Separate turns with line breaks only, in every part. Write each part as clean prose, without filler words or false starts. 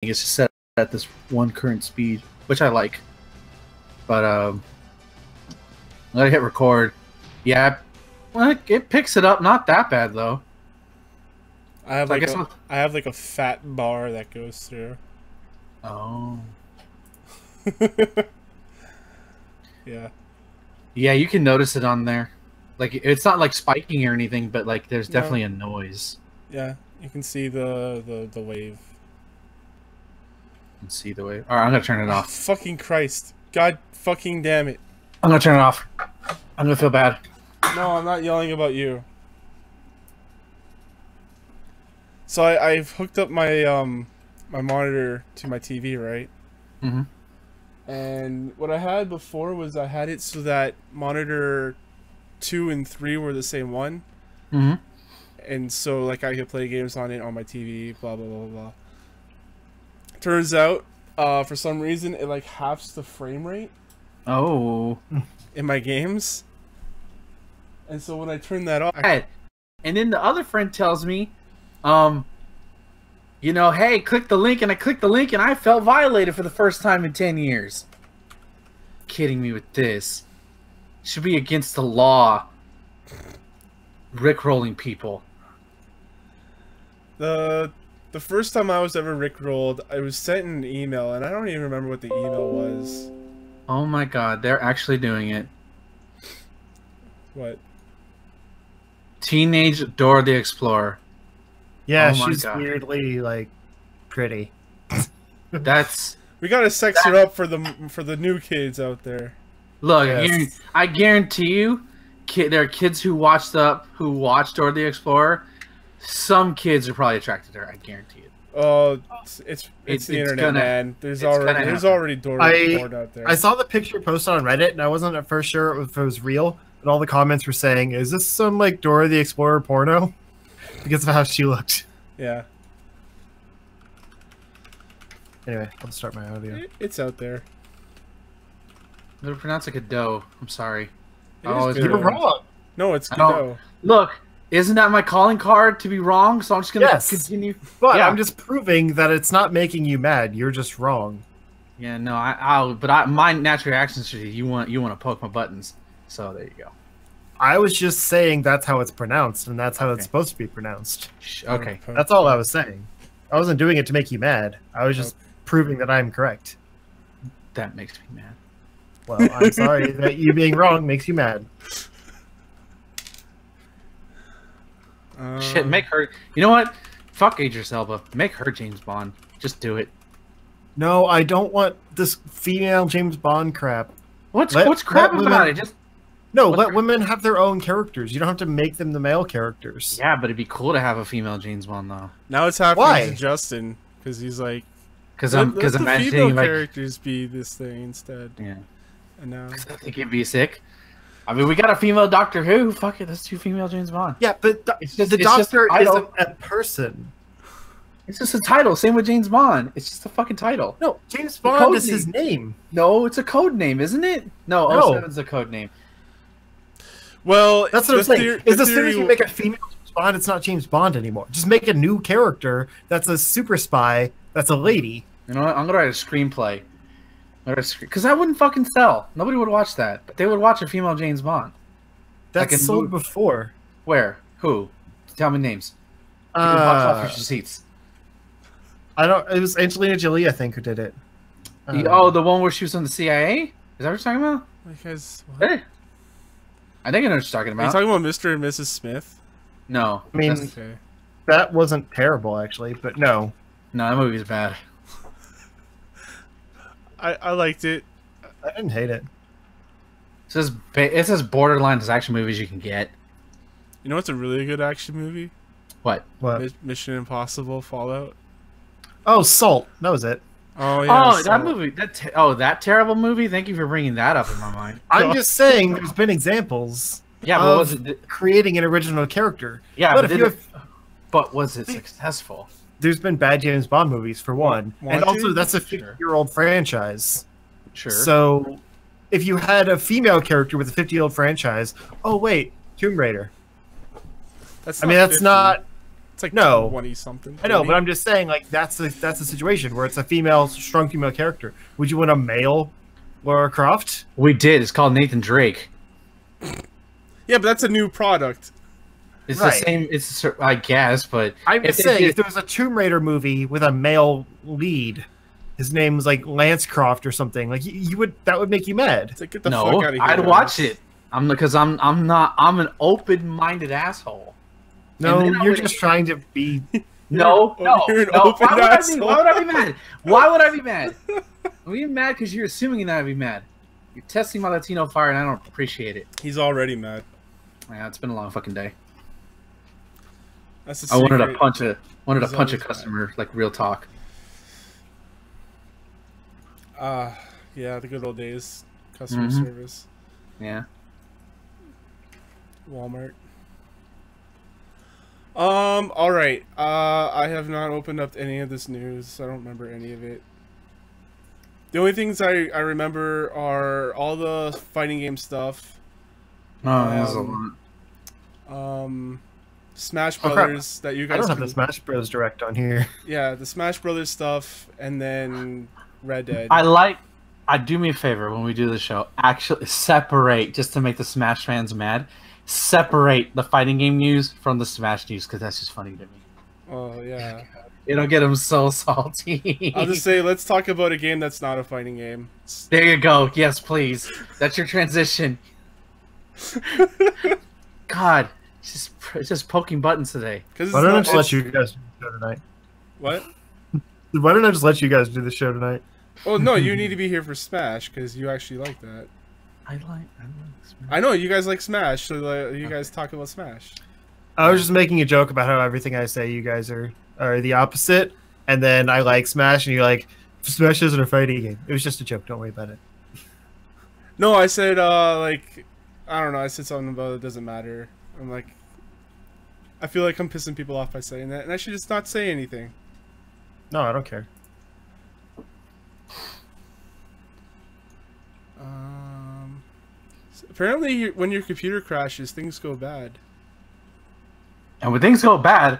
It's just set at this one current speed, which I like. But I'm gonna hit record. Yeah, well, it picks it up. Not that bad though.
I have like a fat bar that goes through.
Oh.
Yeah.
Yeah, you can notice it on there. Like it's not like spiking or anything, but like there's definitely a noise.
Yeah, you can see the wave.
You can see the wave. All right, I'm gonna turn it off.
Fucking Christ! God fucking damn it!
I'm gonna turn it off. I'm gonna feel bad.
No, I'm not yelling about you. So I've hooked up my my monitor to my TV, right?
Mm-hmm.
And what I had before was I had it so that monitor 2 and 3 were the same one.
Mm-hmm.
And so like I could play games on it on my TV, blah blah blah blah. Turns out, for some reason, it like halves the frame rate.
Oh.
In my games. And so when I turn that off,
and then the other friend tells me, you know, hey, click the link, and I clicked the link, and I felt violated for the first time in 10 years. Kidding me with this. Should be against the law. Rickrolling people.
The first time I was ever rickrolled, I was sent an email, and I don't even remember what the email was.
Oh my god, they're actually doing it.
What?
Teenage Dora the Explorer.
Yeah,
oh
she's weirdly like pretty.
That's
we gotta sex her up for the new kids out there.
Look, yes. I guarantee you, there are kids who watched Dora the Explorer. Some kids are probably attracted to her. I guarantee it.
Oh, it's the internet, man. There's already Dora porn out there.
I saw the picture posted on Reddit, and I wasn't at first sure if it was real. But all the comments were saying, "Is this some like Dora the Explorer porno?" Because of how she looked.
Yeah.
Anyway, I'll start my audio.
It's out there.
I'm gonna pronounce it Godot. I'm sorry.
You were wrong.
No, it's Godot.
Look, isn't that my calling card to be wrong? So I'm just gonna continue.
But I'm just proving that it's not making you mad. You're just wrong.
Yeah, no, my natural reaction is you want to poke my buttons. So there you go.
I was just saying that's how it's pronounced, and that's how it's supposed to be pronounced.
Okay.
That's all I was saying. I wasn't doing it to make you mad. I was just proving that I'm correct.
That makes me mad.
Well, I'm sorry that you being wrong makes you mad.
Shit, make her... You know what? Fuck Idris Elba. Make her James Bond. Just do it.
No, I don't want this female James Bond crap.
What's crap about it? Just...
No, let women have their own characters. You don't have to make them the male characters.
Yeah, but it'd be cool to have a female James Bond, though.
Now it's happening to Justin, because he's like...
Because I'm imagining
female
like...
characters be this thing instead.
Yeah.
And now...
I think it'd be sick. I mean, we got a female Doctor Who. Fuck it, that's 2 female James Bond.
Yeah, but the Doctor isn't a person.
It's just a title. Same with James Bond. It's just a fucking title.
No, James Bond is his name.
No, it's a code name, isn't it? No, 07's a code name.
Well,
that's what I'm saying. As soon as you make a female James Bond, it's not James Bond anymore. Just make a new character that's a super spy, that's a lady.
You know what? I'm gonna write a screenplay. Because that wouldn't fucking sell. Nobody would watch that. But they would watch a female James Bond.
That's sold before.
Where? Who? Tell me names. Box office receipts.
I don't. It was Angelina Jolie, I think, who did it.
Oh, the one where she was on the CIA? Is that what you're talking about?
Because
hey. I think I know what you're talking about.
Are you talking about Mr. and Mrs. Smith?
No.
I mean, that wasn't terrible, actually, but no.
No, that movie's bad.
I liked it.
I didn't hate it.
It's as borderline as action movies you can get.
You know what's a really good action movie?
What?
Mission Impossible Fallout.
Oh, Salt. That was it.
Oh yeah.
Oh, that movie. That terrible movie. Thank you for bringing that up in my mind.
I'm just saying, there's been examples.
Yeah, but was it
creating an original character?
Yeah, but was it successful?
There's been bad James Bond movies for one, and also that's a 50-year-old franchise.
Sure.
So, if you had a female character with a 50-year-old franchise, oh wait, Tomb Raider.
That's
not
It's like
No.
20 something.
I know, but I'm just saying, like, that's the situation where it's a strong female character. Would you want a male Lara Croft?
We did. It's called Nathan Drake.
Yeah, but that's a new product.
It's
Right.
the same. It's I guess, but
I'm just saying, if there was a Tomb Raider movie with a male lead, his name was like Lance Croft or something, like you would, that would make you mad.
It's like, get the
no,
fuck out of here.
I'd watch it. I'm an open-minded asshole.
No,
And then
you're just trying to be.
No.
You're an
no.
open
Why would
asshole.
why would I be mad? Why would I be mad? I'm being mad because you're assuming that I'd be mad. You're testing my Latino fire, and I don't appreciate it.
He's already mad.
Yeah, it's been a long fucking day.
That's the
I wanted
secret.
to punch a
He's always
customer, like real talk.
Yeah, the good old days. Customer
Mhm.
service.
Yeah.
Walmart. All right. I have not opened up any of this news. So I don't remember any of it. The only things I remember are all the fighting game stuff.
Oh, there's a lot.
Smash
Oh, crap.
Brothers that you guys.
I don't have the Smash Bros. Direct on here.
Yeah, the Smash Brothers stuff, and then Red Dead.
Do me a favor when we do the show. Actually, separate, just to make the Smash fans mad. Separate the fighting game news from the Smash news, because that's just funny to me.
Oh yeah.
It'll get them so salty.
I'll just say, let's talk about a game that's not a fighting game.
There you go. Yes, please. That's your transition. God, it's just poking buttons today.
Why don't I just let you guys do the show tonight?
What?
Why don't I just let you guys do the show tonight?
Oh no, you need to be here for Smash because you actually like that.
I like Smash.
I know you guys like Smash, so you guys talk about Smash.
I was just making a joke about how everything I say you guys are the opposite, and then I like Smash, and you're like, Smash isn't a fighting game. It was just a joke. Don't worry about it.
No, I said like, I don't know. I said something about it doesn't matter. I'm like, I feel like I'm pissing people off by saying that, and I should just not say anything.
No, I don't care.
Apparently, when your computer crashes, things go bad.
And when things go bad,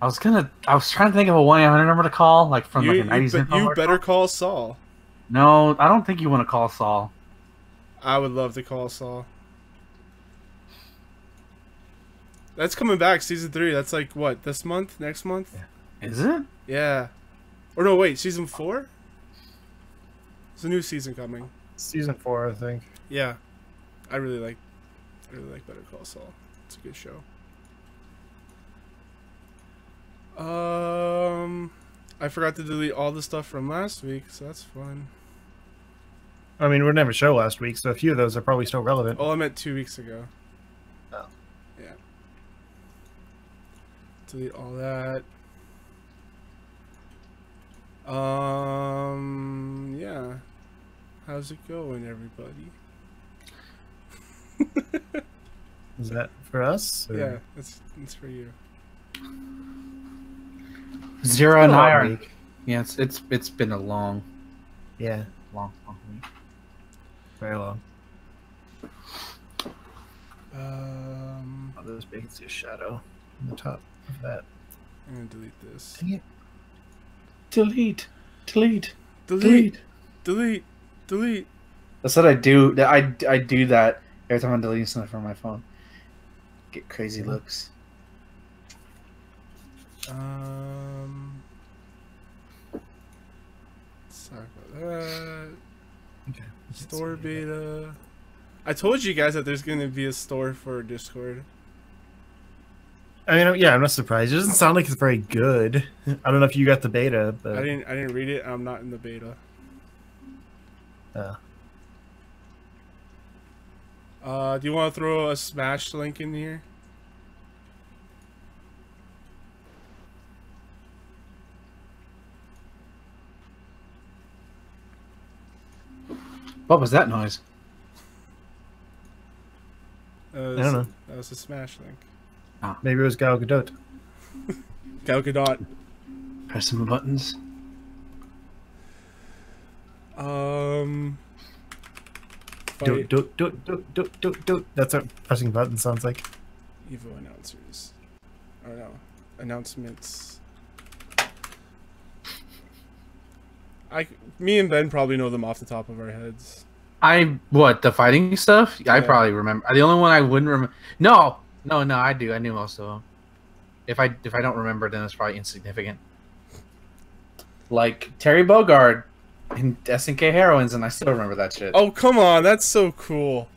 I was trying to think of a 1-800 number to call, like from like a 90s.
You better call Saul.
No, I don't think you want to call Saul.
I would love to call Saul. That's coming back, season 3. That's like what, this month? Next month?
Is it?
Yeah. Or no, wait, season 4? There's a new season coming.
Season 4, I think.
Yeah. I really like Better Call Saul. It's a good show. I forgot to delete all the stuff from last week, so that's fun.
I mean, we didn't have a show last week, so a few of those are probably still relevant.
Oh, I meant 2 weeks ago.
Oh.
Yeah. Delete all that. Yeah. How's it going, everybody?
Is that for us? Or?
Yeah, it's for you.
Zero and I are.
week.
Yeah, it's been a long
Yeah,
week.
very long. Oh, those big can see a shadow on the top of that.
I'm gonna delete this.
Dang it.
Delete.
Delete.
That's what I do. I do that every time I'm deleting something from my phone. Get crazy looks.
Sorry about that.
Okay.
Store beta. I told you guys that there's gonna be a store for Discord.
I mean, yeah, I'm not surprised. It doesn't sound like it's very good. I don't know if you got the beta, but
I didn't read it. I'm not in the beta. Do you want to throw a Smash link in here?
What was that noise?
I don't know.
That was a Smash link.
Maybe it was Gal Gadot.
Gal Gadot.
Pressing the buttons.
Fight
Do. That's what pressing buttons sounds like.
Evo announcers. Or no. announcements. Me and Ben probably know them off the top of our heads.
The fighting stuff?
Yeah.
I probably remember. The only one I wouldn't remember. No, I do. I knew most of them. If I don't remember, then it's probably insignificant. Like Terry Bogard in SNK Heroines, and I still remember that shit.
Oh, come on. That's so cool.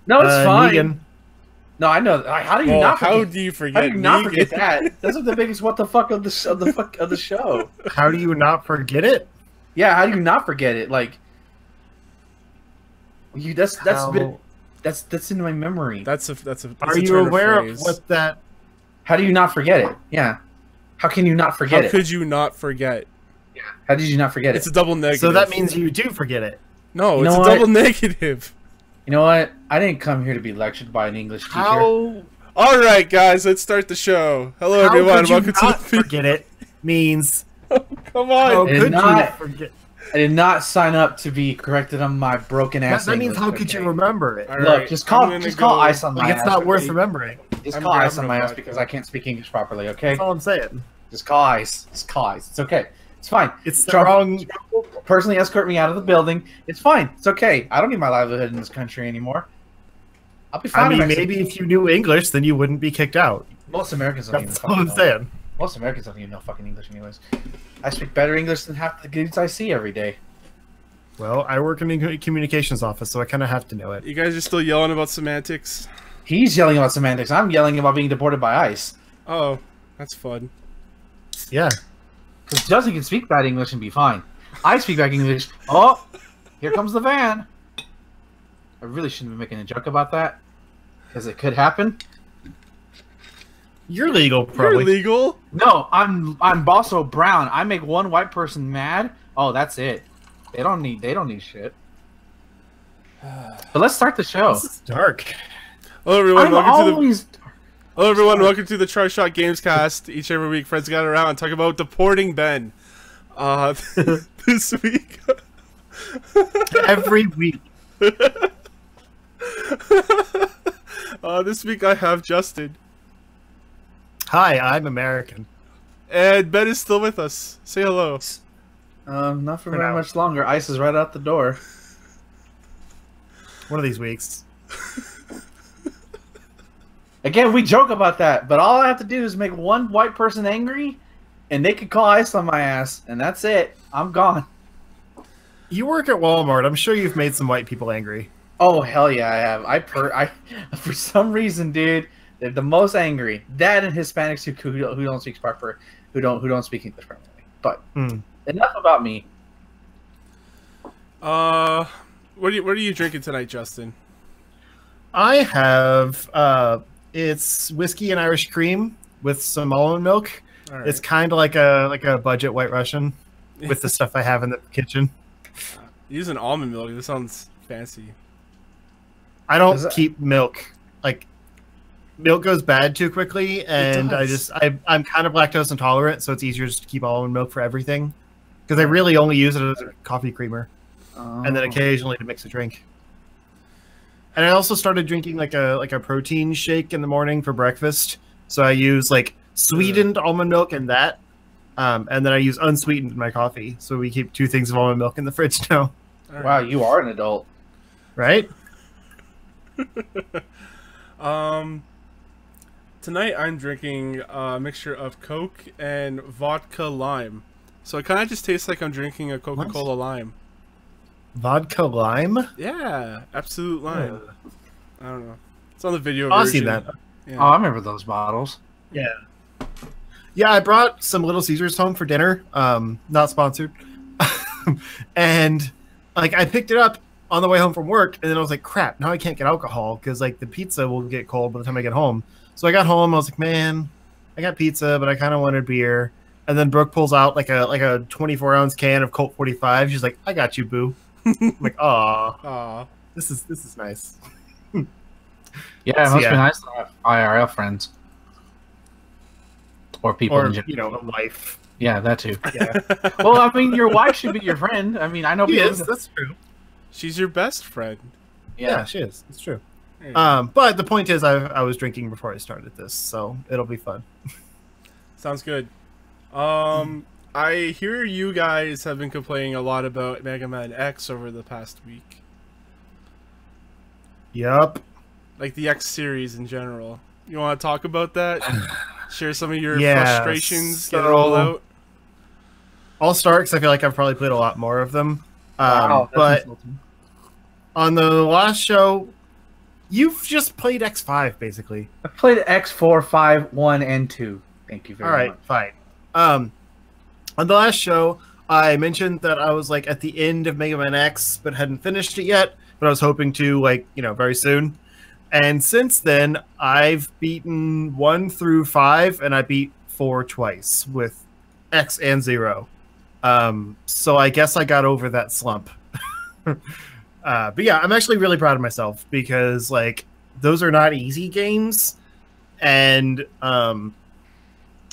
No, it's fine.
Negan.
No, I know. How do you not forget?
How do you forget?
How do you not forget that? That's the biggest what the fuck of the show.
How do you not forget it?
Yeah, how do you not forget it? Like, that's in my memory.
That's a
Are
a
you
turn
aware
phrase.
of what that?
How do you not forget it? Yeah. How can you not forget it?
How could you not forget?
Yeah. How did you not forget
It's
it?
a double negative.
So that means you do forget it.
No,
You
it's
know
a
what?
double negative.
You know what? I didn't come here to be lectured by an English teacher.
How?
All right, guys, let's start the show. Hello,
How
everyone.
could you
Welcome
not
to the
forget it? Means
Come
how
on.
did
could
not-
you forget?
I did not sign up to be corrected on my broken ass.
That means
English,
how could you
okay?
remember it?
All
Look,
right,
just
I'm
call
gonna
ice on my
Like
ass.
it's not worth
okay?
remembering.
Just
I'm
call ice
grabbing
on
a
my ass
vodka.
because I can't speak English properly. Okay.
That's all I'm saying.
Just call ice. Just call ice. It's okay. It's fine.
It's the
Trump
wrong.
will personally escort me out of the building. It's fine. It's okay. I don't need my livelihood in this country anymore. I'll be fine.
I mean,
if
maybe if you knew English, then you wouldn't be kicked out.
most Americans don't even
That's
fucking
all I'm
know.
saying.
Most Americans don't even know fucking English, anyways. I speak better English than half the dudes I see every day.
Well, I work in a communications office, so I kind of have to know it.
You guys are still yelling about semantics?
He's yelling about semantics. I'm yelling about being deported by ICE.
Oh, that's fun.
Yeah.
Because Justin can speak bad English and be fine. I speak bad English. Oh, here comes the van. I really shouldn't be making a joke about that. Because it could happen.
You're legal, probably.
You're legal?
No, I'm Bosso Brown. I make one white person mad. Oh, that's it. They don't need shit. But let's start the show.
This is dark.
Hello, everyone.
I'm
Welcome to the
always
Hello, everyone. Welcome to the Try Shot Gamescast. Each and every week, friends gather around and talk about deporting Ben. This week,
Every week.
this week I have Justin,
Hi, I'm American.
and Ben is still with us. Say hello.
not for
For
very
now.
much longer. ICE is right out the door.
One of these weeks.
Again, we joke about that, but all I have to do is make one white person angry, and they could call ICE on my ass, and that's it. I'm gone.
You work at Walmart. I'm sure you've made some white people angry.
Oh hell yeah, I have. I for some reason, dude, they're the most angry. That and Hispanics who don't speak proper, who don't speak English properly. But enough about me.
What are you drinking tonight, Justin?
I have it's whiskey and Irish cream with some almond milk.
All right.
It's kind of like a budget White Russian with the stuff I have in the kitchen.
Using almond milk. This sounds fancy.
I don't
Is that-
keep milk. Like milk goes bad too quickly, and
does.
I'm kind of lactose intolerant, so it's easier just to keep almond milk for everything. Because I really only use it as a coffee creamer, and then occasionally to mix a drink. And I also started drinking like a protein shake in the morning for breakfast. So I use like sweetened almond milk and that, and then I use unsweetened in my coffee. So we keep 2 things of almond milk in the fridge now,
All right.
Wow, you are an adult.
right?
Tonight I'm drinking a mixture of Coke and vodka lime. So it kind of just tastes like I'm drinking a Coca-Cola lime.
Vodka lime.
Yeah, absolute lime. I don't know. It's on the video
I've
version.
seen that.
Oh,
Yeah.
I remember those bottles.
Yeah. Yeah, I brought some Little Caesars home for dinner. Not sponsored. And like I picked it up on the way home from work, and then I was like, crap, now I can't get alcohol because like the pizza will get cold by the time I get home. So I got home, I was like, man, I got pizza, but I kind of wanted beer. And then Brooke pulls out like a 24-ounce can of Colt 45. She's like, I got you, boo. I'm like, aw,
Aw.
this is nice.
Yeah, it
So,
must
yeah.
be nice to have IRL friends. Or people
Or
in general.
a wife.
Yeah, that too.
Yeah,
Well, I mean, your wife should be your friend. I mean, I know
she
people.
is. That's true.
She's your best friend.
Yeah, she is. It's true.
There you go.
But the point is, I was drinking before I started this, so it'll be fun.
Sounds good. I hear you guys have been complaining a lot about Mega Man X over the past week.
Yup.
Like the X series in general. You want to talk about that? Share some of your frustrations, get it all out?
I'll start because I feel like I've probably played a lot more of them.
Wow,
but
insulting.
on the last show, you've just played X5, basically.
I played X4, 5, 1, and 2. Thank you very much.
All right, fine. On the last show, I mentioned that I was like at the end of Mega Man X, but hadn't finished it yet. But I was hoping to, like, very soon. And since then, I've beaten 1 through 5, and I beat 4 twice with X and 0. So I guess I got over that slump. But yeah, I'm actually really proud of myself because, like, those are not easy games. And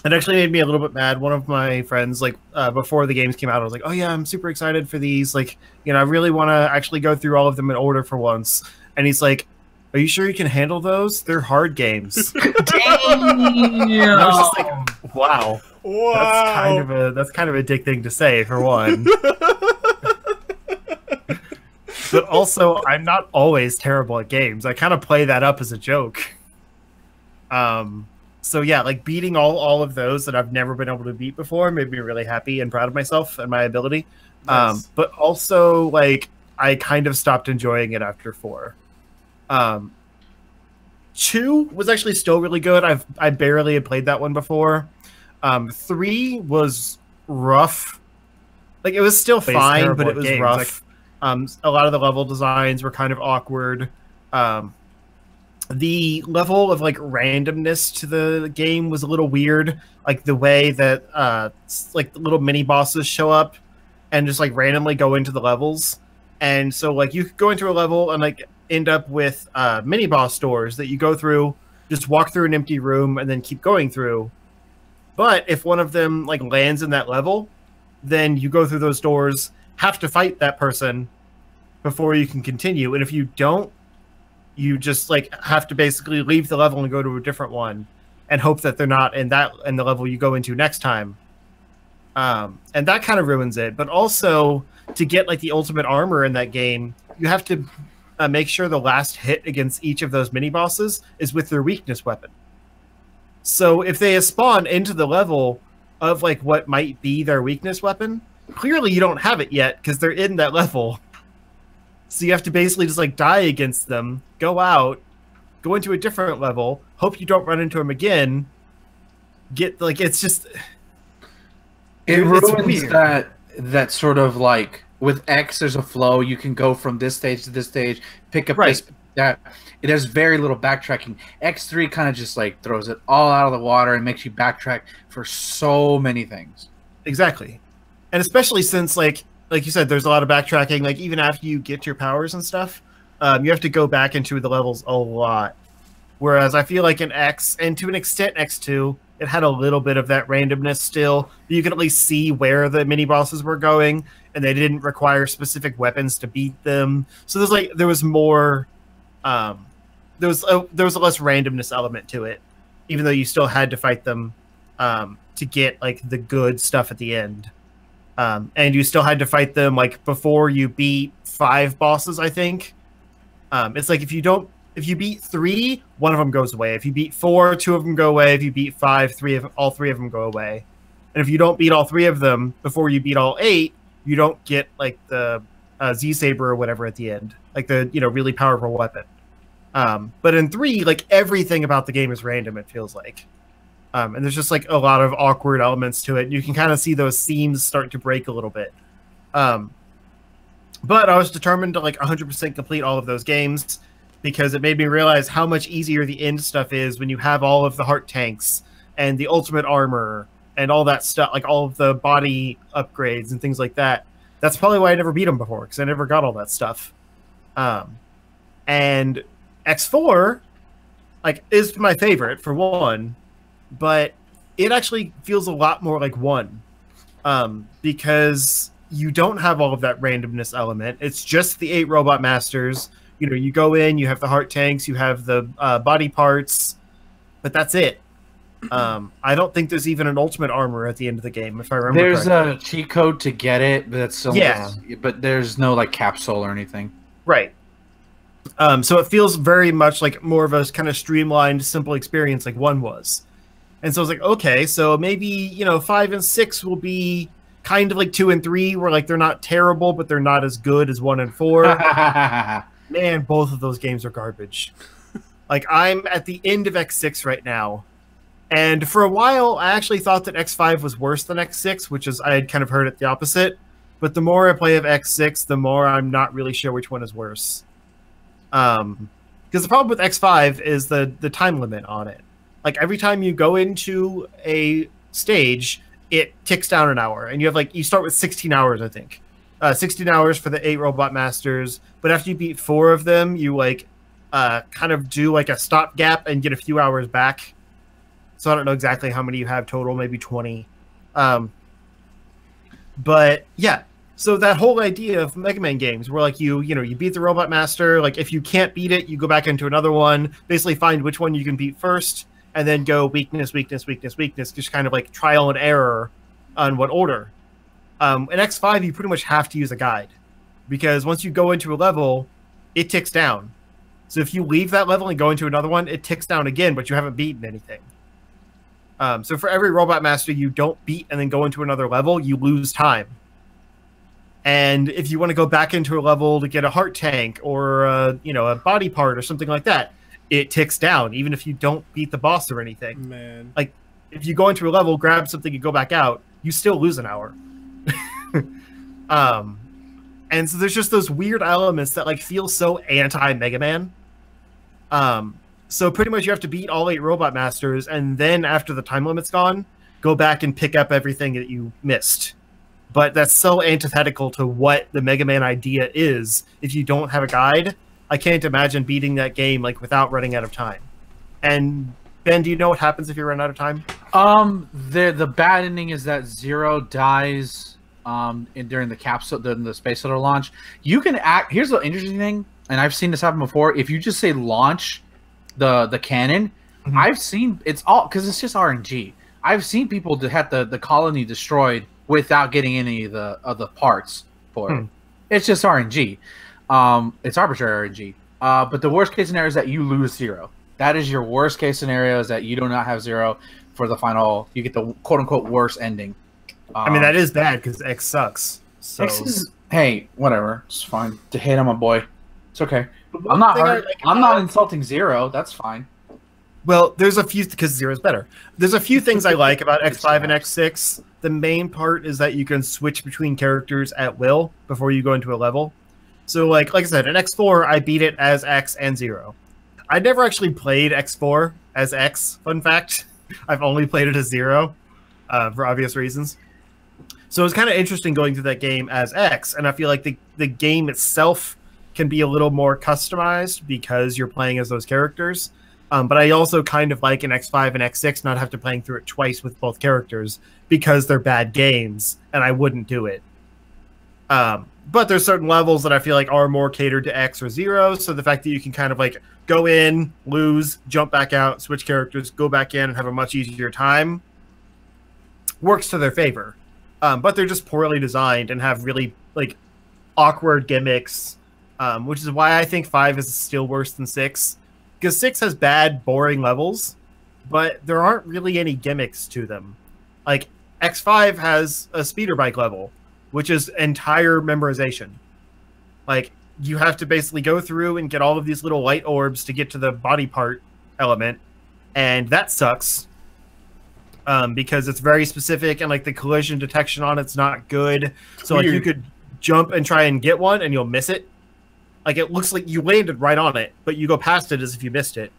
it actually made me a little bit mad. One of my friends, like, before the games came out, I was like, oh yeah, I'm super excited for these. Like, I really want to actually go through all of them in order for once. And he's like, are you sure you can handle those? They're hard games.
Damn!
And I was just like, wow.
Wow.
That's kind of a dick thing to say, for one. But also, I'm not always terrible at games. I kind of play that up as a joke. So yeah, like beating all of those that I've never been able to beat before made me really happy and proud of myself and my ability.
Nice.
But also, like, I kind of stopped enjoying it after 4. 2 was actually still really good. I barely had played that one before. 3 was rough. Like, it was still fine, but it was rough. Like, a lot of the level designs were kind of awkward. The level of, like, randomness to the game was a little weird. Like, the way that like the little mini bosses show up and just, like, randomly go into the levels. And so, like, you could go into a level and, like, end up with mini boss doors that you go through, just walk through an empty room and then keep going through. But if one of them, like, lands in that level, then you go through those doors, have to fight that person before you can continue. And if you don't, you just, like, have to basically leave the level and go to a different one and hope that they're not in the level you go into next time. And that kind of ruins it. But also, to get, like, the ultimate armor in that game, you have to make sure the last hit against each of those mini bosses is with their weakness weapon. So if they spawn into the level of, like, what might be their weakness weapon, clearly you don't have it yet because they're in that level. So you have to basically just, like, die against them, go out, go into a different level, hope you don't run into them again. It's just...
It ruins that sort of, like, with X, there's a flow. You can go from this stage to this stage, pick up this, that. There's very little backtracking. X3 kind of just, like, throws it all out of the water and makes you backtrack for so many things.
Exactly. And especially since, like you said, there's a lot of backtracking. Like, even after you get your powers and stuff, you have to go back into the levels a lot. Whereas I feel like in X, and to an extent X2, it had a little bit of that randomness still. You could at least see where the mini bosses were going, and they didn't require specific weapons to beat them. So there was more. There was a less randomness element to it, even though you still had to fight them to get, like, the good stuff at the end. And you still had to fight them, like, before you beat 5 bosses, I think. It's like if you beat 3, one of them goes away. If you beat 4, 2 of them go away. If you beat 5, all three of them go away. And if you don't beat all 3 of them before you beat all 8, you don't get, like, the Z-Saber or whatever at the end, like the really powerful weapon. But in 3, like, everything about the game is random. It feels like. And there's just, like, a lot of awkward elements to it. You can kind of see those seams start to break a little bit. But I was determined to, like, 100% complete all of those games because it made me realize how much easier the end stuff is when you have all of the heart tanks and the ultimate armor and all that stuff, like all of the body upgrades and things like that. That's probably why I never beat them before, because I never got all that stuff. And X4, like, is my favorite, for one, but it actually feels a lot more like 1. Because you don't have all of that randomness element. It's just the 8 robot masters. You go in, you have the heart tanks, you have the body parts, but that's it. I don't think there's even an ultimate armor at the end of the game, if I remember
There's
correctly.
a cheat code to get it, but that's still but there's no like capsule or anything.
Right. So it feels very much like more of a kind of streamlined, simple experience like 1 was. And so I was like, okay, so maybe, you know, 5 and 6 will be kind of like 2 and 3, where like they're not terrible, but they're not as good as 1 and 4. Man, both of those games are garbage. Like, I'm at the end of X6 right now. And for a while, I actually thought that X5 was worse than X6, which is, I had kind of heard it the opposite. But the more I play of X6, the more I'm not really sure which one is worse. Because the problem with X5 is the time limit on it. Like, every time you go into a stage, it ticks down an hour. And you have, like, you start with 16 hours, I think. 16 hours for the 8 Robot Masters. But after you beat 4 of them, you, like, kind of do, like, a stopgap and get a few hours back. So I don't know exactly how many you have total, maybe 20. But, yeah. So that whole idea of Mega Man games, where like you beat the Robot Master, like if you can't beat it, you go back into another one, basically find which one you can beat first, and then go weakness, weakness, weakness, weakness, just kind of like trial and error on what order. In X5, you pretty much have to use a guide, because once you go into a level, it ticks down. So if you leave that level and go into another one, it ticks down again, but you haven't beaten anything. So for every Robot Master you don't beat and then go into another level, you lose time. And if you want to go back into a level to get a heart tank or a body part or something like that, it ticks down, even if you don't beat the boss or anything.
Man.
Like, if you go into a level, grab something, and go back out, you still lose an hour. And so there's just those weird elements that like feel so anti-Mega Man. So pretty much you have to beat all 8 Robot Masters, and then after the time limit's gone, go back and pick up everything that you missed. But that's so antithetical to what the Mega Man idea is. If you don't have a guide, I can't imagine beating that game like without running out of time. And Ben, do you know what happens if you run out of time?
The bad ending is that Zero dies during the capsule, the space shuttle launch. You can act. Here's the interesting thing, and I've seen this happen before. If you just say launch the cannon, I've seen it's all because it's just RNG. I've seen people to have the colony destroyed without getting any of the parts for it. It's just RNG. It's arbitrary RNG. But the worst case scenario is that you lose 0. That is your worst case scenario, is that you do not have 0 for the final. You get the quote unquote worst ending.
I mean, that is bad because X sucks. So.
X is, hey, whatever. It's fine. To hate on my boy. It's okay. I'm not hurt. I'm not insulting 0. That's fine.
Well, there's a few, because 0 is better. There's a few things I like about X5 and X6. The main part is that you can switch between characters at will before you go into a level. So, like I said, in X4, I beat it as X and 0. I never actually played X4 as X, fun fact. I've only played it as 0, for obvious reasons. So it's kind of interesting going through that game as X, and I feel like the game itself can be a little more customized because you're playing as those characters. But I also kind of like in X5 and X6 not have to playing through it twice with both characters because they're bad games, and I wouldn't do it. But there's certain levels that I feel like are more catered to X or 0, so the fact that you can kind of like go in, lose, jump back out, switch characters, go back in, and have a much easier time works to their favor. But they're just poorly designed and have really like awkward gimmicks, which is why I think 5 is still worse than 6. Because 6 has bad, boring levels, but there aren't really any gimmicks to them. Like, X5 has a speeder bike level, which is entire memorization. Like, you have to basically go through and get all of these little light orbs to get to the body part element, and that sucks. Because it's very specific, and like the collision detection on it's not good. So like you could jump and try and get one, and you'll miss it. Like, it looks like you landed right on it, but you go past it as if you missed it.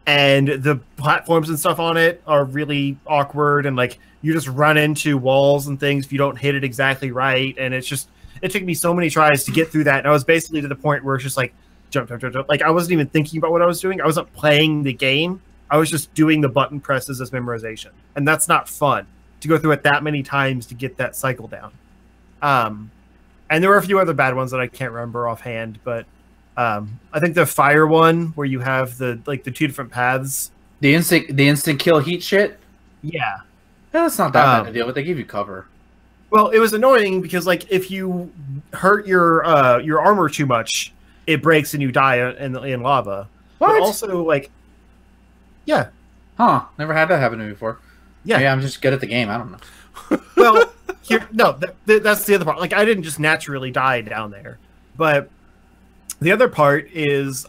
And the platforms and stuff on it are really awkward, and like you just run into walls and things if you don't hit it exactly right. And it's just, it took me so many tries to get through that, and I was basically to the point where it's just like jump, jump, jump, jump. Like, I wasn't even thinking about what I was doing. I wasn't playing the game. I was just doing the button presses as memorization, and that's not fun to go through it that many times to get that cycle down. And there were a few other bad ones that I can't remember offhand, but I think the fire one, where you have the 2 different paths
The instant kill heat shit.
Yeah.
That's not that bad a deal, but they give you cover.
Well, it was annoying because like if you hurt your armor too much, it breaks and you die in lava.
What?
But also like, yeah.
Huh? Never had that happen to me before.
Yeah.
Maybe I'm just good at the game. I don't know.
Well, that's the other part. Like I didn't just naturally die down there, but the other part is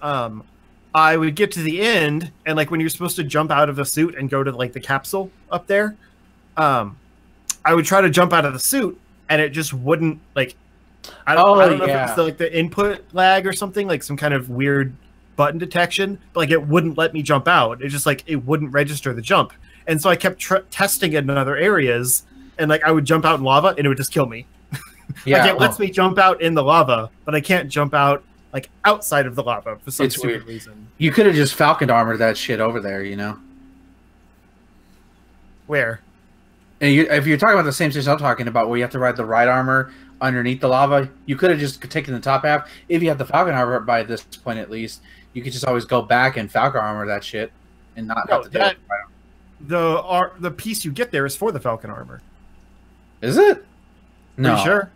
I would get to the end and like when you're supposed to jump out of the suit and go to like the capsule up there, I would try to jump out of the suit and it just wouldn't like. I don't know if it's like the input lag or something, like some kind of weird button detection. But, like it wouldn't let me jump out. It just like it wouldn't register the jump, and so I kept testing it in other areas. And like I would jump out in lava and it would just kill me.
Yeah,
like it lets me jump out in the lava, but I can't jump out like outside of the lava for some stupid reason.
You could have just Falcon armored that shit over there, you know.
Where?
And if you're talking about the same thing I'm talking about, where you have to ride the right armor underneath the lava, you could have just taken the top half. If you have the Falcon armor by this point, at least, you could just always go back and Falcon armor that shit and not have to do it.
The piece you get there is for the Falcon armor.
Is it? No.
Pretty sure.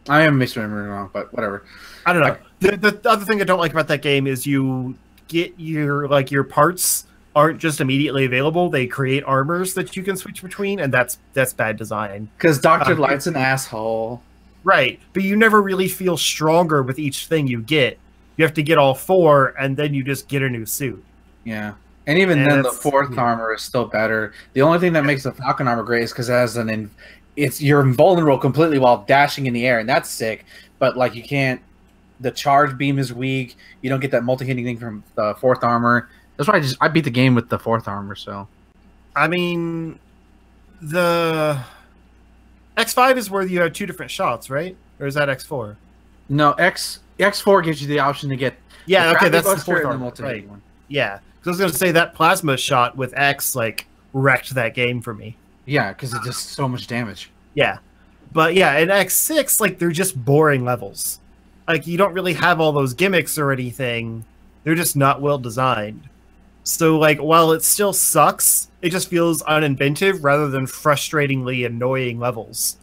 I am misremembering wrong, but whatever.
I don't know. The other thing I don't like about that game is you get your parts aren't just immediately available. They create armors that you can switch between, and that's bad design.
Because Dr. Light's an asshole.
Right, but you never really feel stronger with each thing you get. You have to get all 4, and then you just get a new suit.
Yeah. And even then, the 4th armor is still better. The only thing that makes the Falcon armor great is because it has you're invulnerable completely while dashing in the air, and that's sick. But like you can't. The charge beam is weak. You don't get that multi-hitting thing from the 4th armor. That's why I beat the game with the 4th armor. So,
I mean, the X5 is where you have 2 different shots, right? Or is that X4?
No, X4 gives you the option to get.
Yeah, okay, that's the 4th
and
armor,
multi-hitting one.
Yeah, because I was gonna say that plasma shot with X like wrecked that game for me.
Yeah, because it does so much damage.
Yeah, but yeah, in X6, like they're just boring levels. Like you don't really have all those gimmicks or anything. They're just not well designed. So like while it still sucks, it just feels uninventive rather than frustratingly annoying levels.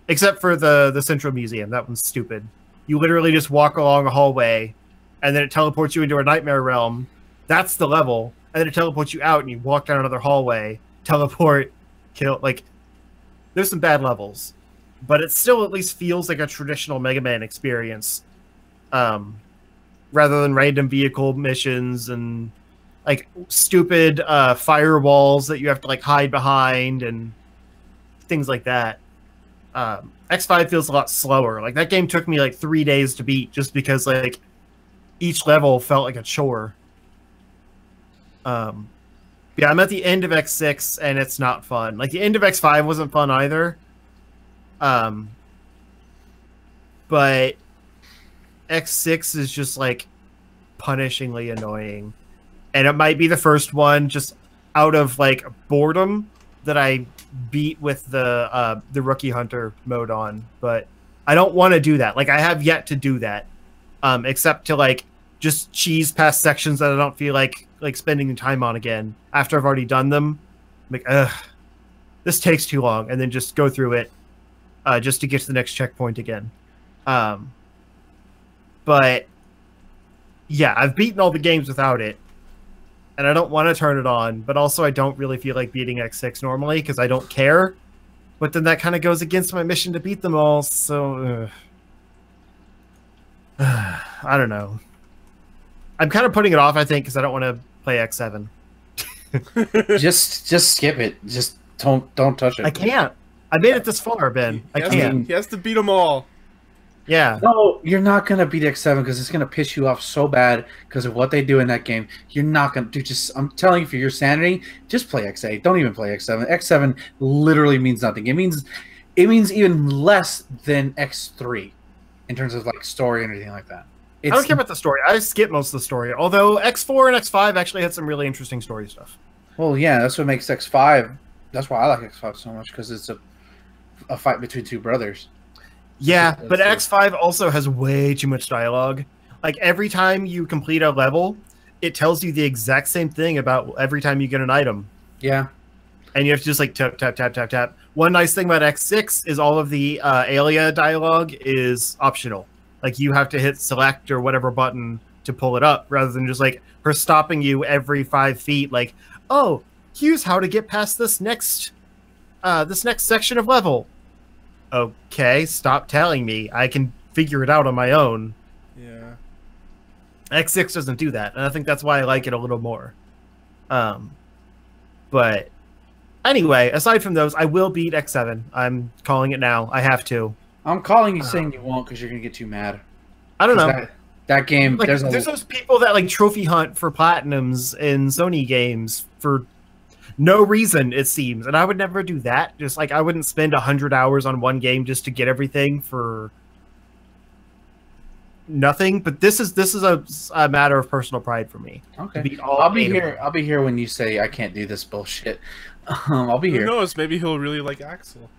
Except for the Central Museum, that one's stupid. You literally just walk along a hallway, and then it teleports you into a nightmare realm. That's the level, and then it teleports you out, and you walk down another hallway, teleport, kill. Like, there's some bad levels, but it still at least feels like a traditional Mega Man experience, rather than random vehicle missions and like stupid firewalls that you have to like hide behind and things like that. X5 feels a lot slower. Like that game took me like 3 days to beat just because like each level felt like a chore. Yeah, I'm at the end of X6 and it's not fun. Like the end of X5 wasn't fun either. But X6 is just like punishingly annoying. And it might be the first one just out of like boredom that I beat with the Rookie Hunter mode on, but I don't want to do that. Like I have yet to do that, except to like just cheese past sections that I don't feel like spending time on again after I've already done them. I'm like, ugh, this takes too long, and then just go through it just to get to the next checkpoint again. But yeah, I've beaten all the games without it. And I don't want to turn it on, but also I don't really feel like beating X6 normally because I don't care. But then that kind of goes against my mission to beat them all, so I don't know. I'm kind of putting it off, I think, because I don't want to play X7.
just skip it. Just don't touch it.
I can't. I made it this far, Ben. I can't.
He has to beat them all.
Yeah.
No, you're not gonna beat X7 because it's gonna piss you off so bad because of what they do in that game. You're not gonna do. I'm telling you, for your sanity, just play X8. Don't even play X7. X7 literally means nothing. It means even less than X3 in terms of like story and everything like that.
I don't care about the story. I skip most of the story. Although X4 and X5 actually had some really interesting story stuff.
Well, yeah, that's what makes X5. That's why I like X5 so much, because it's a fight between two brothers.
Yeah, but X5 also has way too much dialogue. Like every time you complete a level, it tells you the exact same thing about every time you get an item.
Yeah.
And you have to just like tap, tap, tap, tap, tap. One nice thing about X6 is all of the Alia dialogue is optional. Like you have to hit select or whatever button to pull it up, rather than just like her stopping you every 5 feet. Like, oh, here's how to get past this next section of level. Okay, stop telling me. I can figure it out on my own.
Yeah.
X6 doesn't do that, and I think that's why I like it a little more. But anyway, aside from those, I will beat X7. I'm calling it now. I have to.
I'm calling you saying you won't because you're gonna get too mad.
I don't know.
That game,
like, there's those people that like trophy hunt for platinums in Sony games for no reason, it seems, and I would never do that. Just like I wouldn't spend 100 hours on one game just to get everything for nothing. But this is a matter of personal pride for me.
Okay, I'll be here. I'll be here when you say I can't do this bullshit. I'll be here.
Who knows? Maybe he'll really like Axel.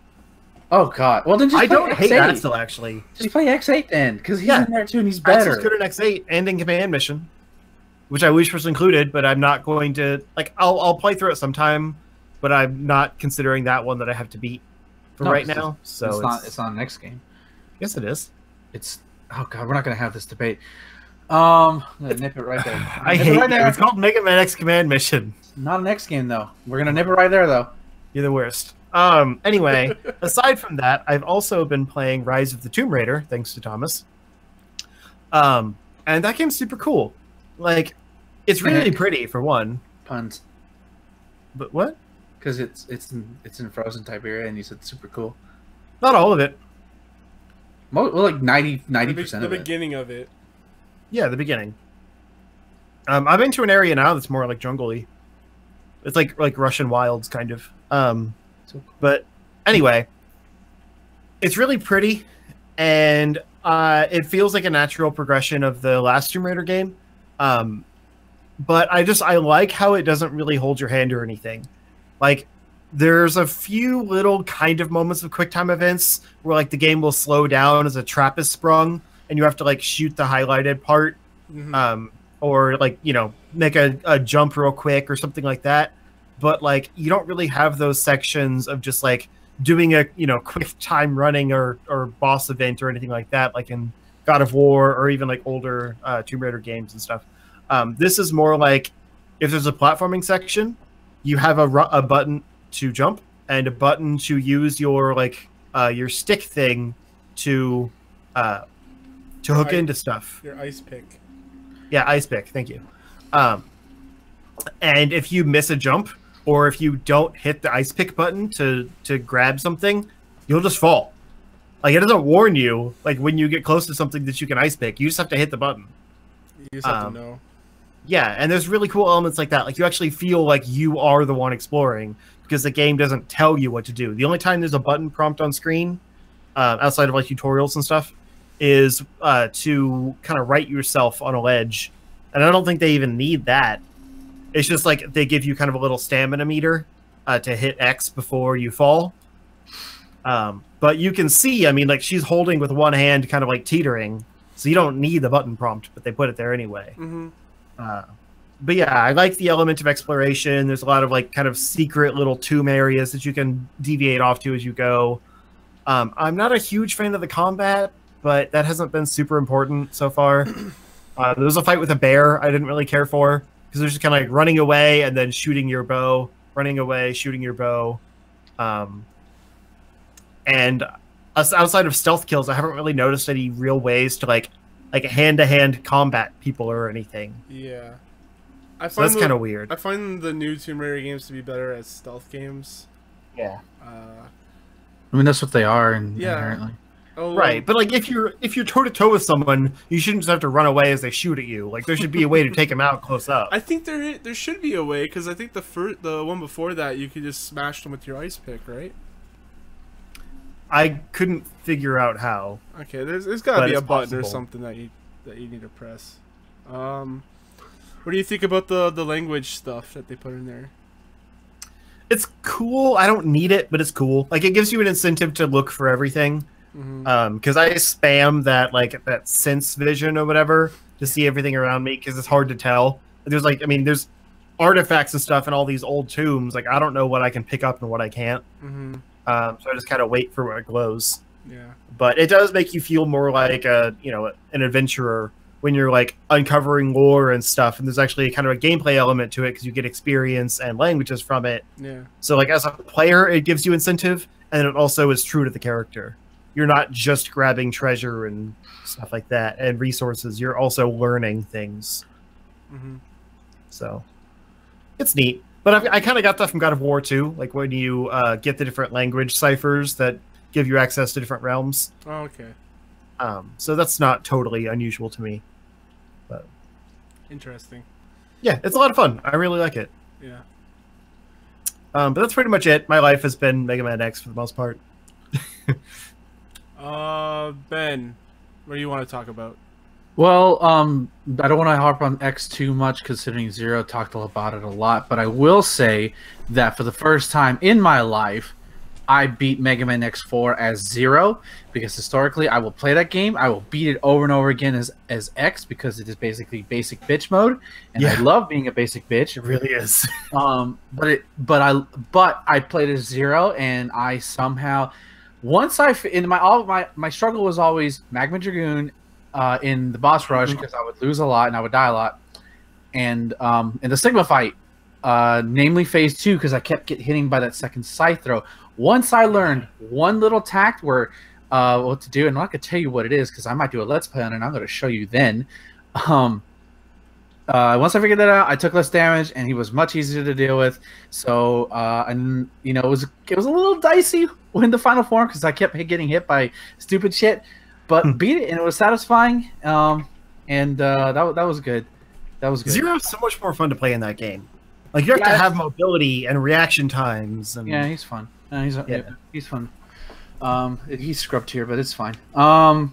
Oh God! Well then, just
I
play
don't
X8.
hate Axel actually.
Just play X8 then, because he's in there too, and he's better.
Axel's good in X8 and in Command Mission, which I wish was included, but I'm not going to. Like, I'll play through it sometime, but I'm not considering that one that I have to beat for right now. So
it's not the next game.
Yes, it is.
It's oh God, we're not gonna have this debate. I'm gonna nip it right there.
I hate it. It's called Megaman X Command Mission.
Not a next game though. We're gonna nip it right there though.
You're the worst. Anyway, aside from that, I've also been playing Rise of the Tomb Raider, thanks to Thomas. And that game's super cool. Like, it's really pretty for one.
Puns.
But what?
Because it's in frozen Tiberia, and you said super cool.
Not all of it.
Well, like 90% of it.
The beginning of it.
Yeah, the beginning. I'm into an area now that's more like jungle-y. It's like Russian wilds, kind of. But anyway, it's really pretty, and it feels like a natural progression of the last Tomb Raider game. But I like how it doesn't really hold your hand or anything. Like, there's a few little kind of moments of QuickTime events where like the game will slow down as a trap is sprung, and you have to like shoot the highlighted part, or like, you know, make a jump real quick or something like that. But like you don't really have those sections of just like doing a, you know, quick time running or boss event or anything like that, like in God of War or even like older Tomb Raider games and stuff. This is more like if there's a platforming section, you have a button to jump and a button to use your like your stick thing to hook into stuff.
Your ice pick.
Yeah, ice pick. Thank you. And if you miss a jump, or if you don't hit the ice pick button to grab something, you'll just fall. Like, it doesn't warn you, like, when you get close to something that you can ice pick. You just have to hit the button.
You just have to know.
Yeah, and there's really cool elements like that. Like, you actually feel like you are the one exploring, because the game doesn't tell you what to do. The only time there's a button prompt on screen, outside of, like, tutorials and stuff, is to kind of right yourself on a ledge. And I don't think they even need that. It's just like they give you kind of a little stamina meter to hit X before you fall. But you can see, I mean, like she's holding with one hand kind of like teetering. So you don't need the button prompt, but they put it there anyway. But yeah, I like the element of exploration. There's a lot of like kind of secret little tomb areas that you can deviate off to as you go. I'm not a huge fan of the combat, but that hasn't been super important so far. There was a fight with a bear I didn't really care for. Because they're just kind of like running away and then shooting your bow, running away, shooting your bow. And outside of stealth kills, I haven't really noticed any real ways to like hand-to-hand combat people or anything.
Yeah.
So that's kind of weird.
I find the new Tomb Raider games to be better as stealth games.
Yeah.
I mean, that's what they are inherently.
Oh,
right, but like if you're toe-to-toe with someone, you shouldn't just have to run away as they shoot at you. Like there should be a way to take them out close up.
I think there should be a way, because I think the one before that you could just smash them with your ice pick, right?
I couldn't figure out how.
Okay, there's got to be a button
possible.
or something that you need to press. What do you think about the language stuff that they put in there?
It's cool. I don't need it, but it's cool. Like it gives you an incentive to look for everything. Because I spam that sense vision or whatever to see everything around me because it's hard to tell. There's like, I mean, there's artifacts and stuff in all these old tombs. Like, I don't know what I can pick up and what I can't.
Mm-hmm.
So I just kind of wait for when it glows.
Yeah.
But it does make you feel more like a, you know, an adventurer when you're like uncovering lore and stuff. And there's actually kind of a gameplay element to it because you get experience and languages from it.
Yeah.
So like as a player, it gives you incentive, and it also is true to the character. You're not just grabbing treasure and stuff like that and resources. You're also learning things.
Mm-hmm.
So it's neat. But I kind of got that from God of War too. Like when you get the different language ciphers that give you access to different realms.
Oh, okay.
So that's not totally unusual to me. But
interesting.
Yeah, it's a lot of fun. I really like it.
Yeah.
But that's pretty much it. My life has been Mega Man X for the most part.
Ben, what do you want to talk about?
Well, I don't want to harp on X too much, considering Zero talked about it a lot, but I will say that for the first time in my life, I beat Mega Man X4 as Zero, because historically I will play that game, I will beat it over and over again as X, because it is basically basic bitch mode, and I love being a basic bitch.
It really is.
But I played as Zero, and I somehow, once my struggle was always Magma Dragoon in the boss rush, because I would lose a lot and I would die a lot, and in the Sigma fight, namely phase 2, because I kept hitting by that second scythe throw. Once I learned one little tact where what to do, and I'm not gonna tell you what it is because I might do a let's play on it, and I'm gonna show you then. Once I figured that out, I took less damage, and he was much easier to deal with. So, and you know, it was a little dicey in the final form because I kept getting hit by stupid shit, but beat it, and it was satisfying. And that was good. That was good.
Zero's so much more fun to play in that game. Like you have to have mobility and reaction times. And...
yeah, he's fun. He's fun. He's scrubbed here, but it's fine. The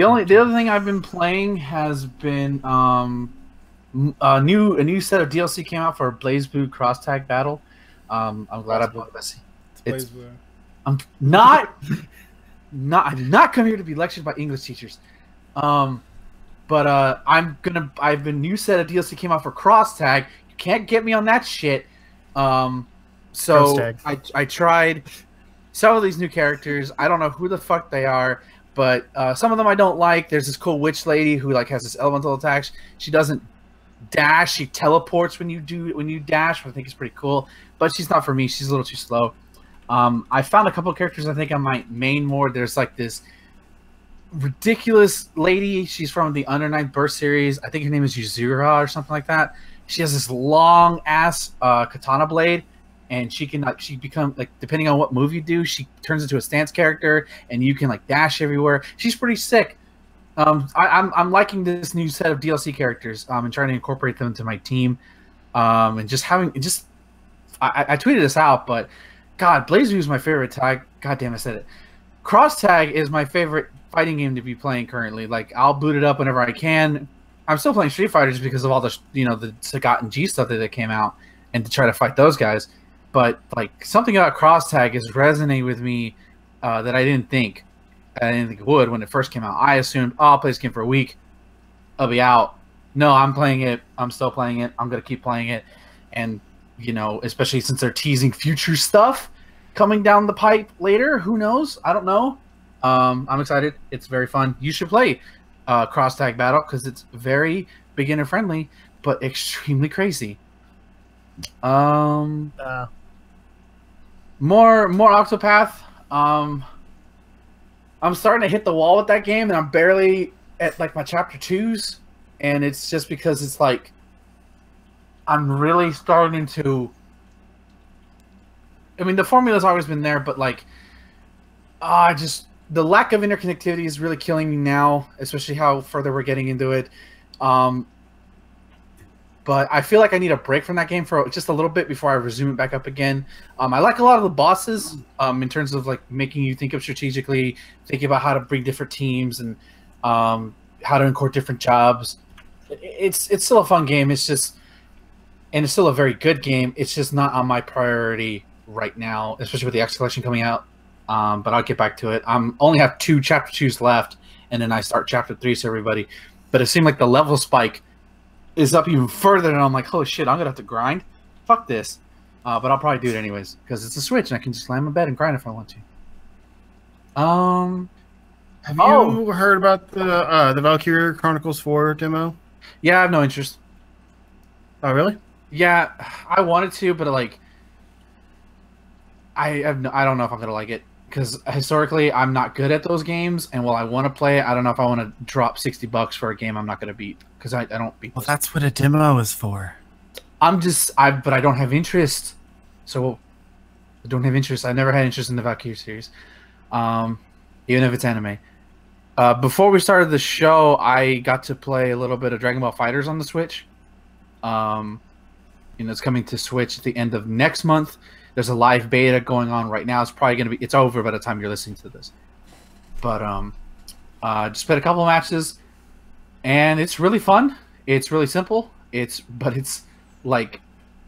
other thing I've been playing has been a new set of DLC came out for BlazBlue Cross Tag Battle. I'm glad I bought this. I'm not I did not come here to be lectured by English teachers. But I have a new set of DLC came out for Cross Tag. You can't get me on that shit. So I tried several of these new characters. I don't know who the fuck they are, but some of them I don't like. There's this cool witch lady who like has this elemental attack. She doesn't dash. She teleports when you dash, which I think is pretty cool. But she's not for me. She's a little too slow. I found a couple of characters I think I might main more. There's like this ridiculous lady. She's from the Under 9th Birth series. I think her name is Yuzura or something like that. She has this long ass katana blade, and she can she become like, depending on what move you do, she turns into a stance character, and you can like dash everywhere. She's pretty sick. I'm liking this new set of DLC characters. And trying to incorporate them into my team, and just having I tweeted this out, but God, BlazBlue is my favorite tag. God damn, I said it. Cross Tag is my favorite fighting game to be playing currently. Like, I'll boot it up whenever I can. I'm still playing Street Fighter just because of all the the Sagat and G stuff that came out, and to try to fight those guys. But like, something about Cross Tag is resonating with me that I didn't think it would when it first came out. I assumed, oh, I'll play this game for a week, I'll be out. No, I'm playing it. I'm still playing it. I'm gonna keep playing it, and especially since they're teasing future stuff coming down the pipe later. Who knows? I don't know. I'm excited. It's very fun. You should play Cross Tag Battle because it's very beginner friendly, but extremely crazy. More Octopath. I'm starting to hit the wall with that game, and I'm barely at like my chapter 2s, and it's just because it's like I'm really starting to. I mean, the formula's always been there, but like, the lack of interconnectivity is really killing me now, especially how further we're getting into it. But I feel like I need a break from that game for just a little bit before I resume it back up again. I like a lot of the bosses in terms of like making you think of strategically, thinking about how to bring different teams and how to incorporate different jobs. It's still a fun game. It's just, and it's still a very good game. It's just not on my priority right now, especially with the X Collection coming out. But I'll get back to it. Only have 2 chapter 2s left, and then I start chapter 3. So everybody, but it seemed like the level spike is up even further, and I'm like, holy shit, I'm gonna have to grind. Fuck this. But I'll probably do it anyways because it's a Switch and I can just slam in bed and grind if I want to.
Have you heard about the Valkyria Chronicles 4 demo?
Yeah, I have no interest.
Oh, really?
Yeah, I wanted to, but like, I don't know if I'm gonna like it because historically I'm not good at those games, and while I want to play it, I don't know if I want to drop $60 for a game I'm not gonna beat because I don't beat.
Well, that's what a demo is for.
But I don't have interest. So I don't have interest. I never had interest in the Valkyrie series, even if it's anime. Before we started the show, I got to play a little bit of Dragonball FighterZ on the Switch. It's coming to Switch at the end of next month. There's a live beta going on right now. It's probably going to be... It's over by the time you're listening to this. But just played a couple of matches, and it's really fun. It's really simple. But it's like...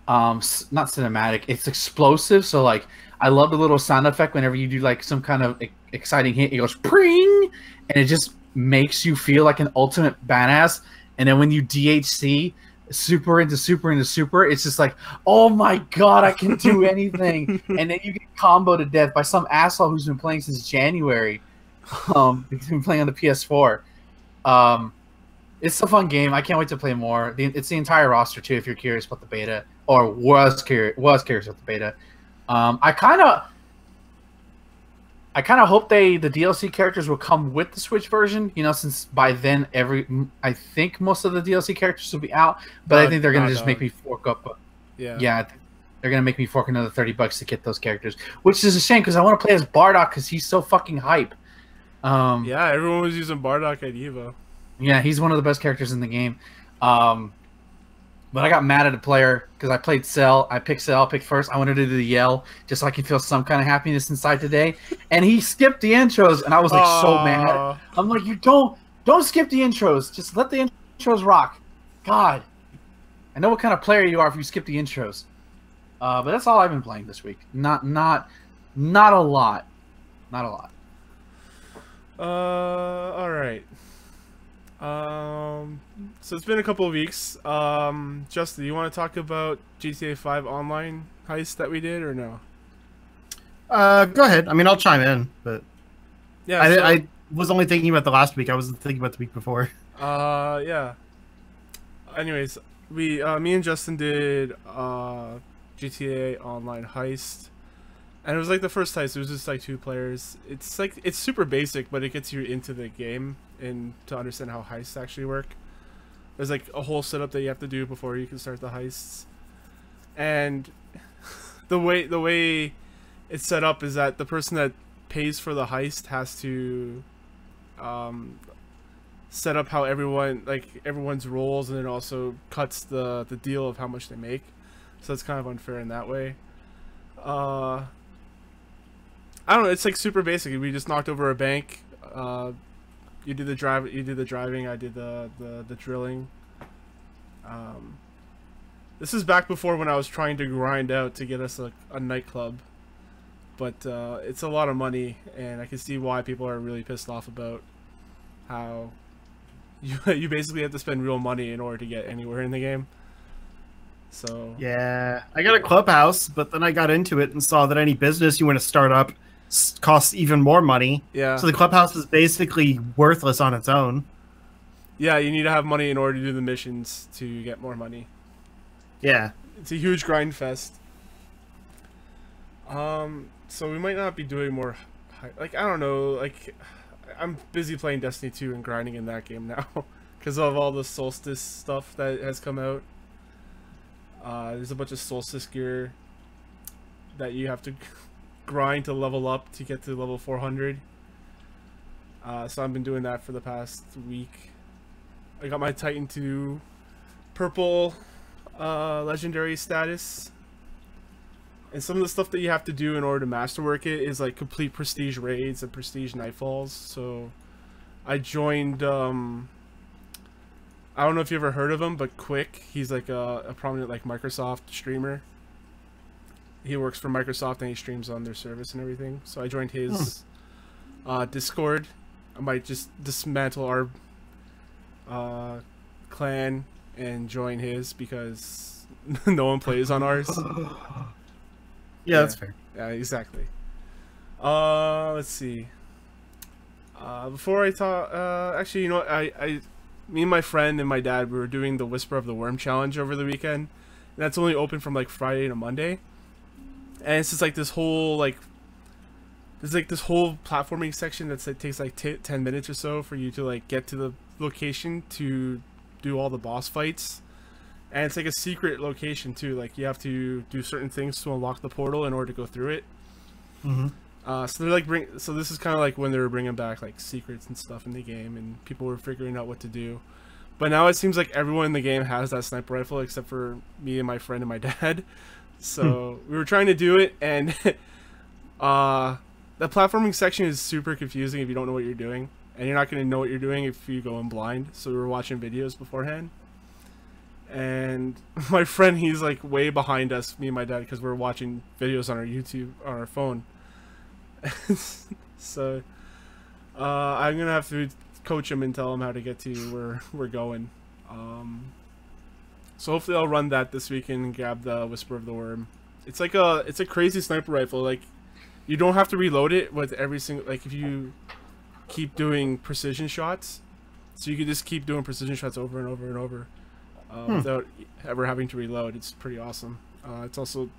not cinematic. It's explosive. So like, I love the little sound effect whenever you do like some kind of exciting hit. It goes pring, and it just makes you feel like an ultimate badass. And then when you DHC super into super into super, it's just like, oh my god, I can do anything. And then you get comboed to death by some asshole who's been playing since January. He's been playing on the PS4. It's a fun game. I can't wait to play more. It's the entire roster too. If you're curious about the beta, or was curious about the beta, I kind of hope the DLC characters will come with the Switch version. Since by then I think most of the DLC characters will be out. But I think they're gonna just make me fork up. Yeah, they're gonna make me fork another $30 to get those characters, which is a shame because I want to play as Bardock because he's so fucking hype.
Yeah, everyone was using Bardock at Evo.
Yeah, he's one of the best characters in the game. But I got mad at a player because I played Cell. I picked first. I wanted to do the yell just so I can feel some kind of happiness inside today. And he skipped the intros, and I was like so mad. I'm like, you don't skip the intros. Just let the intros rock. God, I know what kind of player you are if you skip the intros. But that's all I've been playing this week. Not a lot. Not a lot.
All right. So it's been a couple of weeks. Justin, you want to talk about GTA 5 Online Heist that we did, or no?
Go ahead. I mean, I'll chime in, but
yeah,
I was only thinking about the last week. I wasn't thinking about the week before.
Yeah. Anyways, me and Justin did GTA Online Heist, and it was like the first heist. It was just like 2 players. It's super basic, but it gets you into the game and to understand how heists actually work. There's like a whole setup that you have to do before you can start the heists, and the way it's set up is that the person that pays for the heist has to set up how everyone's roles, and then also cuts the deal of how much they make. So it's kind of unfair in that way. I don't know. It's like super basic. We just knocked over a bank. You did the driving. I did the drilling. This is back before when I was trying to grind out to get us a nightclub, but it's a lot of money, and I can see why people are really pissed off about how you basically have to spend real money in order to get anywhere in the game. So
yeah, I got a clubhouse, but then I got into it and saw that any business you want to start up costs even more money.
Yeah.
So the clubhouse is basically worthless on its own.
Yeah, you need to have money in order to do the missions to get more money.
Yeah.
It's a huge grind fest. So we might not be doing more, I don't know, like, I'm busy playing Destiny 2 and grinding in that game now because of all the Solstice stuff that has come out. There's a bunch of Solstice gear that you have to grind to level up to get to level 400. So I've been doing that for the past week. I got my Titan 2 purple legendary status. And some of the stuff that you have to do in order to masterwork it is like complete prestige raids and prestige nightfalls. So I joined, I don't know if you ever heard of him, but Quake. He's like a prominent like Microsoft streamer. He works for Microsoft and he streams on their service and everything. So I joined his Discord. I might just dismantle our clan and join his because no one plays on ours.
Yeah, that's fair.
Yeah, exactly. Let's see. Before I talk, actually, you know what? Me and my friend and my dad, we were doing the Whisper of the Worm challenge over the weekend. And that's only open from like Friday to Monday. And it's just like this whole there's like this whole platforming section that takes like 10 minutes or so for you to like get to the location to do all the boss fights. And it's like a secret location too. Like you have to do certain things to unlock the portal in order to go through it. So they're like so this is kind of like when they were bringing back like secrets and stuff in the game, and people were figuring out what to do. But now it seems like everyone in the game has that sniper rifle except for me and my friend and my dad. So we were trying to do it, and the platforming section is super confusing if you don't know what you're doing, and you're not going to know what you're doing if you go in blind. So we were watching videos beforehand, and my friend, he's like way behind us, me and my dad, because we're watching videos on our YouTube on our phone. So I'm gonna have to coach him and tell him how to get to where we're going. So hopefully I'll run that this weekend and grab the Whisper of the Worm. It's a crazy sniper rifle. Like you don't have to reload it with every single, like if you keep doing precision shots, so you can just keep doing precision shots over and over and over without ever having to reload. It's pretty awesome. It's also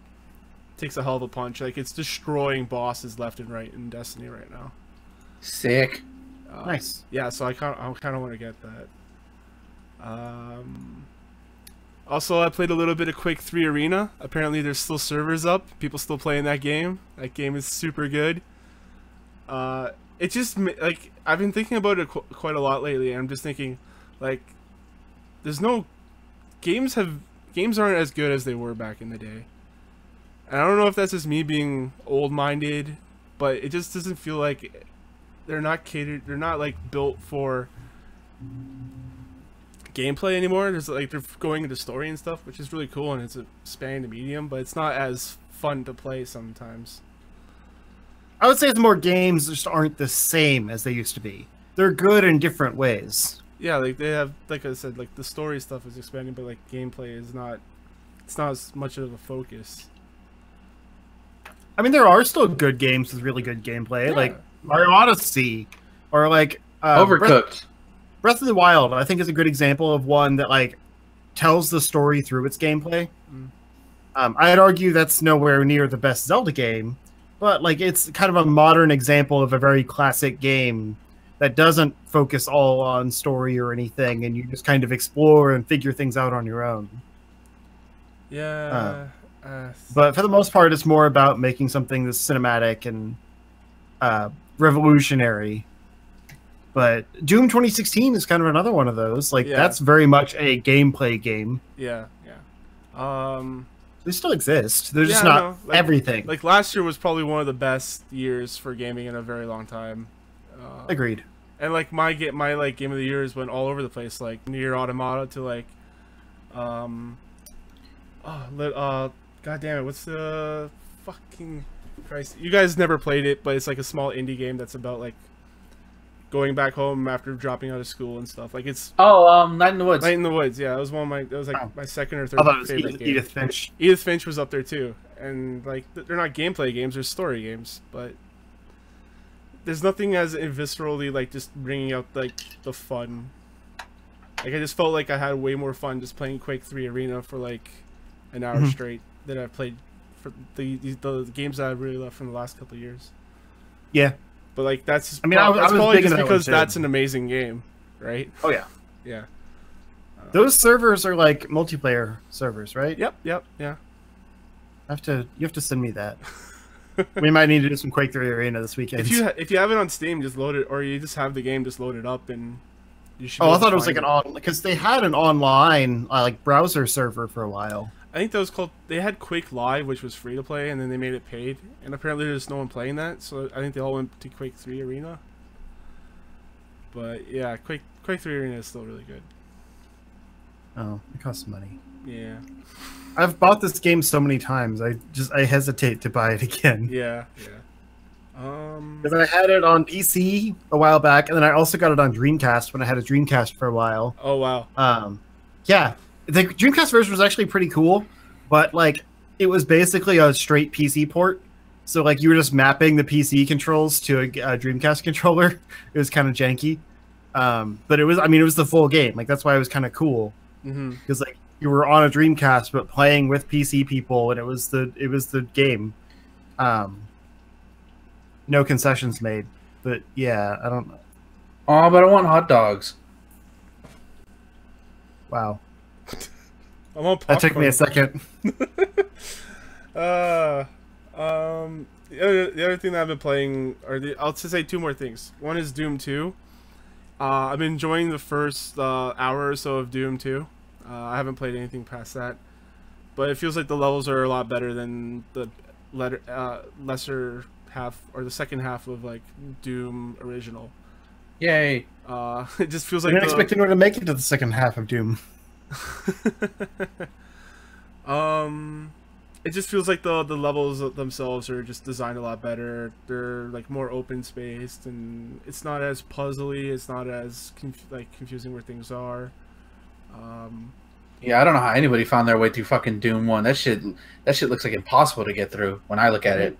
takes a hell of a punch. Like it's destroying bosses left and right in Destiny right now.
Sick.
Nice.
Yeah, so I kind of want to get that. Also, I played a little bit of Quake 3 Arena. Apparently, there's still servers up. People still playing that game. That game is super good. It just like I've been thinking about it quite a lot lately. And I'm just thinking, like, there's no games aren't as good as they were back in the day. And I don't know if that's just me being old-minded, but it just doesn't feel like they're not catered. They're not like built for gameplay anymore. There's like they're going into story and stuff, which is really cool, and it's expanding the medium, but it's not as fun to play sometimes.
I would say the more games just aren't the same as they used to be. They're good in different ways.
Yeah, like they have, like I said, like the story stuff is expanding, but like gameplay is not. It's not as much of a focus.
I mean, there are still good games with really good gameplay, like Mario Odyssey, or like
Overcooked.
Breath of the Wild. I think is a good example of one that like tells the story through its gameplay. I'd argue that's nowhere near the best Zelda game, but like it's kind of a modern example of a very classic game that doesn't focus all on story or anything, and you just kind of explore and figure things out on your own.
Yeah.
But for the most part, it's more about making something that's cinematic and revolutionary. But Doom 2016 is kind of another one of those. Like that's very much a gameplay game.
Yeah.
They still exist. They're just not like, everything.
Like last year was probably one of the best years for gaming in a very long time.
Agreed.
And like my game of the years went all over the place. Like Nier Automata to like, God damn it! What's the fucking Christ? You guys never played it, but it's like a small indie game that's about like going back home after dropping out of school and stuff. Like it's
Night in the Woods.
Night in the Woods. Yeah, it was one of my. That was like my second or third favorite game.
Edith Finch.
Edith Finch was up there too, and like they're not gameplay games; they're story games. But there's nothing as viscerally like just bringing out like the fun. Like I just felt like I had way more fun just playing Quake 3 Arena for like an hour straight than I've played for the games that I really loved from the last couple of years.
Yeah.
But like that's
I mean, I was
probably just
that
because that's an amazing game, right?
Oh yeah.
Yeah.
Those servers are like multiplayer servers, right?
Yep. Yeah.
You have to send me that. We might need to do some Quake 3 Arena this weekend.
If you have it on Steam, just load it, or you just have the game just loaded up and you should.
Oh, I thought it was like because they had an online like browser server for a while.
I think that was called. They had Quake Live, which was free to play, and then they made it paid. And apparently, there's no one playing that, so I think they all went to Quake 3 Arena. But yeah, Quake 3 Arena is still really good.
Oh, it costs money.
Yeah.
I've bought this game so many times. I hesitate to buy it again.
Yeah.
Because I had it on PC a while back, and then I also got it on Dreamcast when I had a Dreamcast for a while.
Oh wow.
Yeah. The Dreamcast version was actually pretty cool, but like it was basically a straight PC port. So like you were just mapping the PC controls to a Dreamcast controller. It was kind of janky, but it was. I mean, it was the full game. Like that's why it was kind of cool because like you were on a Dreamcast but playing with PC people, and it was the game. No concessions made, but yeah, I don't know.
Oh, but I want hot dogs.
Wow.
I want popcorn.
That took me a second.
The other thing that I've been playing I'll just say two more things. One is Doom 2. I've been enjoying the first hour or so of Doom 2. I haven't played anything past that, but it feels like the levels are a lot better than the lesser half or the second half of like Doom original.
Yay!
It just feels like
I didn't expect anyone to make it to the second half of Doom.
It just feels like the levels themselves are just designed a lot better. They're like more open spaced, and it's not as puzzly. It's not as confusing where things are.
Yeah, I don't know how anybody found their way through fucking Doom 1. That shit looks like impossible to get through when I look at it.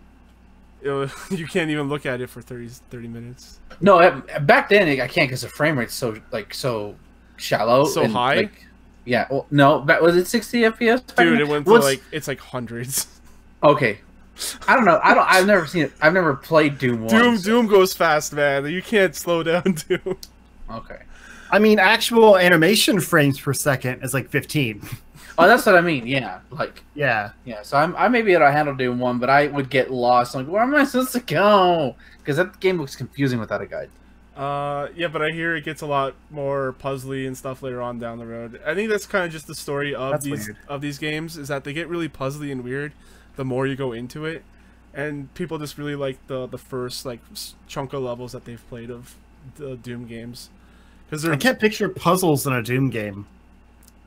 You can't even look at it for 30 minutes.
No, back then I can't because the frame rate's so shallow.
So high?
Like, yeah. Well, no, was it 60 FPS?
Dude, it went to it's like hundreds.
Okay. I don't know. I've never seen it. I've never played Doom 1.
Doom goes fast, man. You can't slow down Doom.
Okay.
I mean, actual animation frames per second is like 15.
Oh, that's what I mean. Yeah, like
yeah.
So I may be able to handle Doom 1, but I would get lost. I'm like, where am I supposed to go? Because that game looks confusing without a guide.
Yeah, but I hear it gets a lot more puzzly and stuff later on down the road. I think that's kind of just the story of these games, is that they get really puzzly and weird the more you go into it, and people just really like the first like chunk of levels that they've played of the Doom games. Because I
can't picture puzzles in a Doom game.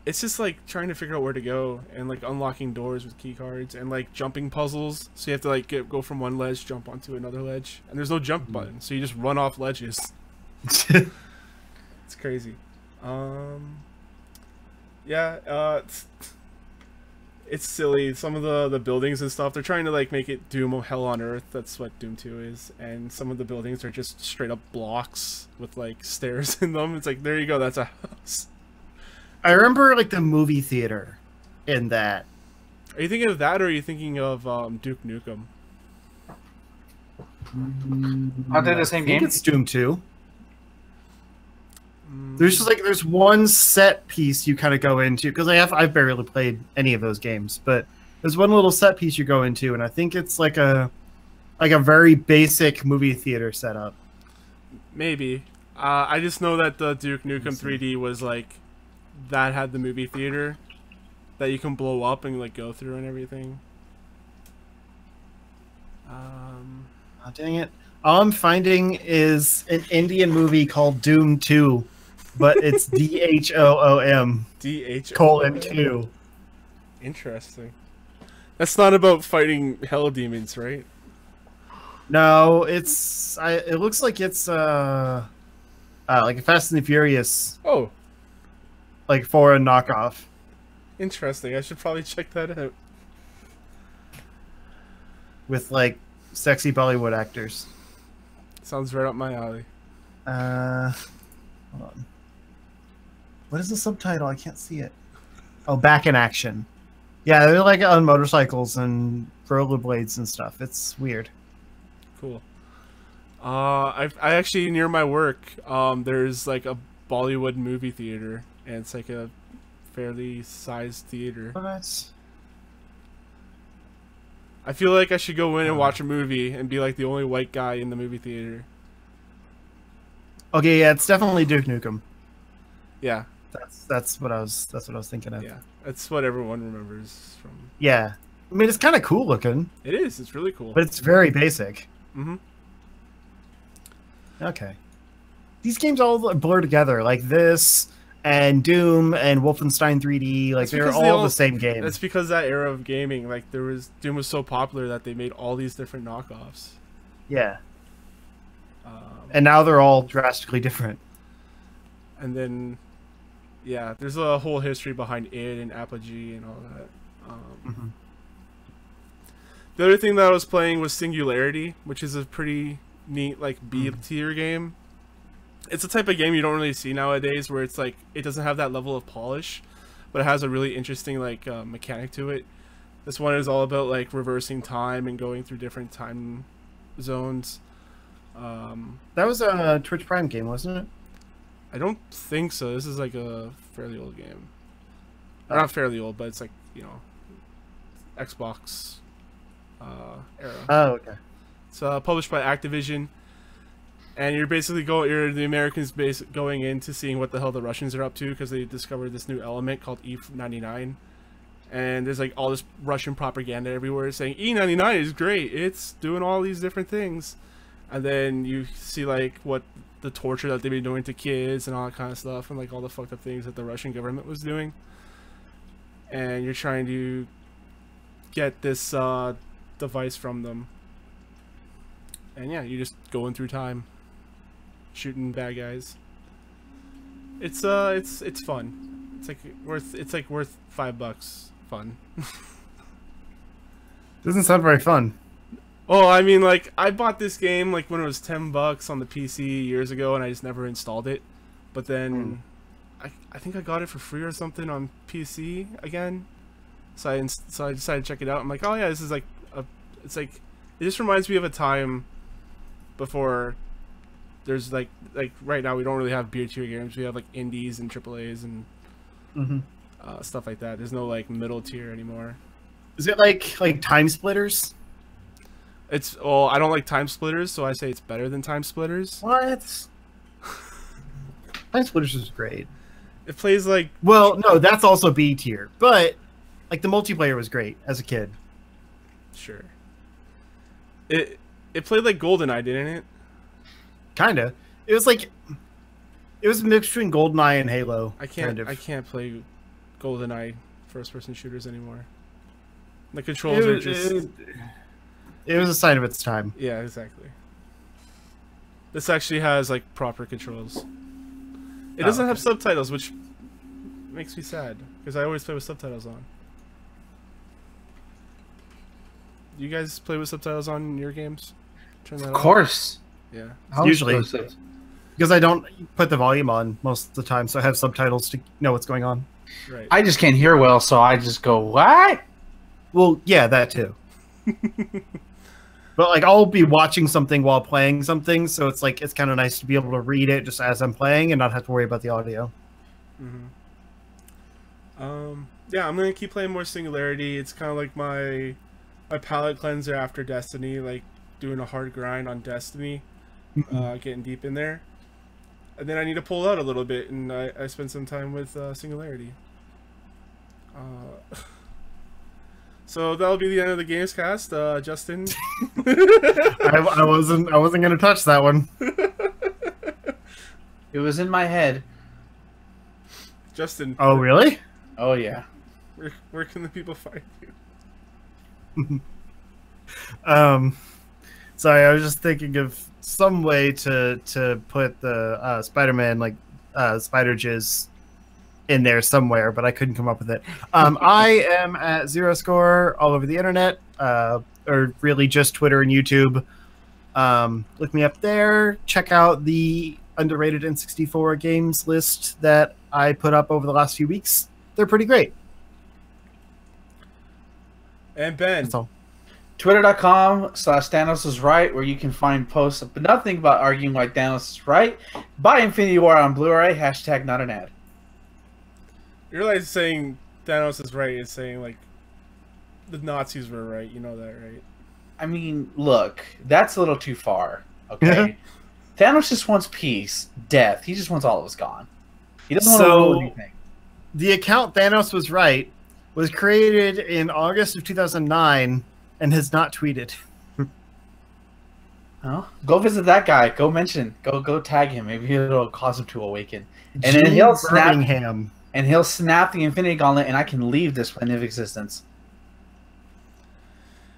It's just like trying to figure out where to go and like unlocking doors with key cards and like jumping puzzles. So you have to like go from one ledge, jump onto another ledge, and there's no jump button, so you just run off ledges. It's crazy. Yeah, it's silly. Some of the buildings and stuff, they're trying to like make it Doom Hell on Earth. That's what Doom 2 is. And some of the buildings are just straight up blocks with like stairs in them. It's like, there you go, that's a house.
I remember like the movie theater in that.
Are you thinking of that, or are you thinking of Duke Nukem?
Aren't they the same game?
It's Doom 2. There's just like there's one set piece you kind of go into, because I've barely played any of those games, but there's one little set piece you go into, and I think it's like a very basic movie theater setup.
Maybe. I just know that the Duke Nukem 3D was like that had the movie theater that you can blow up and like go through and everything.
Oh, dang it. All I'm finding is an Indian movie called Doom 2, but it's DHOOM. DHOOM:2.
Interesting. That's not about fighting hell demons, right?
No, it's it looks like it's like a Fast and the Furious.
Oh.
Like foreign knockoff.
Interesting. I should probably check that out.
With like sexy Bollywood actors.
Sounds right up my alley.
Hold on. What is the subtitle? I can't see it. Oh, Back in Action. Yeah, they're like on motorcycles and rollerblades and stuff. It's weird.
Cool. I actually, near my work, there's like a Bollywood movie theater, and it's like a fairly sized theater.
What?
I feel like I should go in and watch a movie and be like the only white guy in the movie theater.
Okay, yeah, it's definitely Duke Nukem.
Yeah.
That's what I was thinking of.
Yeah. That's what everyone remembers from.
Yeah. I mean, it's kind of cool looking.
It is. It's really cool.
But it's very basic.
Mm-hmm.
Okay. These games all blur together, like this and Doom and Wolfenstein 3D, like they're all the same game.
That's because that era of gaming, like Doom was so popular that they made all these different knockoffs.
Yeah. And now they're all drastically different.
And then Yeah, there's a whole history behind it and Apogee and all that. The other thing that I was playing was Singularity, which is a pretty neat like B-tier game. It's a type of game you don't really see nowadays, where it's like it doesn't have that level of polish, but it has a really interesting like mechanic to it. This one is all about like reversing time and going through different time zones.
That was a Twitch Prime game, wasn't it?
I don't think so. This is like a fairly old game. Not fairly old, but it's like, you know, Xbox era.
Oh, okay.
It's published by Activision, and you're basically you're the Americans going into seeing what the hell the Russians are up to, because they discovered this new element called E99, and there's like all this Russian propaganda everywhere saying E99 is great, it's doing all these different things, and then you see like what the torture that they've been doing to kids and all that kind of stuff, and like all the fucked up things that the Russian government was doing, and you're trying to get this device from them. And yeah, you're just going through time, shooting bad guys. It's fun. It's like worth $5 fun.
Doesn't sound very fun.
Oh, I mean, like, I bought this game like when it was $10 on the PC years ago, and I just never installed it. But then I think I got it for free or something on PC again. So I decided to check it out. I'm like, oh yeah, this is like it's like, it just reminds me of a time before there's like right now we don't really have beer tier games. We have like indies and AAAs and stuff like that. There's no like middle tier anymore.
Is it like Time Splitters?
It's, well, I don't like Time Splitters, so I say it's better than Time Splitters.
What? Time Splitters is great.
It plays like,
well, no, that's also B tier, but like the multiplayer was great as a kid.
Sure. It played like GoldenEye, didn't it?
Kinda. It was like, it was a mix between GoldenEye and Halo.
I can't play GoldenEye first-person shooters anymore. The controls are just.
It was a sign of its time.
Yeah, exactly. This actually has like proper controls. It doesn't have subtitles, which makes me sad because I always play with subtitles on. You guys play with subtitles on your games? Turn that
of course.
On?
Yeah. Usually. Because I don't put the volume on most of the time, so I have subtitles to know what's going on.
Right.
I just can't hear well, so I just go, what?
Well, yeah, that too. But like I'll be watching something while playing something, so it's like it's kind of nice to be able to read it just as I'm playing and not have to worry about the audio.
Yeah, I'm gonna keep playing more Singularity. It's kind of like my palate cleanser after Destiny, like doing a hard grind on Destiny, getting deep in there, and then I need to pull out a little bit, and I spend some time with Singularity. So that'll be the end of the Gamescast, Justin.
I wasn't gonna touch that one.
It was in my head.
Justin.
Oh really?
Oh yeah.
Where can the people find you?
Sorry, I was just thinking of some way to put the Spider-Man like Spider Jizz in there somewhere, but I couldn't come up with it. I am at Zero Score all over the internet, or really just Twitter and YouTube. Look me up there. Check out the underrated N64 games list that I put up over the last few weeks. They're pretty great.
And Ben.
That's all.
Twitter.com/Thanos is right, where you can find posts but nothing about arguing why Thanos is right. Buy Infinity War on Blu-ray. # not an ad.
You realize saying Thanos is right is saying like the Nazis were right. You know that, right?
I mean, look, that's a little too far. Okay, Thanos just wants peace, death. He just wants all of us gone. He doesn't want to rule anything.
The account Thanos was right was created in August of 2009 and has not tweeted.
Oh, go visit that guy. Go mention. Go tag him. Maybe it'll cause him to awaken. And then he'll snap. And he'll snap the Infinity Gauntlet, and I can leave this plane of existence.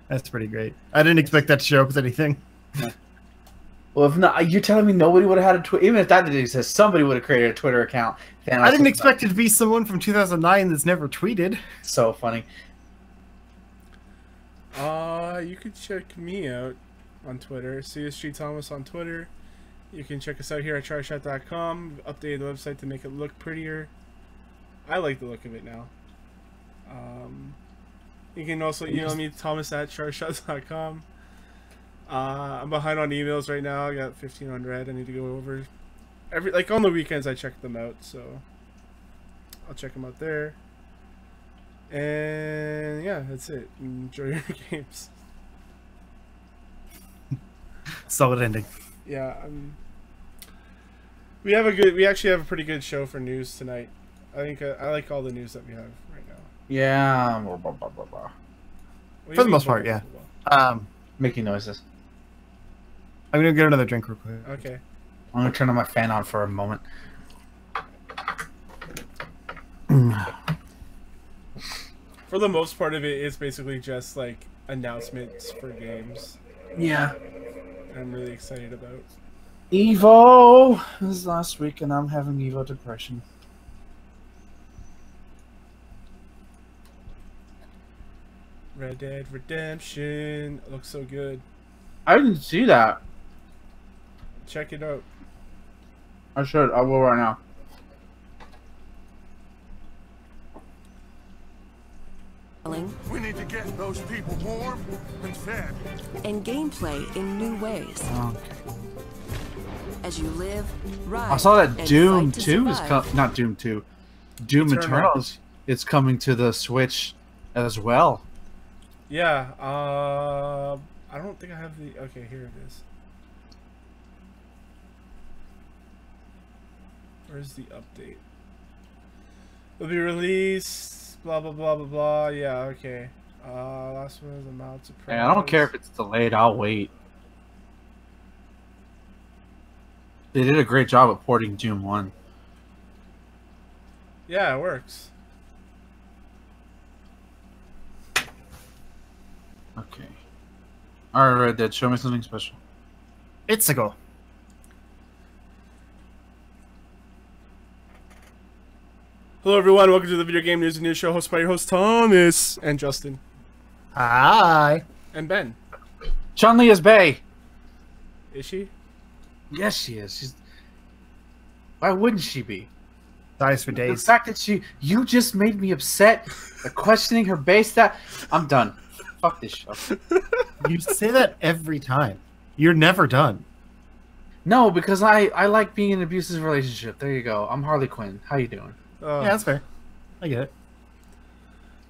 That's pretty great. I didn't expect that to show up with anything.
Well, if not, you're telling me nobody would have had a Twitter. Even if that didn't exist, somebody would have created a Twitter account.
I didn't expect it to be someone from 2009 that's never tweeted.
So funny.
You could check me out on Twitter. CSG Thomas on Twitter. You can check us out here at tryshot.com. Updated the website to make it look prettier. I like the look of it now. You can also email me, Thomas at tryshot.com. I'm behind on emails right now. I got 15 on red. I need to go over like on the weekends. I check them out, so I'll check them out there. And yeah, that's it. Enjoy your games.
Solid ending.
Yeah, we actually have a pretty good show for news tonight. I think I like all the news that we have right now.
Yeah.
For the most part, yeah.
Making noises.
I'm gonna get another drink real quick.
Okay.
I'm gonna turn my fan on for a moment.
For the most part of it, it's basically just like announcements for games.
Yeah.
I'm really excited about.
Evo is last week, and I'm having Evo depression.
Red Dead Redemption looks so good.
I didn't see that.
Check it out.
I should. I will right now.
We need to get those people warm and fed.
And gameplay in new ways.
Okay.
As you live, ride,
I saw that
and
Doom
fight to
2 is
survive.
not Doom 2. Doom Eternals. It's coming to the Switch as well.
Yeah. I don't think I have the. Okay, here it is. Where's the update? It'll be released. Blah blah blah blah blah. Yeah. Okay. Last one is a mild surprise.
Hey, I don't care if it's delayed. I'll wait. They did a great job at porting Doom 1.
Yeah, it works.
Okay. Alright, Red Dead, show me something special.
It's a go.
Hello everyone, welcome to the Video Game News and News Show, hosted by your host Thomas and Justin
Hi.
and Ben.
Chun-Li is Bae.
Is she?
Yes, she is. She's... Why wouldn't she be?
Dies for
The
days.
fact that you just made me upset by questioning her base stat. I'm done. Fuck this show.
You say that every time. You're never done.
No, because I like being in an abusive relationship. There you go. I'm Harley Quinn. How you doing?
Yeah, that's fair. I get it.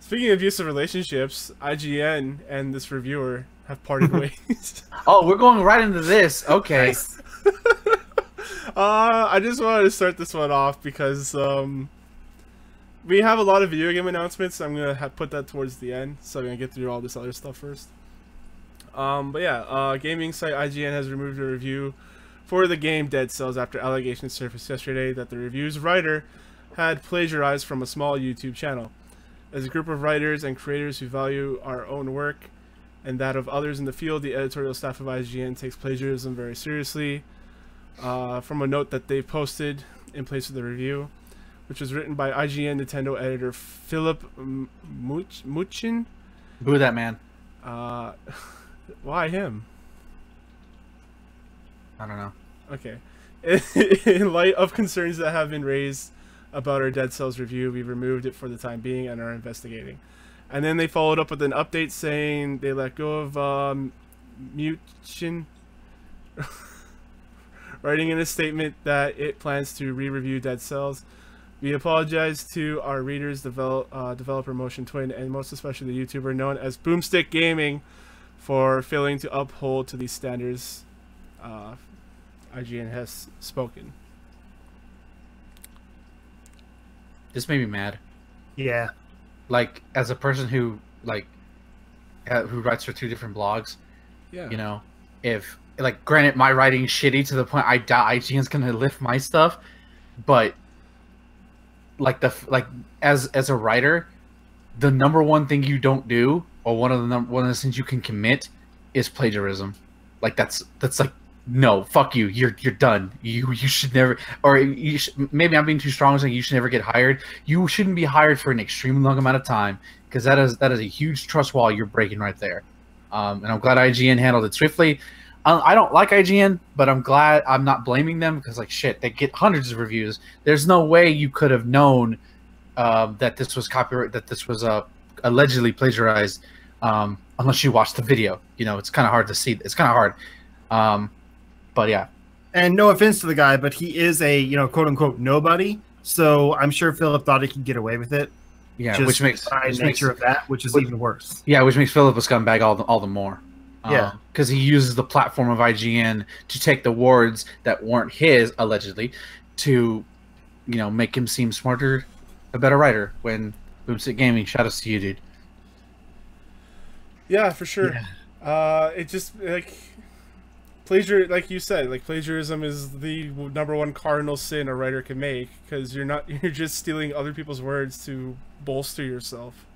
Speaking of abusive relationships, IGN and this reviewer have parted ways.
Oh, we're going right into this. Okay.
Nice.
I just wanted to start this one off because we have a lot of video game announcements. I'm gonna put that towards the end, so I'm gonna get through all this other stuff first. But yeah, gaming site IGN has removed a review for the game Dead Cells after allegations surfaced yesterday that the review's writer had plagiarized from a small YouTube channel. As a group of writers and creators who value our own work and that of others in the field, the editorial staff of IGN takes plagiarism very seriously. From a note that they posted in place of the review, which was written by IGN Nintendo editor Philip Muchin.
Boo that man.
Why him?
I don't know.
Okay. In light of concerns that have been raised about our Dead Cells review, we've removed it for the time being and are investigating. And then they followed up with an update saying they let go of Muchin, writing in a statement that it plans to re-review Dead Cells. We apologize to our readers, developer Motion Twin, and most especially the YouTuber known as Boomstick Gaming for failing to uphold to these standards. IGN has spoken.
This made me mad.
Yeah.
Like, as a person who who writes for 2 different blogs,
Yeah.
you know, if, like, granted, my writing's shitty to the point I doubt IGN's gonna lift my stuff, but, like, as a writer, the number one thing you don't do, or one of the things you can commit, is plagiarism. Like, that's like no, fuck you. You're done. You should never, or maybe I'm being too strong saying you should never get hired. You shouldn't be hired for an extremely long amount of time because that is a huge trust wall you're breaking right there. And I'm glad IGN handled it swiftly. I don't like IGN, but I'm glad I'm not blaming them because like shit, they get hundreds of reviews. There's no way you could have known that this was copyright, that this was allegedly plagiarized, unless you watched the video. You know, it's kind of hard to see. It's kind of hard. But yeah.
And no offense to the guy, but he is a, you know, quote unquote nobody. So I'm sure Philip thought he could get away with it.
Yeah,
just
which makes
which is even worse.
Yeah, which makes Philip a scumbag all the more.
Yeah,
because he uses the platform of IGN to take the awards that weren't his allegedly, to, you know, make him seem smarter, a better writer. When Boomstick Gaming, shout out to you, dude.
Yeah, for sure. Yeah. It just like like you said, like plagiarism is the #1 cardinal sin a writer can make because you're just stealing other people's words to bolster yourself.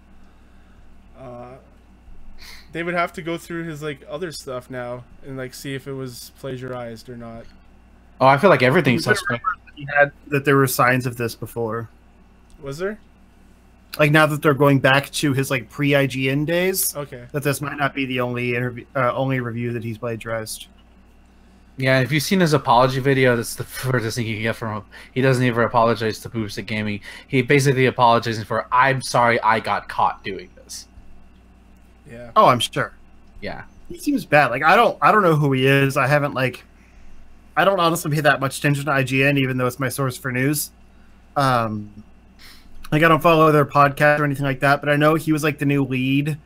They would have to go through his like other stuff now and like see if it was plagiarized or not.
Oh, I feel like everything's suspect.
That there were signs of this before.
Was there?
Like now that they're going back to his like pre-IGN days,
okay, that
this might not be the only review that he's plagiarized.
Yeah, if you've seen his apology video, that's the furthest thing you can get from him. He doesn't even apologize to Boomstick Gaming. He basically apologizing for, "I'm sorry, I got caught doing this."
Yeah.
Oh, I'm sure.
Yeah.
He seems bad. Like I don't know who he is. I don't honestly pay that much attention to IGN, even though it's my source for news. Like I don't follow their podcast or anything like that, but I know he was like the new lead,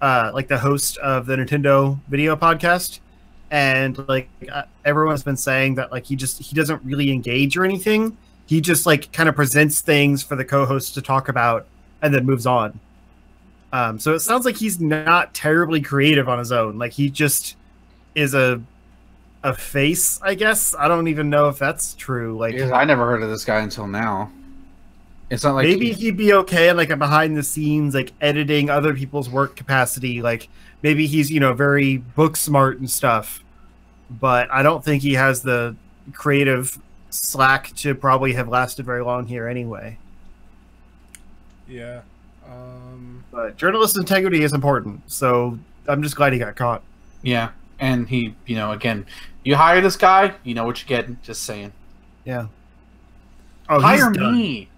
like the host of the Nintendo video podcast. And like everyone's been saying that like he doesn't really engage or anything. He just like kind of presents things for the co-hosts to talk about and then moves on. So it sounds like he's not terribly creative on his own. Like he just is a face, I guess. I don't even know if that's true. Like
I never heard of this guy until now. It's not like
maybe he'd be okay in like a behind the scenes, like editing other people's work capacity. Like maybe he's, you know, very book smart and stuff, but I don't think he has the creative slack to probably have lasted very long here anyway.
Yeah.
But journalist integrity is important, so I'm just glad he got caught.
Yeah, and he, you know, again, you hire this guy, you know what you get. Just saying.
Yeah. Oh,
hire me.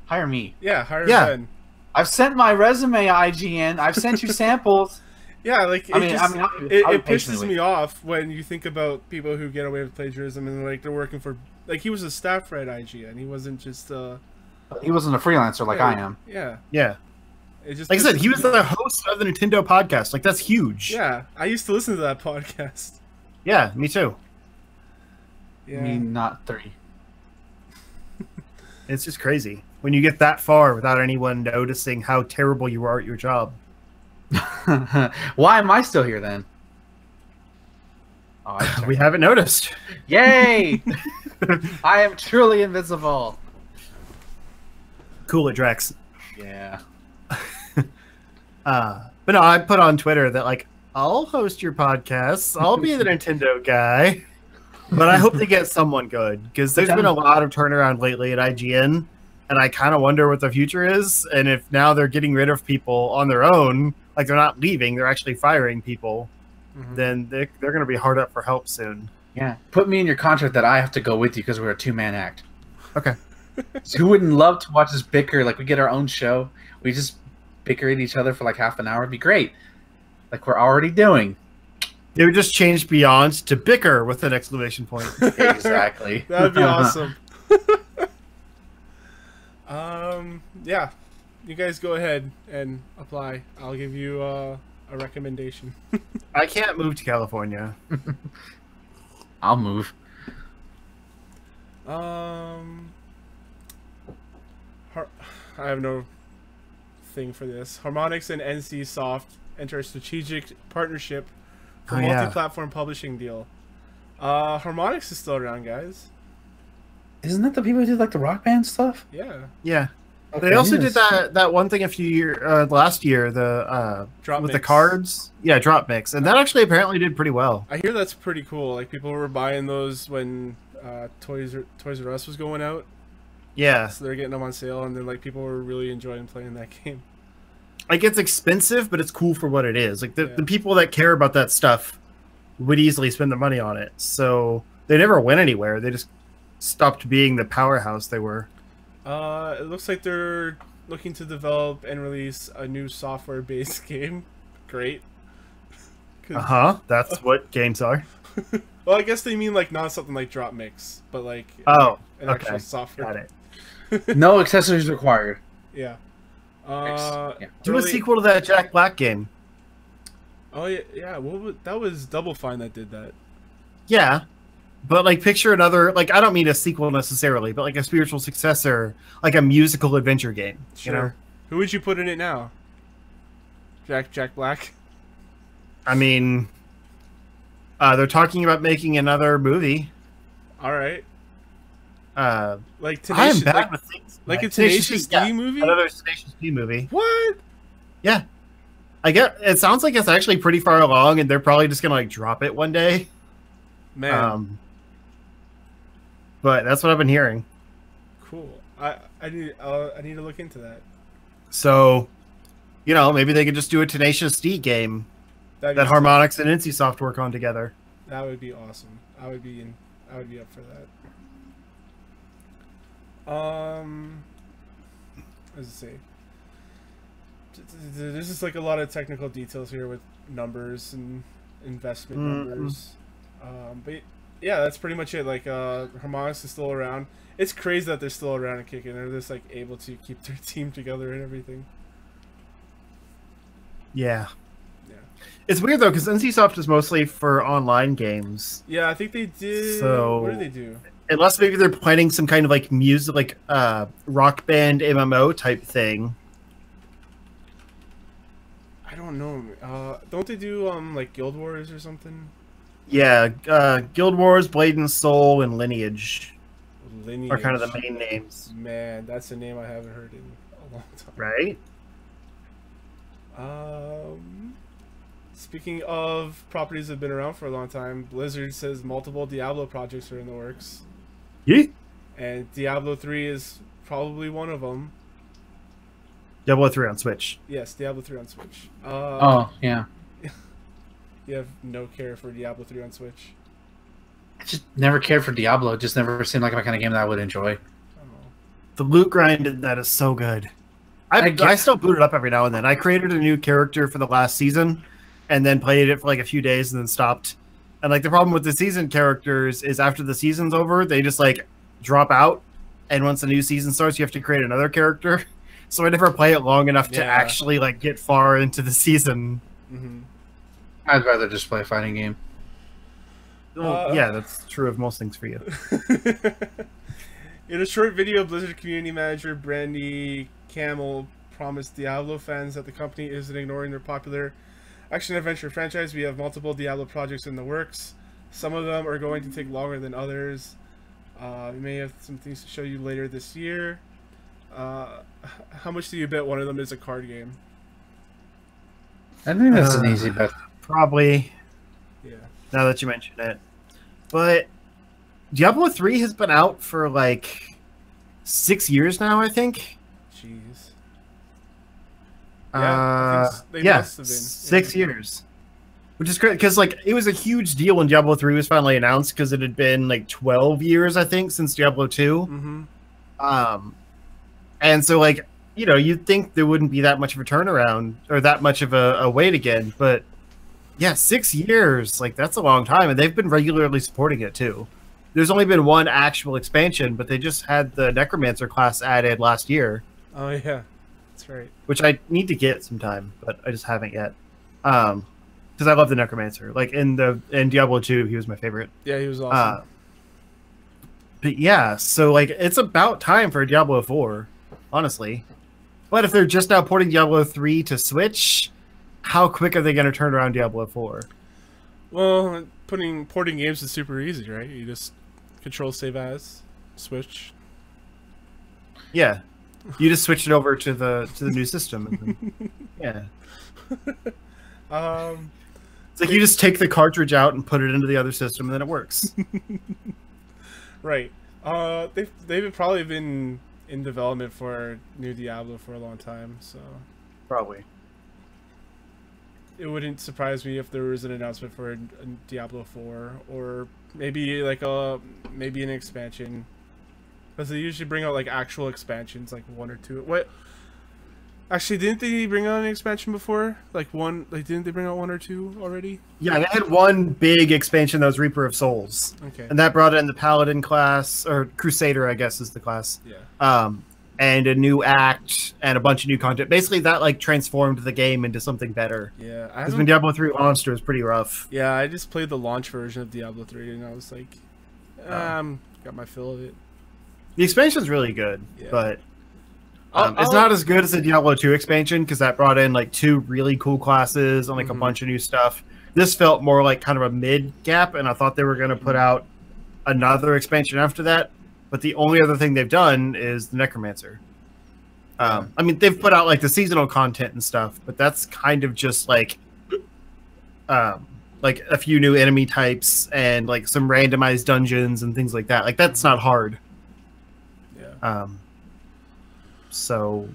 Hire me.
Yeah, hire Ben.
I've sent my resume, IGN. I've sent you samples.
Yeah, like it pisses me off when you think about people who get away with plagiarism and like they're working for, like, he was a staffer at IGN. He wasn't just
he wasn't a freelancer like I am.
Yeah.
Yeah.
It just,
like I said, he was the host of the Nintendo podcast. Like that's huge.
Yeah, I used to listen to that podcast.
Yeah, me too.
Yeah.
Me not 3.
It's just crazy when you get that far without anyone noticing how terrible you are at your job.
Why am I still here then?
Oh, we haven't noticed.
Yay! I am truly invisible.
Cool it, Drex.
Yeah.
But no, I put on Twitter that like I'll host your podcasts. I'll be the Nintendo guy. But I hope they get someone good because there's been a lot of turnaround lately at IGN, and I kind of wonder what the future is. And if now they're getting rid of people on their own, like they're not leaving, they're actually firing people, then they're going to be hard up for help soon.
Yeah, put me in your contract that I have to go with you because we're a 2-man act.
Okay.
So who wouldn't love to watch us bicker? Like we get our own show, we just bicker at each other for like half an hour. It'd be great, like we're already doing.
They would just change beyond to bicker with an exclamation point.
Exactly.
That'd be awesome. Yeah, you guys go ahead and apply. I'll give you a recommendation.
I can't move to California.
I'll move.
I have no thing for this. Harmonix and NC Soft enter a strategic partnership for multi-platform publishing deal. Harmonix is still around, guys.
Isn't that the people who did like the Rock Band stuff?
Yeah.
Yeah. They also did that one thing a few years last year, the
Drop
with
mix.
the cards. Yeah, drop mix, and that actually apparently did pretty well.
I hear that's pretty cool. Like people were buying those when Toys R Us was going out.
Yeah,
So they're getting them on sale, and then like people were really enjoying playing that game.
like it's expensive, but it's cool for what it is. Like the people that care about that stuff would easily spend the money on it. So they never went anywhere. They just stopped being the powerhouse they were.
It looks like they're looking to develop and release a new software-based game. Great.
That's what games are.
Well, I guess they mean like not something like drop mix, but like
Oh,
an
okay.
actual software.
Got it.
No accessories required.
Yeah.
Do a sequel to that Jack Black game.
Oh yeah, yeah. That was Double Fine that did that.
Yeah, but like picture another, like I don't mean a sequel necessarily, but like a spiritual successor, like a musical adventure game.
Sure.
You know?
Who would you put in it now? Jack Black.
I mean, they're talking about making another movie.
All right. Like
I am
Tenacious,
bad with things.
like a Tenacious D movie.
Another Tenacious D movie.
What?
Yeah, I get. It sounds like it's actually pretty far along, and they're probably just gonna like drop it one day.
Man.
But that's what I've been hearing.
Cool. I need to look into that.
So, you know, maybe they could just do a Tenacious D game
That'd
that
be
Harmonix and NCSoft work on together.
That would be awesome. I would be up for that. What does it say? There's just like a lot of technical details here with numbers and investment numbers. But yeah, that's pretty much it. Like Harmonix is still around. It's crazy that they're still around and kicking. They're just like able to keep their team together and everything.
Yeah.
Yeah.
It's weird though, because NCSoft is mostly for online games.
Yeah, I think they did.
So
what did they do?
Unless maybe they're planning some kind of like music, like rock band MMO type thing.
I don't know. Don't they do like Guild Wars or something?
Yeah, Guild Wars, Blade and Soul, and Lineage are kind of the main names.
Man, that's a name I haven't heard in a long time.
Right?
Speaking of properties that have been around for a long time, Blizzard says multiple Diablo projects are in the works.
Yeah.
And Diablo 3 is probably one of them.
Diablo 3 on Switch.
Yes, Diablo 3 on Switch.
Oh, yeah.
You have no care for Diablo 3 on Switch?
I just never cared for Diablo. It just never seemed like my kind of game that I would enjoy.
Oh.
The loot grind in that is so good. I still boot it up every now and then. I created a new character for the last season and then played it for like a few days and then stopped. And like the problem with the season characters is after the season's over, they just like drop out. And once the new season starts, you have to create another character. So I never play it long enough to actually like get far into the season.
Mm-hmm.
I'd rather just play a fighting game.
Well, yeah, that's true of most things for you.
In a short video, Blizzard community manager Brandy Camel promised Diablo fans that the company isn't ignoring their popular action-adventure franchise. We have multiple Diablo projects in the works. Some of them are going to take longer than others. We may have some things to show you later this year. How much do you bet one of them is a card game?
I think that's an easy bet.
Probably.
Yeah.
Now that you mention it. But Diablo 3 has been out for like 6 years now, I think.
Jeez. Yeah, they must have been.
6 years. Which is great, because like it was a huge deal when Diablo 3 was finally announced, because it had been like 12 years, I think, since Diablo 2.
Mm-hmm.
And so like, you know, you'd think there wouldn't be that much of a turnaround or that much of a wait again, but yeah, 6 years, like that's a long time, and they've been regularly supporting it too. There's only been one actual expansion, but they just had the Necromancer class added last year.
Oh yeah, that's right.
Which I need to get sometime, but I just haven't yet. Because I love the Necromancer. Like in Diablo 2, he was my favorite.
Yeah, he was awesome.
But yeah, so like it's about time for Diablo 4, honestly. But if they're just now porting Diablo 3 to Switch, how quick are they going to turn around Diablo 4?
Well, porting games is super easy, right? You just control save as, switch.
Yeah. You just switch it over to the new system. And then, yeah. It's like you just take the cartridge out and put it into the other system, and then it works.
Right. They've probably been in development for new Diablo for a long time, so
Probably.
it wouldn't surprise me if there was an announcement for a Diablo 4 or maybe like maybe an expansion, because they usually bring out like actual expansions, like 1 or 2. What? Actually, didn't they bring out an expansion before? Like didn't they bring out 1 or 2 already?
Yeah, they had one big expansion that was Reaper of Souls.
Okay.
And that brought in the Paladin class, or Crusader, I guess is the class.
Yeah.
And a new act and a bunch of new content. Basically, that like transformed the game into something better.
Yeah.
Because when Diablo 3 launched, it was pretty rough.
Yeah, I just played the launch version of Diablo 3, and I was like, got my fill of it.
The expansion's really good,
Yeah.
but it's not as good as the Diablo 2 expansion, because that brought in like 2 really cool classes and like a bunch of new stuff. This felt more like kind of a mid gap, and I thought they were going to put out another expansion after that. But the only other thing they've done is the Necromancer. I mean, they've put out like the seasonal content and stuff, but that's kind of just like a few new enemy types and like some randomized dungeons and things like that. Like that's not hard.
Yeah.
So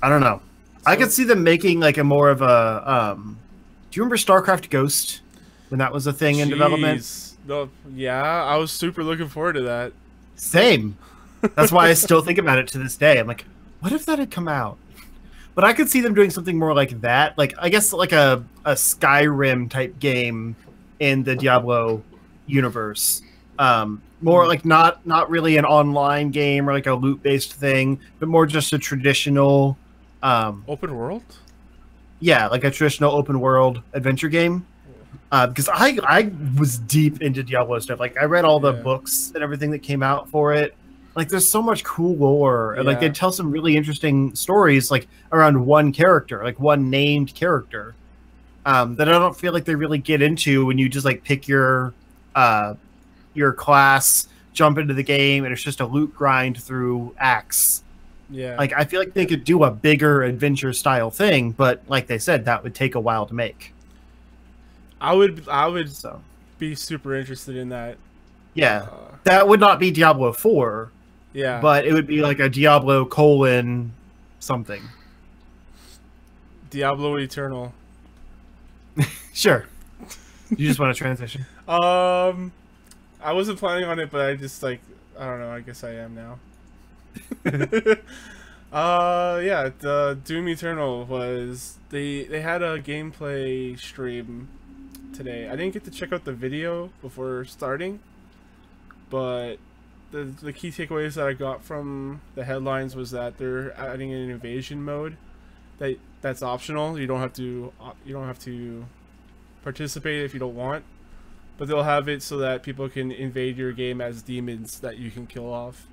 I don't know. I could see them making like a more of a do you remember StarCraft Ghost when that was a thing in development?
No, yeah, I was super looking forward to that.
Same. That's why I still think about it to this day. I'm like, what if that had come out? But I could see them doing something more like that. Like I guess like a Skyrim type game in the Diablo universe. More like not really an online game or like a loot based thing, but more just a traditional
Open world?
Yeah, like a traditional open world adventure game. Because I was deep into Diablo stuff. Like I read all the books and everything that came out for it. Like there's so much cool lore, and like they tell some really interesting stories like around one character, like one named character. That I don't feel like they really get into when you just like pick your class, jump into the game, and it's just a loot grind through acts.
Yeah.
Like I feel like they could do a bigger adventure style thing, but like they said, that would take a while to make.
I would be super interested in that.
Yeah. That would not be Diablo 4.
Yeah.
But it would be like a Diablo : something.
Diablo Eternal.
Sure. You just want to transition?
I wasn't planning on it, but I just like I don't know, I guess I am now. Yeah, the Doom Eternal was they had a gameplay stream today. I didn't get to check out the video before starting, but the key takeaways that I got from the headlines was that they're adding an invasion mode that's optional. You don't have to participate if you don't want, but they'll have it so that people can invade your game as demons that you can kill off,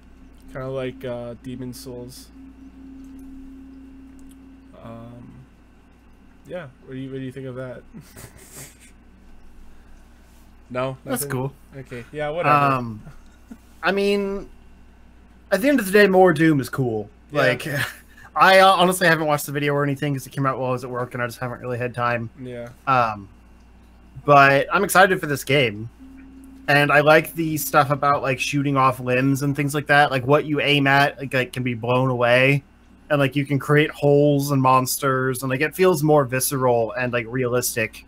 kind of like Demon Souls. Yeah, what do you think of that? No,
that's cool.
Okay, yeah, whatever.
I mean, at the end of the day, more Doom is cool. Yeah. Like, I honestly haven't watched the video or anything because it came out while I was at work, and I just haven't really had time.
Yeah.
But I'm excited for this game, and I like the stuff about like shooting off limbs and things like that. Like what you aim at, like can be blown away, and like you can create holes and monsters, and like it feels more visceral and like realistic.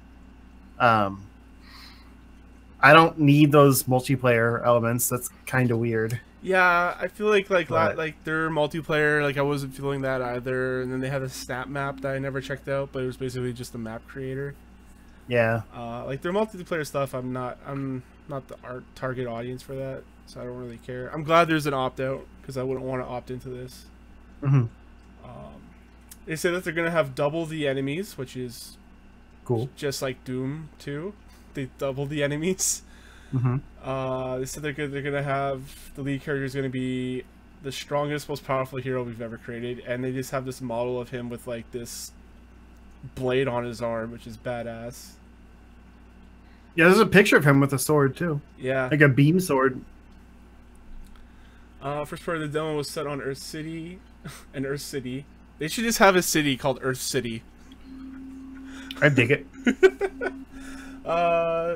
I don't need those multiplayer elements. That's kind of weird.
Yeah, I feel like their multiplayer, like I wasn't feeling that either. And then they had a snap map that I never checked out, but it was basically just a map creator.
Yeah.
Like their multiplayer stuff, I'm not the target audience for that, so I don't really care. I'm glad there's an opt out because I wouldn't want to opt into this.
Mm-hmm.
They said that they're gonna have double the enemies, which is
cool.
Just like Doom 2. They double the enemies.
Mm-hmm.
They said they're gonna have the lead character is gonna be the strongest, most powerful hero we've ever created, and they just have this model of him with like this blade on his arm, which is badass.
Yeah, there's a picture of him with a sword too.
Yeah,
like a beam sword.
First part of the demo was set on Earth City. an Earth City. They should just have a city called Earth City.
I dig it.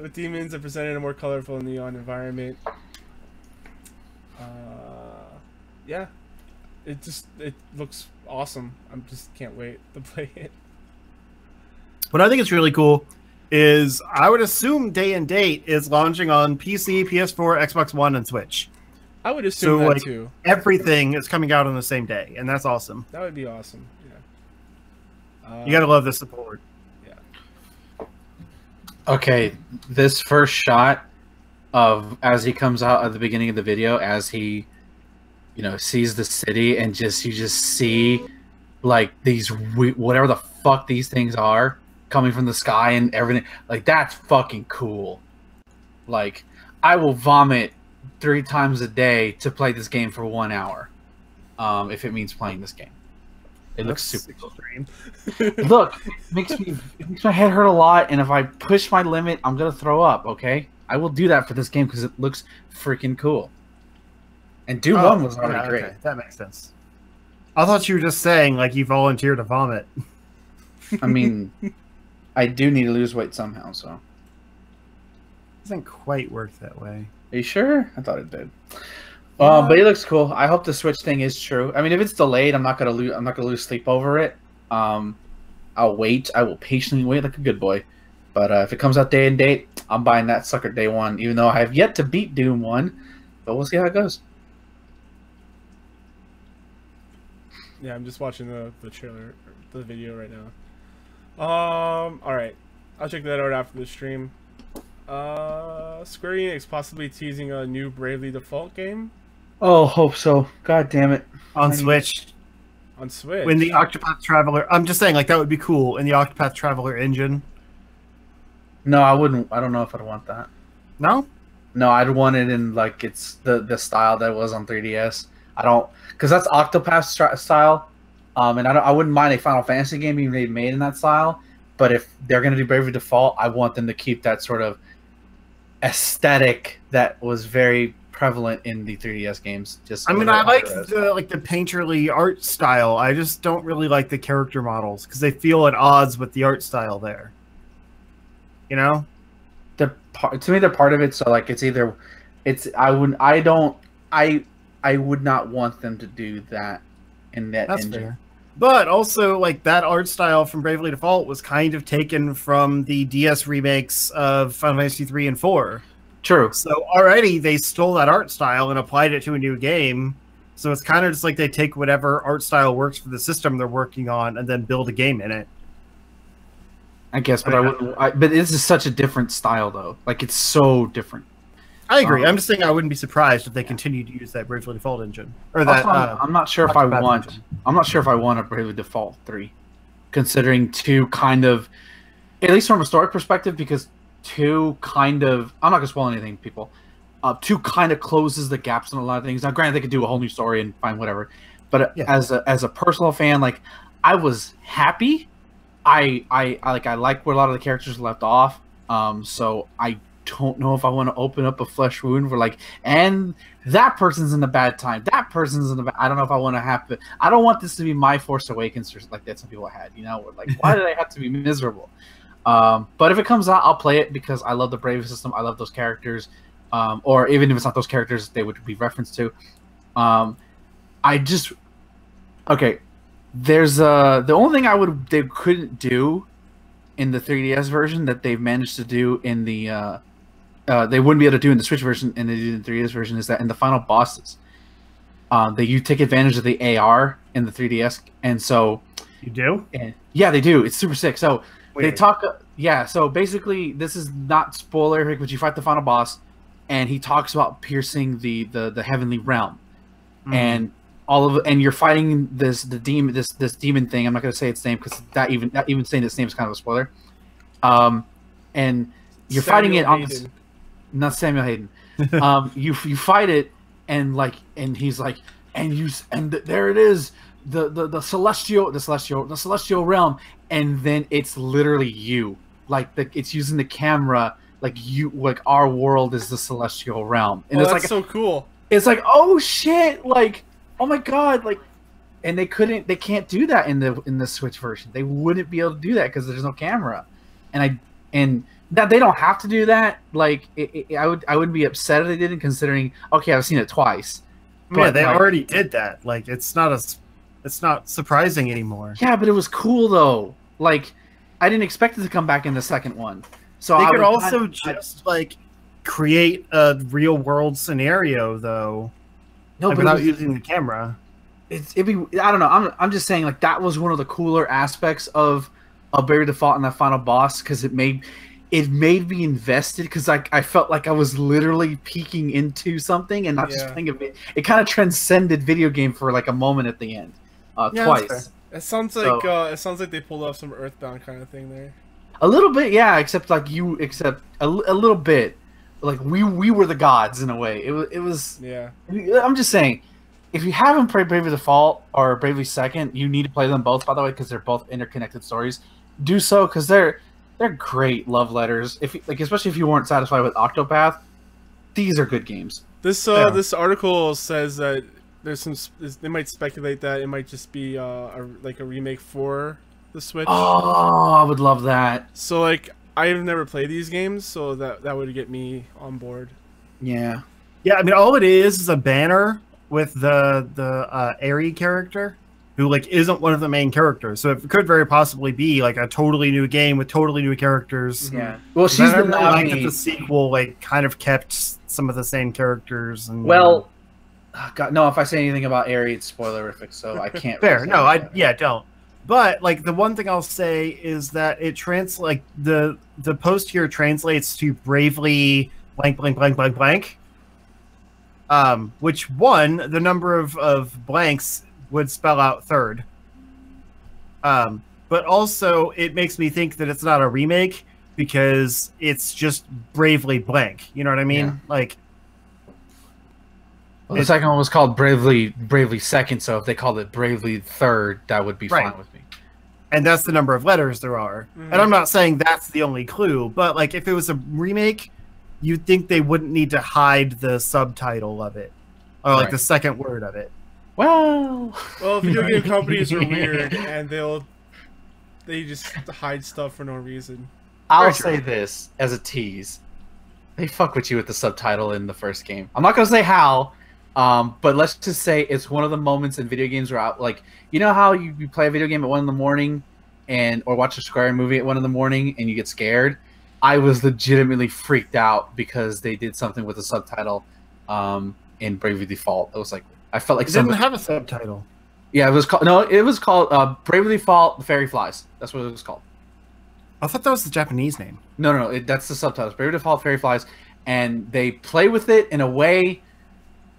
With demons are presented in a more colorful neon environment. Yeah, it looks awesome. I'm just can't wait to play it.
What I think is really cool is I would assume Day and Date is launching on PC, PS4, Xbox One, and Switch.
I would assume that too.
Everything is coming out on the same day, and that's awesome.
That would be awesome. Yeah.
You gotta love the support.
Yeah.
Okay, this first shot of as he comes out at the beginning of the video, as he, you know, sees the city, and you just see like these whatever the fuck these things are coming from the sky and everything. Like, that's fucking cool. Like, I will vomit 3 times a day to play this game for 1 hour, if it means playing this game. It looks super cool. Look, it makes my head hurt a lot, and if I push my limit, I'm gonna throw up. Okay, I will do that for this game because it looks freaking cool. And Doom 1 was already great.
Okay. That makes sense. I thought you were just saying like you volunteered to vomit.
I mean, I do need to lose weight somehow, so
It doesn't quite work that way.
Are you sure? I thought it did. But it looks cool. I hope the Switch thing is true. I mean, if it's delayed, I'm not gonna lose sleep over it. I'll wait. I will patiently wait like a good boy. But if it comes out day and date, I'm buying that sucker day one. Even though I have yet to beat Doom 1, but we'll see how it goes.
Yeah, I'm just watching the trailer, the video right now. All right, I'll check that out after the stream. Square Enix possibly teasing a new Bravely Default game.
Oh, hope so. God damn it.
On Switch.
On Switch.
When the Octopath Traveler, I'm just saying, like, that would be cool in the Octopath Traveler engine.
No, I wouldn't. I don't know if I'd want that.
No?
No, I'd want it in like it's the style that was on 3DS. I don't, because that's Octopath style. And I wouldn't mind a Final Fantasy game being made in that style. But if they're gonna do Bravely Default, I want them to keep that sort of aesthetic that was very prevalent in the 3DS games. Just
I mean, I like the painterly art style. I just don't really like the character models because they feel at odds with the art style there. You know,
to me they're part of it. So like I would not want them to do that in that engine.
Fair. But also, like, that art style from Bravely Default was kind of taken from the DS remakes of Final Fantasy 3 and 4.
True.
So already they stole that art style and applied it to a new game. So it's kind of just like they take whatever art style works for the system they're working on and then build a game in it.
I guess, but but this is such a different style, though. Like, it's so different.
I agree. I'm just saying I wouldn't be surprised if they continue to use that Bravely Default engine or that.
I'm not sure if I want. Engine. I'm not sure if I want a Bravely Default 3, considering 2 kind of, at least from a story perspective, because 2 kind of. I'm not gonna spoil anything, people. 2 kind of closes the gaps on a lot of things. Now, granted, they could do a whole new story and find whatever, but yeah. as a personal fan, like, I was happy. I like where a lot of the characters left off. So I don't know if I want to open up a flesh wound for like, and that person's in a bad time. That person's in the bad. I don't know if I want to have to. I don't want this to be my Force Awakens or like that some people had. You know, like, why do they have to be miserable? But if it comes out, I'll play it because I love the Brave system. I love those characters. Or even if it's not those characters, they would be referenced to. Okay. There's the only thing they couldn't do in the 3DS version that they've managed to do in the they wouldn't be able to do in the Switch version and they do in the 3DS version is that in the final bosses you take advantage of the AR in the 3DS, and so
you do?
Yeah, they do. It's super sick. So they talk so basically this is not spoiler, but you fight the final boss and he talks about piercing the heavenly realm. And and you're fighting this demon thing. I'm not going to say its name because that even saying its name is kind of a spoiler. And you're fighting it on this, not Samuel Hayden. You fight it and he's like there it is, the celestial realm, and then it's literally you, like it's using the camera like our world is the celestial realm, and it's
that's
like
so cool.
It's like, oh shit, like, oh my god, like, and they can't do that in the Switch version. They wouldn't be able to do that because there's no camera, and that they don't have to do that. Like I wouldn't be upset if they didn't, considering okay, I've seen it twice.
But yeah, they already did that. Like it's not surprising anymore.
Yeah, but it was cool though. Like I didn't expect it to come back in the second one. So
they could also just like create a real world scenario though. No, like, without using the camera.
It'd be, I don't know. I'm just saying, like, that was one of the cooler aspects of Bravely Default and that final boss, because it made me invested, because I felt like I was literally peeking into something and not just playing it. It kind of transcended video game for like a moment at the end, twice.
It sounds like they pulled off some Earthbound kind of thing there.
A little bit, yeah. Except a little bit. Like we were the gods in a way. It was. Yeah. I'm just saying. If you haven't played Bravely Default or Bravely Second, you need to play them both, by the way, because they're both interconnected stories. Do so, because they're great love letters. Especially if you weren't satisfied with Octopath, these are good games.
This article says that they might speculate that it might just be a remake for the Switch.
Oh, I would love that.
So like I've never played these games, so that would get me on board.
Yeah.
Yeah, I mean all it is a banner with the Aerie character, who like isn't one of the main characters, so it could very possibly be like a totally new game with totally new characters.
Yeah, well, she's the
like that the sequel like kind of kept some of the same characters. And
well, God, no, if I say anything about Aerie, it's spoilerific, so I can't.
Fair, no, don't. But like the one thing I'll say is that it the post here translates to bravely blank blank blank blank blank. Which the number of blanks would spell out third. But also it makes me think that it's not a remake because it's just bravely blank. You know what I mean? Yeah. Like,
well, the second one was called Bravely Second, so if they called it Bravely Third, that would be fine with me.
And that's the number of letters there are. Mm-hmm. And I'm not saying that's the only clue, but like if it was a remake, you'd think they wouldn't need to hide the subtitle of it, or like the second word of it.
Well, video game companies are weird, and they just hide stuff for no reason.
I'll say this as a tease: they fuck with you with the subtitle in the first game. I'm not gonna say how, but let's just say it's one of the moments in video games where, like, you know how you play a video game at 1 a.m. or watch a scary movie at 1 a.m. and you get scared. I was legitimately freaked out because they did something with the subtitle in Bravely Default. It was like I felt like
it didn't have a subtitle.
Yeah, it was called Bravely Default: The Fairy Flies. That's what it was called.
I thought that was the Japanese name.
No, that's the subtitles. Bravely Default: Fairy Flies, and they play with it in a way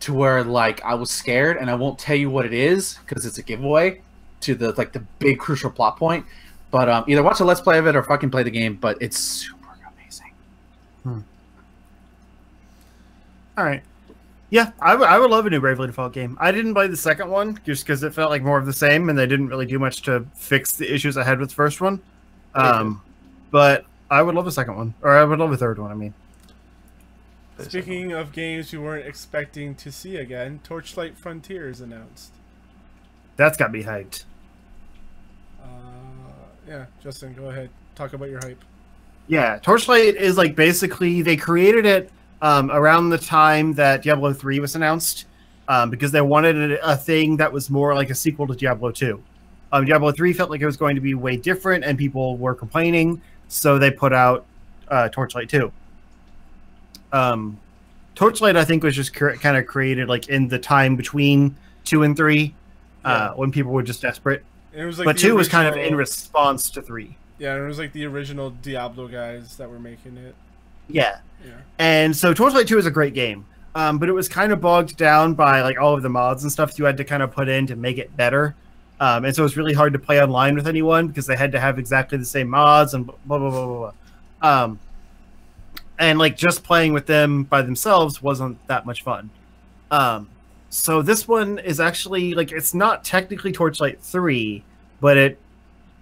to where like I was scared, and I won't tell you what it is because it's a giveaway to the big crucial plot point. But either watch a Let's Play of it or fucking play the game. But it's super amazing.
All right. Yeah, I would love a new Bravely Default game. I didn't play the second one just because it felt like more of the same, and they didn't really do much to fix the issues I had with the first one. But I would love a second one, or I would love a third one. I mean,
speaking of games you weren't expecting to see again, Torchlight Frontiers announced.
That's got me hyped.
Yeah, Justin, go ahead. Talk about your hype.
Yeah, Torchlight is like basically they created it around the time that Diablo 3 was announced because they wanted a thing that was more like a sequel to Diablo 2. Diablo 3 felt like it was going to be way different and people were complaining, so they put out Torchlight 2. Torchlight, I think, was just kind of created like in the time between 2 and 3 when people were just desperate.
It was like
but 2 was kind of in response to 3.
Yeah, it was like the original Diablo guys that were making it.
Yeah. And so Torchlight 2 is a great game, but it was kind of bogged down by like all of the mods and stuff you had to kind of put in to make it better. And so it's really hard to play online with anyone because they had to have exactly the same mods and blah, blah, blah, blah, blah. And like just playing with them by themselves wasn't that much fun. So this one is actually like, it's not technically Torchlight 3, but it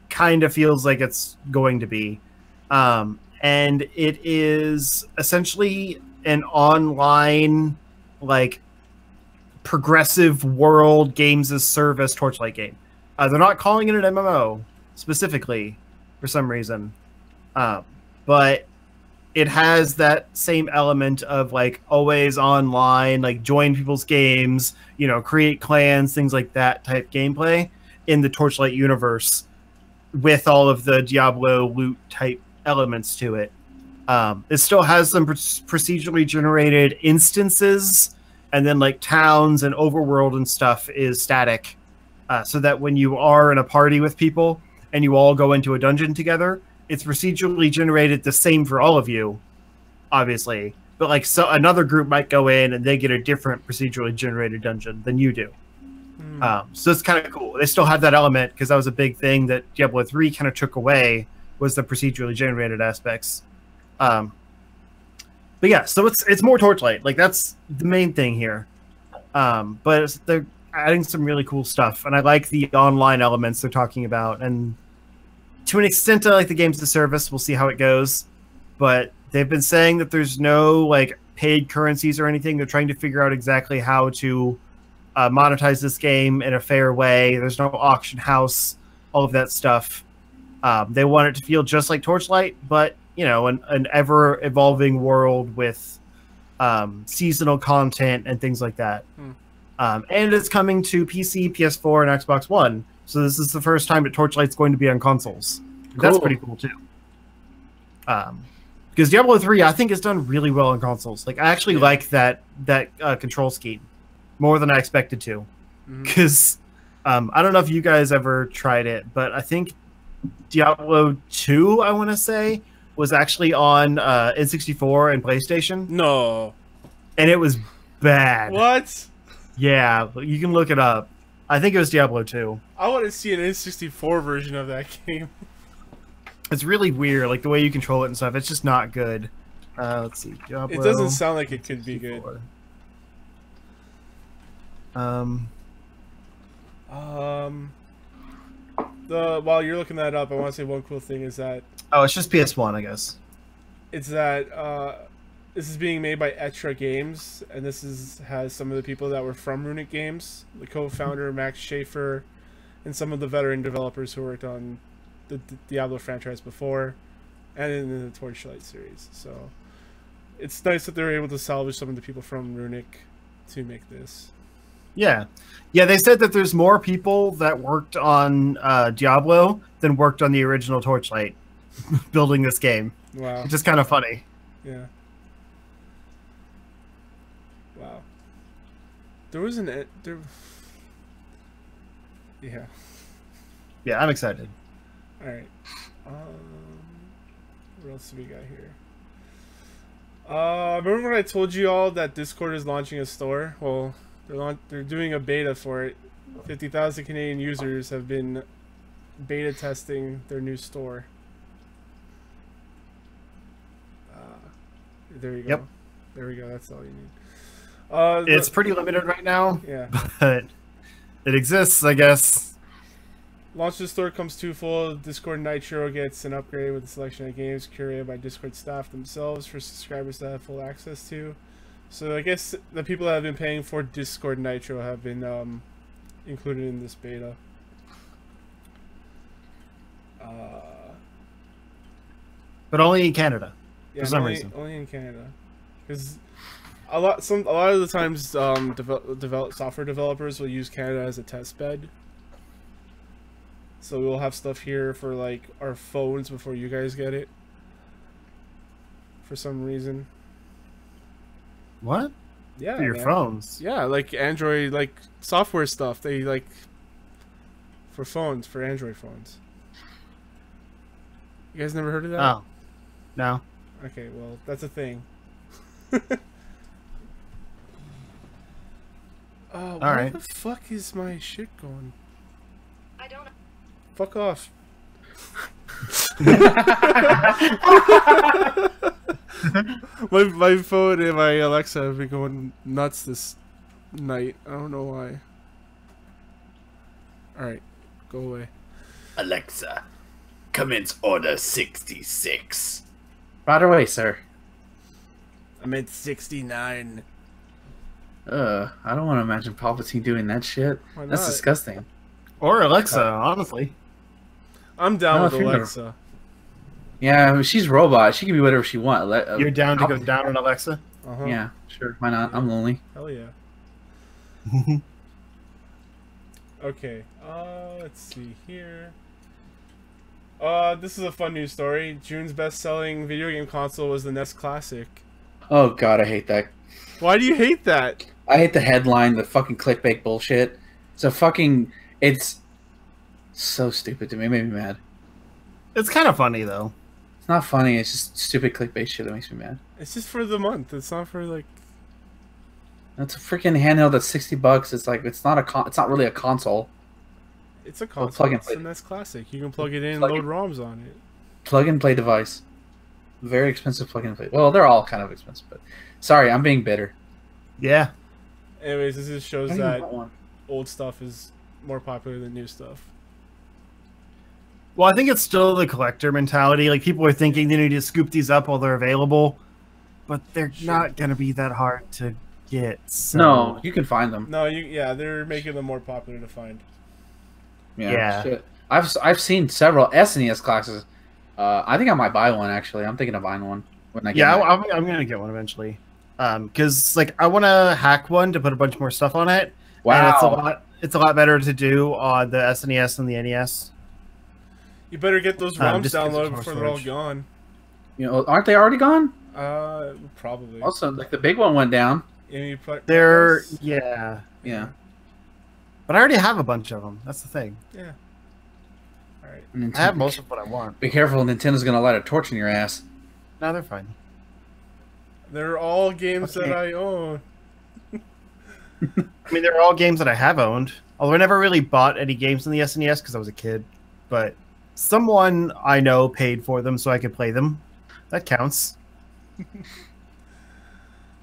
kind of feels like it's going to be. And it is essentially an online like progressive world games as service Torchlight game. They're not calling it an MMO specifically for some reason, but it has that same element of like always online, like join people's games, you know, create clans, things like that type gameplay in the Torchlight universe with all of the Diablo loot type elements to it. It still has some procedurally generated instances, and then like towns and overworld and stuff is static, so that when you are in a party with people and you all go into a dungeon together, it's procedurally generated the same for all of you, obviously. But like, so another group might go in and they get a different procedurally generated dungeon than you do. So it's kind of cool. They still have that element because that was a big thing that Diablo 3 kind of took away, was the procedurally generated aspects. But yeah, so it's more Torchlight. Like that's the main thing here. But they're adding some really cool stuff, and I like the online elements they're talking about. And to an extent, I like the games as a service. We'll see how it goes. But they've been saying that there's no like paid currencies or anything. They're trying to figure out exactly how to monetize this game in a fair way. There's no auction house, all of that stuff. They want it to feel just like Torchlight, but you know, an ever-evolving world with seasonal content and things like that. And it's coming to PC, PS4, and Xbox One. So this is the first time that Torchlight's going to be on consoles. Cool. That's pretty cool, too. Because Diablo 3, I think, has done really well on consoles. Like, I actually like that control scheme more than I expected to. Because I don't know if you guys ever tried it, but I think Diablo 2, I want to say, was actually on N64 and PlayStation.
No.
And it was bad.
What?
Yeah, you can look it up. I think it was Diablo 2.
I want to see an N64 version of that game.
It's really weird, like the way you control it and stuff. It's just not good. Let's see. Diablo
it doesn't sound like it could be good. While you're looking that up, I want to say one cool thing is that...
Oh, it's just PS1, I guess.
It's that this is being made by Etra Games, and this has some of the people that were from Runic Games, the co-founder Max Schaefer, and some of the veteran developers who worked on the Diablo franchise before, and in the Torchlight series. So it's nice that they're able to salvage some of the people from Runic to make this.
Yeah. They said that there's more people that worked on Diablo than worked on the original Torchlight building this game.
Wow.
Which is kind of funny.
Yeah. Wow. There was an... Yeah.
Yeah, I'm excited.
Alright. What else do we got here? Remember when I told you all that Discord is launching a store? Well, they're doing a beta for it. 50,000 Canadian users have been beta testing their new store. There you go.
Yep.
There we go. That's all you need.
It's pretty limited right now.
Yeah.
But it exists, I guess.
Launch the store comes twofold. Discord Nitro gets an upgrade with a selection of games curated by Discord staff themselves for subscribers to have full access to. So I guess the people that have been paying for Discord Nitro have been included in this beta.
But only in Canada.
Yeah,
for some reason.
Only in Canada. Because a lot of the times software developers will use Canada as a test bed. So we'll have stuff here for like our phones before you guys get it. For some reason.
What?
Yeah.
For your phones?
Yeah, like Android, like software stuff. They like for phones, for Android phones. You guys never heard of that?
Oh. No.
Okay, well, that's a thing. Where the fuck is my shit going?
I don't know.
Fuck off. my phone and my Alexa have been going nuts this night. I don't know why. Alright, go away.
Alexa, commence order 66. Right away, sir.
I'm at 69.
I don't want to imagine Palpatine doing that shit.
Why
That's
not?
disgusting.
Or Alexa, honestly.
I'm down
No,
with
if you're
Alexa.
Yeah, I mean, she's robot. She can be whatever she wants.
You're down to go down on Alexa?
Yeah, sure. Why not? I'm lonely.
Hell yeah. Okay, let's see here. This is a fun news story. June's best-selling video game console was the NES Classic.
Oh god, I hate that.
Why do you hate that?
I hate the headline, the fucking clickbait bullshit. It's so stupid to me. It made me mad.
It's kind of funny, though.
It's not funny. It's just stupid clickbait shit that makes me mad.
It's just for the month. It's not for like.
That's a freaking handheld that's $60. It's like it's not really a console.
It's a console.
plug and
It's
play.
a NES Classic. You can plug it in,
Plug
load
in.
ROMs on it.
Plug and play device. Very expensive plug and play. Well, they're all kind of expensive, but sorry, I'm being bitter.
Yeah.
Anyways, this just shows
I didn't
that
want one.
old stuff is more popular than new stuff.
Well, I think it's still the collector mentality. Like, people are thinking they need to scoop these up while they're available, but they're not going to be that hard to get. So.
No, you can find them.
No, they're making them more popular to find.
Yeah.
Shit. I've seen several SNES classes. I think I might buy one actually. I'm thinking of buying one when I get.
Yeah,
my-
I'm going to get one eventually. Because like I want to hack one to put a bunch more stuff on it.
Wow.
And it's a lot better to do on the SNES than the NES.
You better get those ROMs
just 'cause
downloaded
it's more
before they're all
storage.
gone.
You know, aren't they already gone?
Probably.
Also, like the big one went down.
They're yeah,
Yeah.
but I already have a bunch of them. That's the thing.
Yeah. All right.
Nintendo,
I have most of what I want.
Be careful, Nintendo's gonna light a torch in your ass.
No, they're fine.
They're all games
Okay.
that I own.
I mean, they're all games that I have owned. Although I never really bought any games in the SNES because I was a kid. But someone I know paid for them so I could play them. That counts.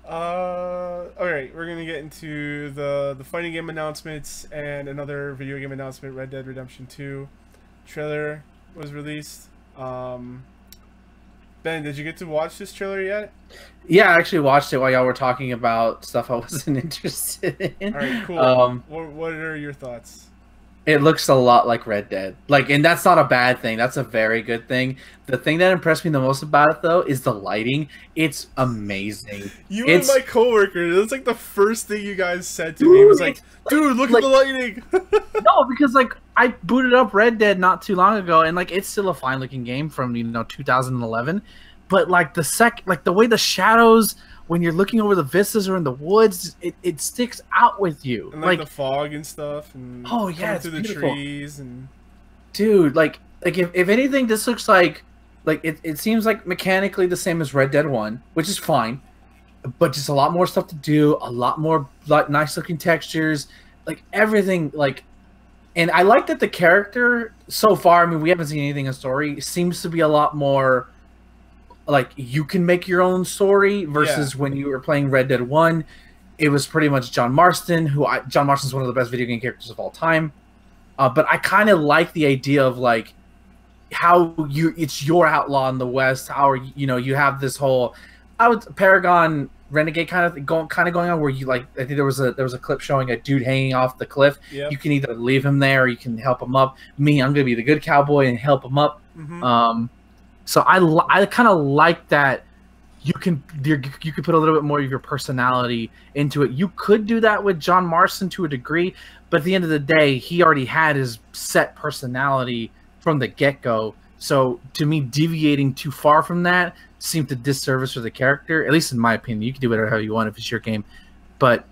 Alright, we're gonna get into the fighting game announcements and another video game announcement. Red Dead Redemption 2 trailer was released. Ben, did you get to watch this trailer yet?
Yeah, I actually watched it while y'all were talking about stuff I wasn't interested in.
Alright, cool. What are your thoughts?
It looks a lot like Red Dead. And that's not a bad thing. That's a very good thing. The thing that impressed me the most about it, though, is the lighting. It's amazing.
And my coworker, that's like the first thing you guys said to me. It was like, dude, look at the lighting.
No, because I booted up Red Dead not too long ago, and it's still a fine looking game from 2011. But the way the shadows, when you're looking over the vistas or in the woods, it sticks out with you.
And the fog and stuff. And
oh yeah, it's
through
beautiful.
the trees and.
Dude, if anything, this looks like it seems like mechanically the same as Red Dead 1, which is fine, but just a lot more stuff to do, a lot more nice looking textures, everything and I like that the character so far, I mean, we haven't seen anything in story, seems to be a lot more you can make your own story versus when you were playing Red Dead 1, it was pretty much John Marston, John Marston's one of the best video game characters of all time. But I kind of like the idea of how it's your outlaw in the West. How you have this whole Paragon Renegade kind of going on where you I think there was a clip showing a dude hanging off the cliff.
Yep.
You can either leave him there or you can help him up. Me, I'm gonna be the good cowboy and help him up.
Mm-hmm.
So I kind of like that. You can put a little bit more of your personality into it. You could do that with John Marston to a degree, but at the end of the day, he already had his set personality from the get-go. So to me, deviating too far from that seemed to disservice for the character, at least in my opinion. You can do whatever you want if it's your game. But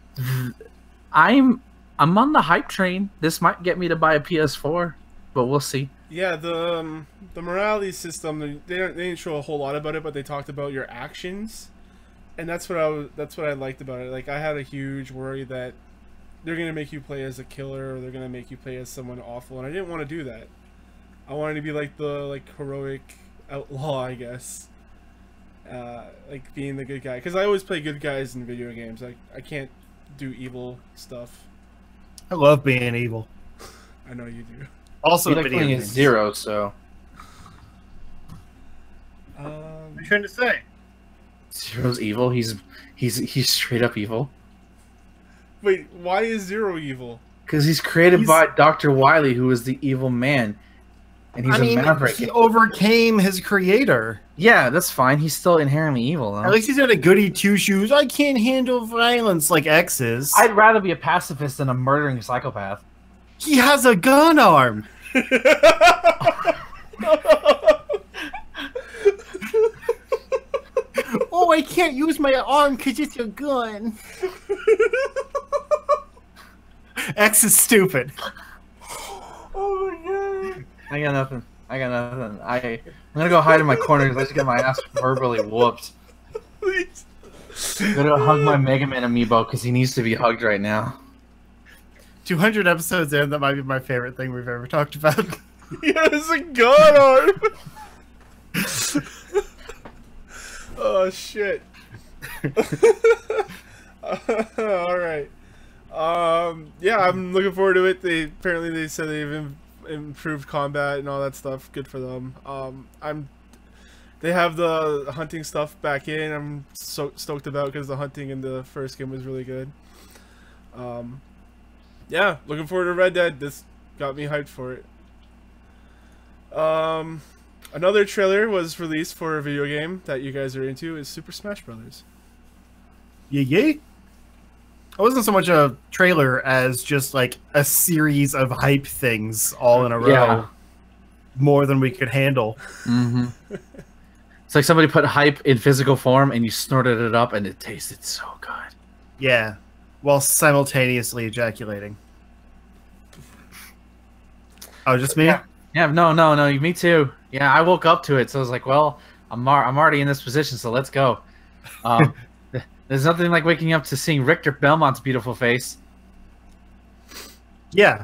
I'm on the hype train. This might get me to buy a PS4, but we'll see.
Yeah, the morality system, they didn't show a whole lot about it, but they talked about your actions, and that's what I liked about it. I had a huge worry that they're gonna make you play as a killer, or they're gonna make you play as someone awful, and I didn't want to do that. I wanted to be the heroic outlaw, I guess, being the good guy, because I always play good guys in video games. I can't do evil stuff.
I love being evil.
I know you do.
Also,
You like
video
playing as
games.
Zero, so
What are you trying to say?
Zero's evil. He's straight up evil.
Wait, why is Zero evil?
Because he's created by Dr. Wily, who is the evil man. And he's a maverick.
He overcame his creator.
Yeah, that's fine. He's still inherently evil, though.
At least he's not a goody two-shoes. I can't handle violence like X is.
I'd rather be a pacifist than a murdering psychopath.
He has a gun arm. Oh, I can't use my arm because it's a gun. X is stupid.
Oh my god.
I got nothing. I'm gonna go hide in my corner because I just get my ass verbally whooped.
Please.
I'm gonna go hug my Megaman amiibo because he needs to be hugged right now.
200 episodes in, that might be my favorite thing we've ever talked about.
He has a gun arm. Oh shit. All right. Yeah, I'm looking forward to it. They said they've improved combat and all that stuff. Good for them. They have the hunting stuff back in. I'm so stoked about because the hunting in the first game was really good. Yeah, looking forward to Red Dead. This got me hyped for it. Another trailer was released for a video game that you guys are into is Super Smash Brothers.
Yeah. It wasn't so much a trailer as just like a series of hype things all in a row.
Yeah.
More than we could handle.
Mm-hmm. It's like somebody put hype in physical form and you snorted it up and it tasted so good.
Yeah. While simultaneously ejaculating. Oh, just me?
Yeah, no, me too. Yeah, I woke up to it, so I was like, well, I'm already in this position, so let's go. There's nothing like waking up to seeing Richter Belmont's beautiful face.
Yeah.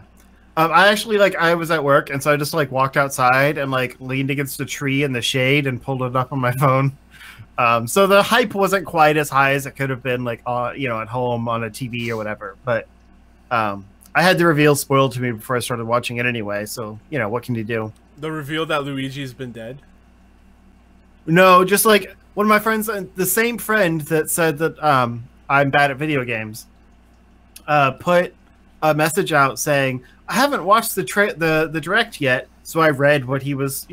I actually, I was at work, and so I just, walked outside and, leaned against a tree in the shade and pulled it up on my phone. So the hype wasn't quite as high as it could have been, at home on a TV or whatever. But I had the reveal spoiled to me before I started watching it anyway, so, what can you do?
The reveal that Luigi's been dead?
No, just, one of my friends, the same friend that said that I'm bad at video games, put a message out saying, I haven't watched the direct yet, so I read what he was,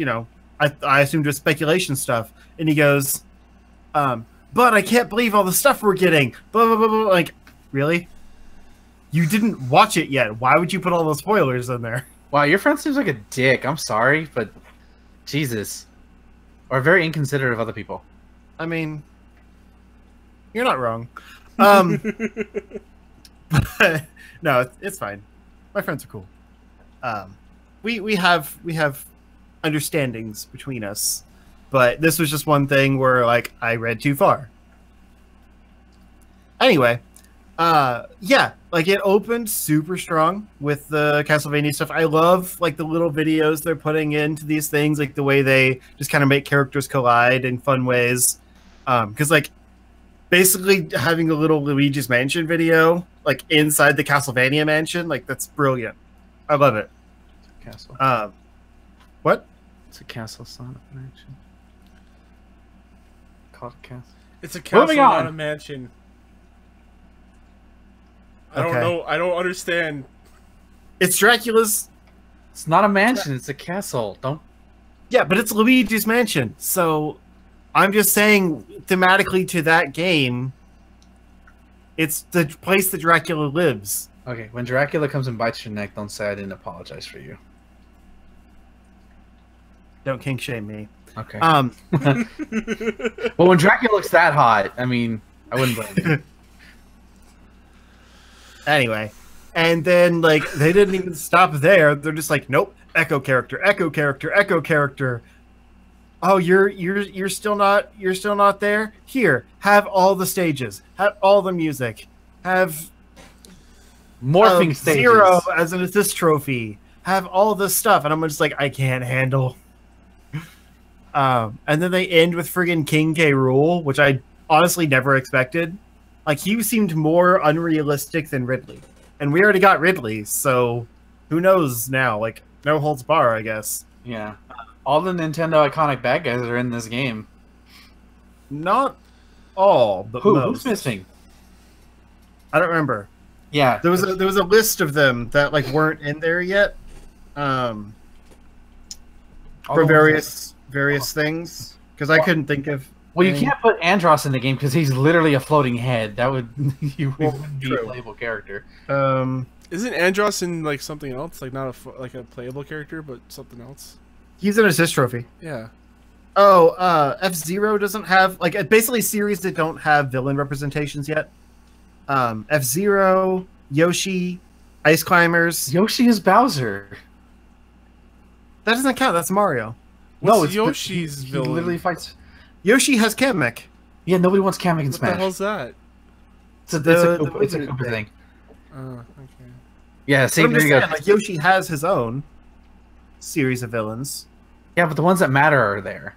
I assumed was speculation stuff. And he goes, but I can't believe all the stuff we're getting. Blah, blah, blah, blah. Really? You didn't watch it yet. Why would you put all those spoilers in there?
Wow, your friend seems like a dick. I'm sorry, but Jesus. Or very inconsiderate of other people.
I mean, you're not wrong. But, no, it's fine. My friends are cool. We have understandings between us, but this was just one thing where I read too far. Anyway, yeah, it opened super strong with the Castlevania stuff. I love the little videos they're putting into these things, the way they just kind of make characters collide in fun ways. Because basically having a little Luigi's Mansion video inside the Castlevania mansion, that's brilliant. I love it.
It's a castle.
What?
It's a castle, Sonic Mansion. Called a castle.
It's a castle,
Moving on.
not a mansion. I don't
Okay.
know. I don't understand.
It's Dracula's.
It's not a mansion. It's a castle. Don't.
Yeah, but it's Luigi's Mansion. So I'm just saying, thematically to that game, it's the place that Dracula lives.
Okay, when Dracula comes and bites your neck, don't say I didn't apologize for you.
Don't kink shame me.
Okay. Well, when Dracula looks that hot, I mean, I wouldn't blame you.
Anyway, and then they didn't even stop there. They're just nope, echo character, echo character, echo character. Oh, you're still not there? Here, have all the stages, have all the music, have
Morphing stages.
Zero as an assist trophy, have all this stuff, and I'm just I can't handle. And then they end with friggin' King K. Rool, which I honestly never expected. He seemed more unrealistic than Ridley, and we already got Ridley, so who knows now? No holds bar, I guess.
Yeah. All the Nintendo iconic bad guys are in this game.
Not all, but
Who?
most.
Who's missing?
I don't remember.
Yeah,
there was a list of them that like weren't in there yet, for various things because I couldn't think of.
Well, you can't put Andros in the game because he's literally a floating head. That would wouldn't be a playable character.
Isn't Andros in like something else? Like not a playable character, but something else.
He's an assist trophy.
Yeah.
Oh, F-Zero doesn't have like basically series that don't have villain representations yet. F-Zero, Yoshi, Ice Climbers.
Yoshi is Bowser.
That doesn't count. That's Mario.
No, it's Yoshi's
he
villain.
Literally fights.
Yoshi has Kamek.
Yeah, nobody wants Kamek in
What
Smash.
the hell's that?
It's a Koopa thing.
Okay.
Yeah, see,
I'm
there
just
you go.
saying, like Yoshi has his own series of villains.
Yeah, but the ones that matter are there.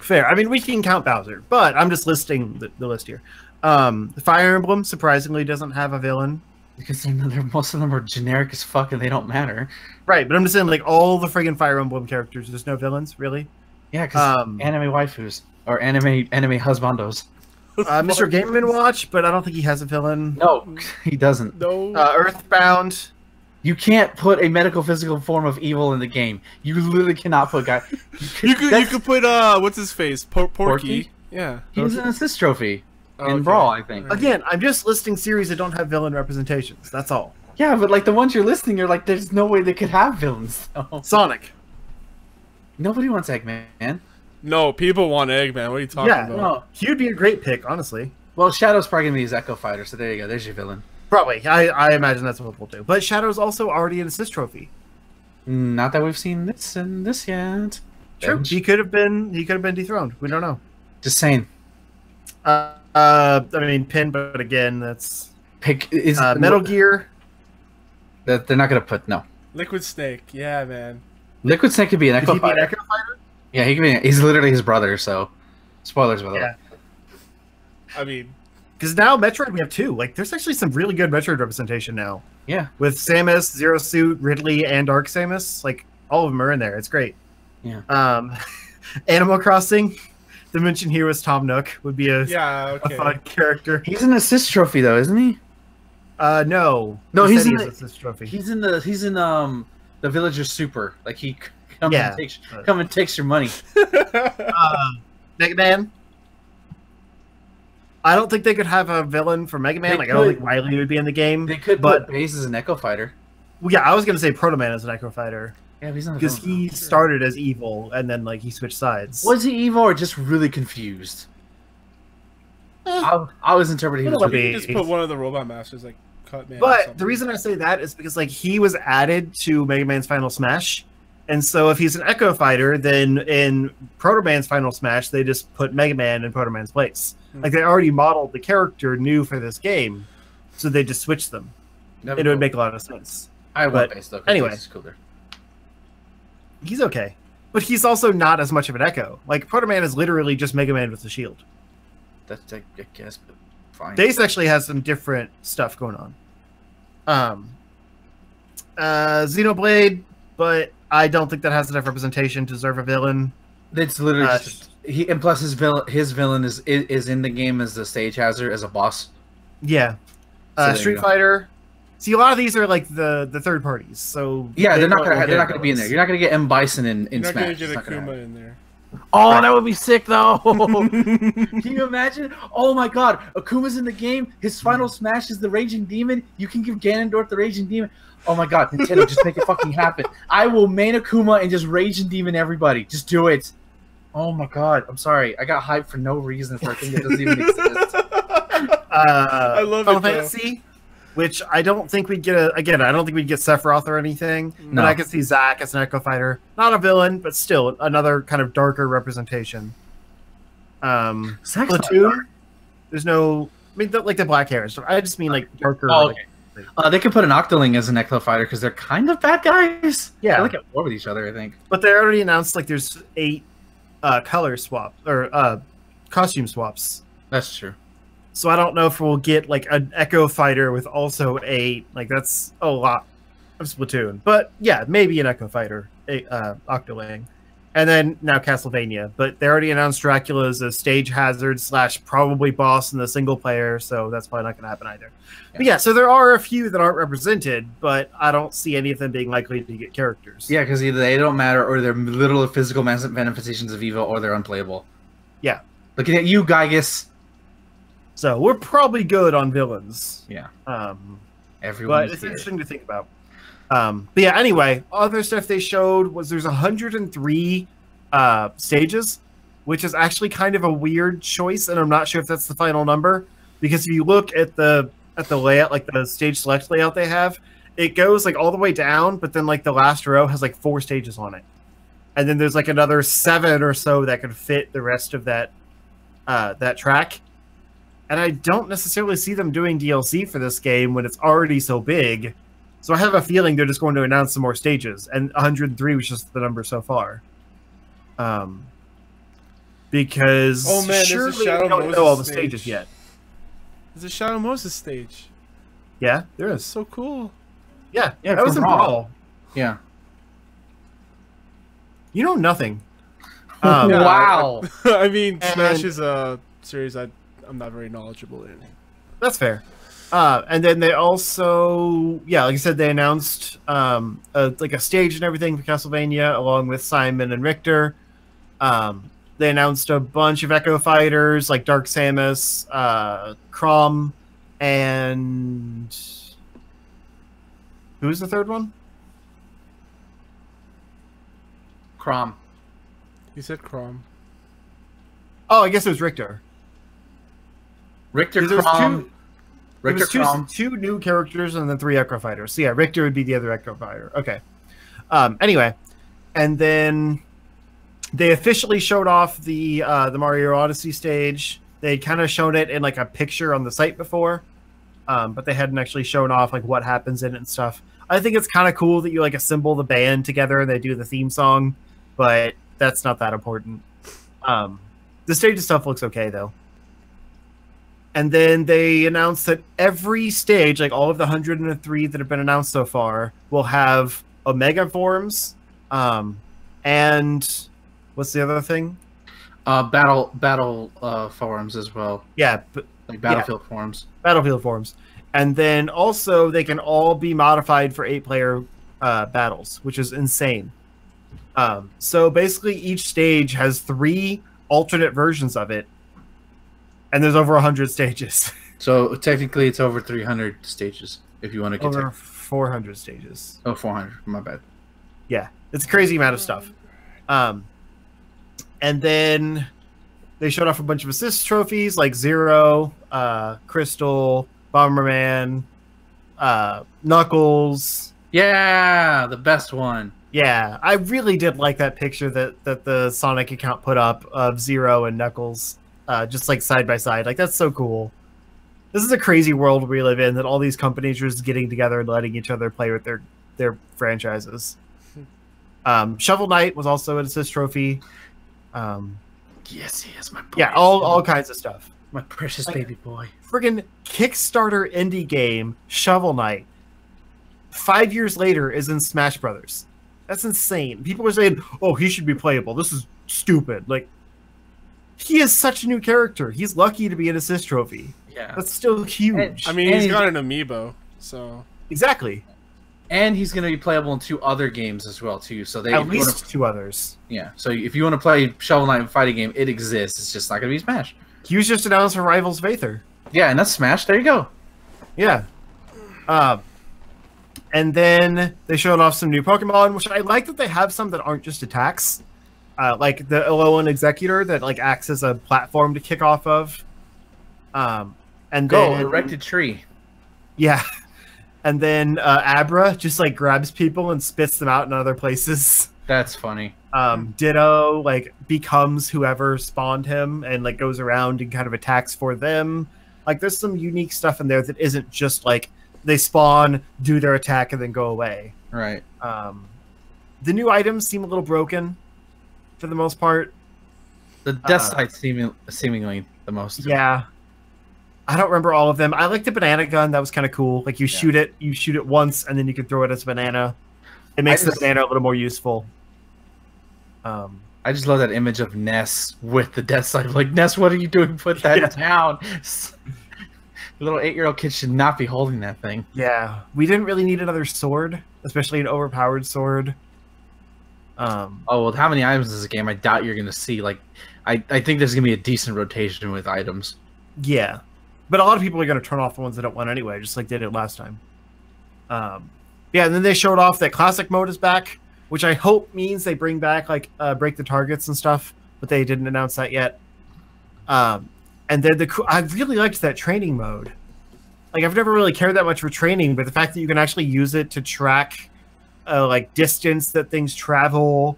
Fair. I mean, we can count Bowser, but I'm just listing the list here. Fire Emblem surprisingly doesn't have a villain.
Because most of them are generic as fuck and they don't matter.
Right, but I'm just saying, like, all the friggin' Fire Emblem characters, there's no villains, really?
Yeah, because anime waifus. Or anime husbandos.
Mr. Game & Watch, but I don't think he has a villain.
No, he doesn't.
No.
Earthbound.
You can't put a medical physical form of evil in the game. You literally cannot put guy.
You could put what's his face? Porky. Yeah.
He's an assist trophy in Brawl, I think.
Again, I'm just listing series that don't have villain representations. That's all.
Yeah, but like the ones you're listing, you're like, there's no way they could have villains. So.
Sonic.
Nobody wants Eggman.
No, people want Eggman. What are you talking about?
No.
He would be a great pick, honestly.
Well, Shadow's probably gonna be his Echo Fighter, so there you go. There's your villain.
Probably. I imagine that's what we'll do. But Shadow's also already an assist trophy.
Not that we've seen this and this yet.
True. He could have been dethroned. We don't know.
Just saying.
I mean, Pin, but again, that's Metal Gear.
That they're not gonna put
Liquid Snake. Yeah, man.
Liquid Snake could be an Echo Fighter. Yeah, he could be. He's literally his brother. So, spoilers by the way.
I mean,
because now Metroid we have two. Like, there's actually some really good Metroid representation now.
Yeah,
with Samus, Zero Suit, Ridley, and Dark Samus. Like, all of them are in there. It's great.
Yeah.
Animal Crossing. Dimension Heroes Tom Nook would be a fun character.
He's an assist trophy though, isn't he?
No,
he's in
the assist trophy.
He's in the Villager Super. Like he comes and takes your money.
Megaman. I don't think they could have a villain for Megaman. I don't think Wily would be in the game.
They could, but Base is an Echo Fighter.
Well, yeah, I was gonna say Proto Man is an Echo Fighter.
Yeah, but he's not
because he started as evil and then like he switched sides.
Was he evil or just really confused? I was interpreting him as
just put one of the Robot Masters like Cut Man.
But the reason I say that is because like he was added to Mega Man's Final Smash, and so if he's an Echo Fighter, then in Proto Man's Final Smash they just put Mega Man in Proto Man's place. Like they already modeled the character new for this game, so they just switched them. It would make a lot of sense.
I want Base though.
Anyway,
Base is cooler.
He's okay, but he's also not as much of an Echo. Like Proto Man is literally just Mega Man with a shield.
That's I guess, but fine.
Base actually has some different stuff going on. Xenoblade, but I don't think that has enough representation to deserve a villain.
It's literally and plus his villain is in the game as the stage hazard as a boss.
Yeah. Street Fighter. See, a lot of these are like the third parties, so
yeah, they're not gonna be in there. You're not gonna get M Bison in Smash.
You're not gonna get Akuma in there.
Oh, that would be sick though. Can you imagine? Oh my God, Akuma's in the game. His final smash is the Raging Demon. You can give Ganondorf the Raging Demon. Oh my God, Nintendo, just make it fucking happen. I will main Akuma and just Raging Demon everybody. Just do it. Oh my God, I'm sorry. I got hyped for no reason for a thing that doesn't even exist.
I love
Final Fantasy, which I don't think we'd get I don't think we'd get Sephiroth or anything.
No.
But I could see Zack as an Echo Fighter. Not a villain, but still another kind of darker representation. Splatoon. There's no. I mean, like the black hair. So I just mean like darker.
Oh, okay. They could put an Octoling as an Echo Fighter because they're kind of bad guys.
Yeah,
they're like at war with each other, I think.
But they already announced like there's 8 color swap or costume swaps.
That's true.
So I don't know if we'll get like an Echo Fighter with also 8. Like that's a lot of Splatoon. But yeah, maybe an Echo Fighter, Octoling. And then now Castlevania, but they already announced Dracula as a stage hazard / probably boss in the single player, so that's probably not going to happen either. Yeah. But yeah, so there are a few that aren't represented, but I don't see any of them being likely to get characters.
Yeah, because either they don't matter, or they're literal physical manifestations of evil, or they're unplayable.
Yeah.
Looking at you, Gygus.
So we're probably good on villains.
Yeah.
But it's interesting to think about. But yeah, anyway, other stuff they showed was there's 103 stages, which is actually kind of a weird choice, and I'm not sure if that's the final number, because if you look at the layout, like the stage select layout they have, it goes like all the way down, but then like the last row has like 4 stages on it, and then there's like another 7 or so that could fit the rest of that track. And I don't necessarily see them doing DLC for this game when it's already so big. So I have a feeling they're just going to announce some more stages, and 103 was just the number so far. Because surely we don't know all the stages yet.
There's a Shadow Moses stage.
Yeah, there is.
That's so cool.
Yeah, that was in Brawl.
Yeah.
You know nothing.
Wow.
I mean, Smash is a series I'm not very knowledgeable in.
That's fair. And then they also, yeah, like I said, they announced like a stage and everything for Castlevania, along with Simon and Richter. They announced a bunch of Echo Fighters, like Dark Samus, Crom, and who was the third one?
Crom.
You said Crom.
Oh, I guess it was Richter.
Richter, Crom.
Richter, two new characters and then 3 Echo Fighters. So yeah, Richter would be the other Echo Fighter. Okay. Anyway, and then they officially showed off the Mario Odyssey stage. They kind of showed it in like a picture on the site before, but they hadn't actually shown off like what happens in it and stuff. I think it's kind of cool that you like assemble the band together and they do the theme song, but that's not that important. The stage stuff looks okay though. And then they announced that every stage, like all of the 103 that have been announced so far, will have Omega forms, and what's the other thing?
Battle forms as well.
Yeah,
like Battlefield forms.
Battlefield forms, and then also they can all be modified for 8-player battles, which is insane. So basically, each stage has 3 alternate versions of it. And there's over 100 stages.
So technically, it's over 300 stages if you want to get
over 400 stages.
Oh, 400. My bad.
Yeah, it's a crazy amount of stuff. And then they showed off a bunch of assist trophies like Zero, Crystal, Bomberman, Knuckles.
Yeah, the best one.
Yeah, I really did like that picture that the Sonic account put up of Zero and Knuckles. Just like side by side, like that's so cool. This is a crazy world we live in, that all these companies are just getting together and letting each other play with their franchises. Shovel Knight was also an assist trophy.
Yes, he is my boy.
Yeah, all kinds of stuff.
My precious baby boy.
Friggin' Kickstarter indie game Shovel Knight 5 years later is in Smash Brothers. That's insane. People are saying, "Oh, he should be playable. This is stupid." Like, he is such a new character. He's lucky to be an assist trophy.
Yeah.
That's still huge.
I mean, he's got an amiibo, so...
Exactly.
And he's going to be playable in 2 other games as well, too. So they
at least 2 others.
Yeah. So if you want to play Shovel Knight fighting game, it exists. It's just not going to be Smash.
He was just announced for Rivals of Aether.
Yeah, and that's Smash. There you go.
Yeah. And then they showed off some new Pokemon, which I like that they have some that aren't just attacks. Like the Alolan Executor that like acts as a platform to kick off of. And
then erected tree.
Yeah. And then Abra just like grabs people and spits them out in other places.
That's funny.
Ditto like becomes whoever spawned him and like goes around and kind of attacks for them. Like there's some unique stuff in there that isn't just like they spawn, do their attack, and then go away.
Right.
The new items seem a little broken. For the most part,
the Death Sight seemingly the most.
Yeah, I don't remember all of them. I like the banana gun; that was kind of cool. Like you shoot it once, and then you can throw it as a banana. It makes the banana a little more useful.
I just love that image of Ness with the death sign. Like, Ness, what are you doing? Put that down. The little 8-year-old kid should not be holding that thing.
Yeah, we didn't really need another sword, especially an overpowered sword.
Oh, well, how many items is this game? I doubt you're going to see. Like, I think there's going to be a decent rotation with items.
Yeah, but a lot of people are going to turn off the ones they don't want anyway, just like they did last time. Yeah, and then they showed off that classic mode is back, which I hope means they bring back like break the targets and stuff, but they didn't announce that yet. And then I really liked that training mode. Like, I've never really cared that much for training, but the fact that you can actually use it to track like distance that things travel,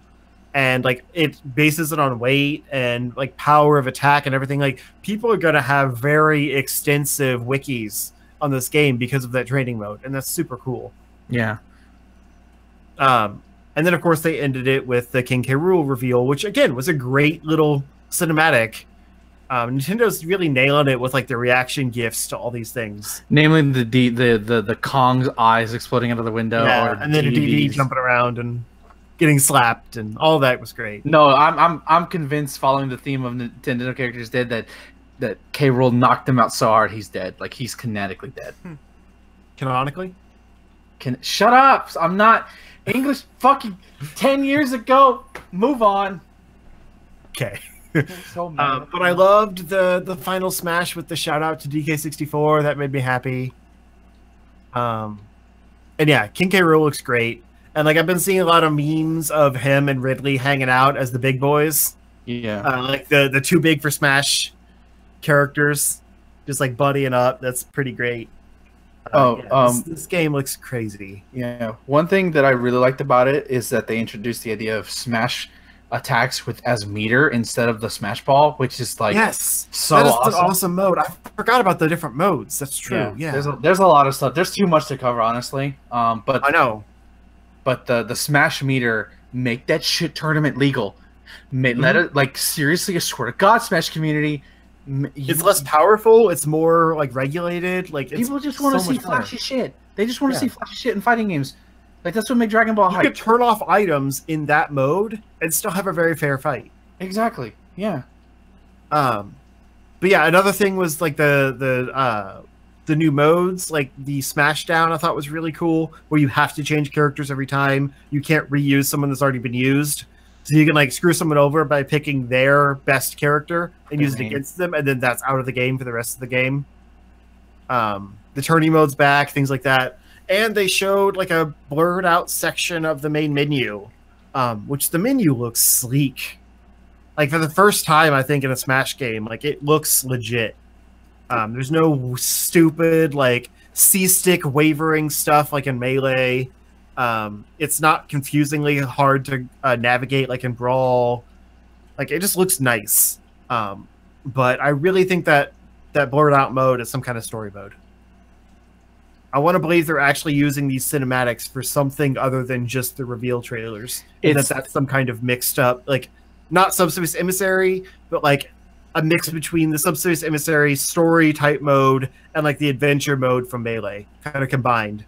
and like it bases it on weight and like power of attack and everything. Like, people are gonna have very extensive wikis on this game because of that training mode, and that's super cool.
Yeah.
And then of course they ended it with the King K. Rool reveal, which again was a great little cinematic. Nintendo's really nailing it with like the reaction gifs to all these things,
namely the Kong's eyes exploding out of the window,
and then a DD jumping around and getting slapped, and all that was great.
No, I'm convinced, following the theme of Nintendo characters dead, that K. Rool knocked him out so hard he's dead. Like, he's kinetically dead.
Canonically?
Shut up! I'm not English. Fucking 10 years ago. Move on.
Okay.
So mad.
But I loved the final smash with the shout out to DK64. That made me happy. And yeah, King K. Rool looks great. And like, I've been seeing a lot of memes of him and Ridley hanging out as the big boys.
Yeah.
Like the too big for Smash characters, just like buddying up. That's pretty great. This game looks crazy.
Yeah. One thing that I really liked about it is that they introduced the idea of Smash attacks as meter instead of the Smash Ball, which is like,
yes,
so
that is
awesome.
An awesome mode. I forgot about the different modes. That's true. Yeah.
There's a lot of stuff. There's too much to cover, honestly. But
I know.
But the Smash meter, make that shit tournament legal. Let it, like, seriously, I swear to God, Smash community.
It's less powerful. It's more like regulated. Like,
people just want to see flashy shit. They just want to see flashy shit in fighting games. Like, that's what made Dragonball hype.
You could turn off items in that mode and still have a very fair fight.
Exactly. Yeah.
But yeah, another thing was like the new modes, like the Smashdown. I thought was really cool, where you have to change characters every time. You can't reuse someone that's already been used, so you can like screw someone over by picking their best character and use it against them, and then that's out of the game for the rest of the game. The tourney mode's back, things like that. And they showed like a blurred out section of the main menu, which the menu looks sleek. Like, for the first time, I think, in a Smash game, like, it looks legit. There's no stupid like C-stick wavering stuff like in Melee. It's not confusingly hard to navigate like in Brawl. Like, it just looks nice. But I really think that blurred out mode is some kind of story mode. I want to believe they're actually using these cinematics for something other than just the reveal trailers. And that's some kind of mixed up, like, not Subspace Emissary, but like a mix between the Subspace Emissary story type mode and like the adventure mode from Melee, kind of combined.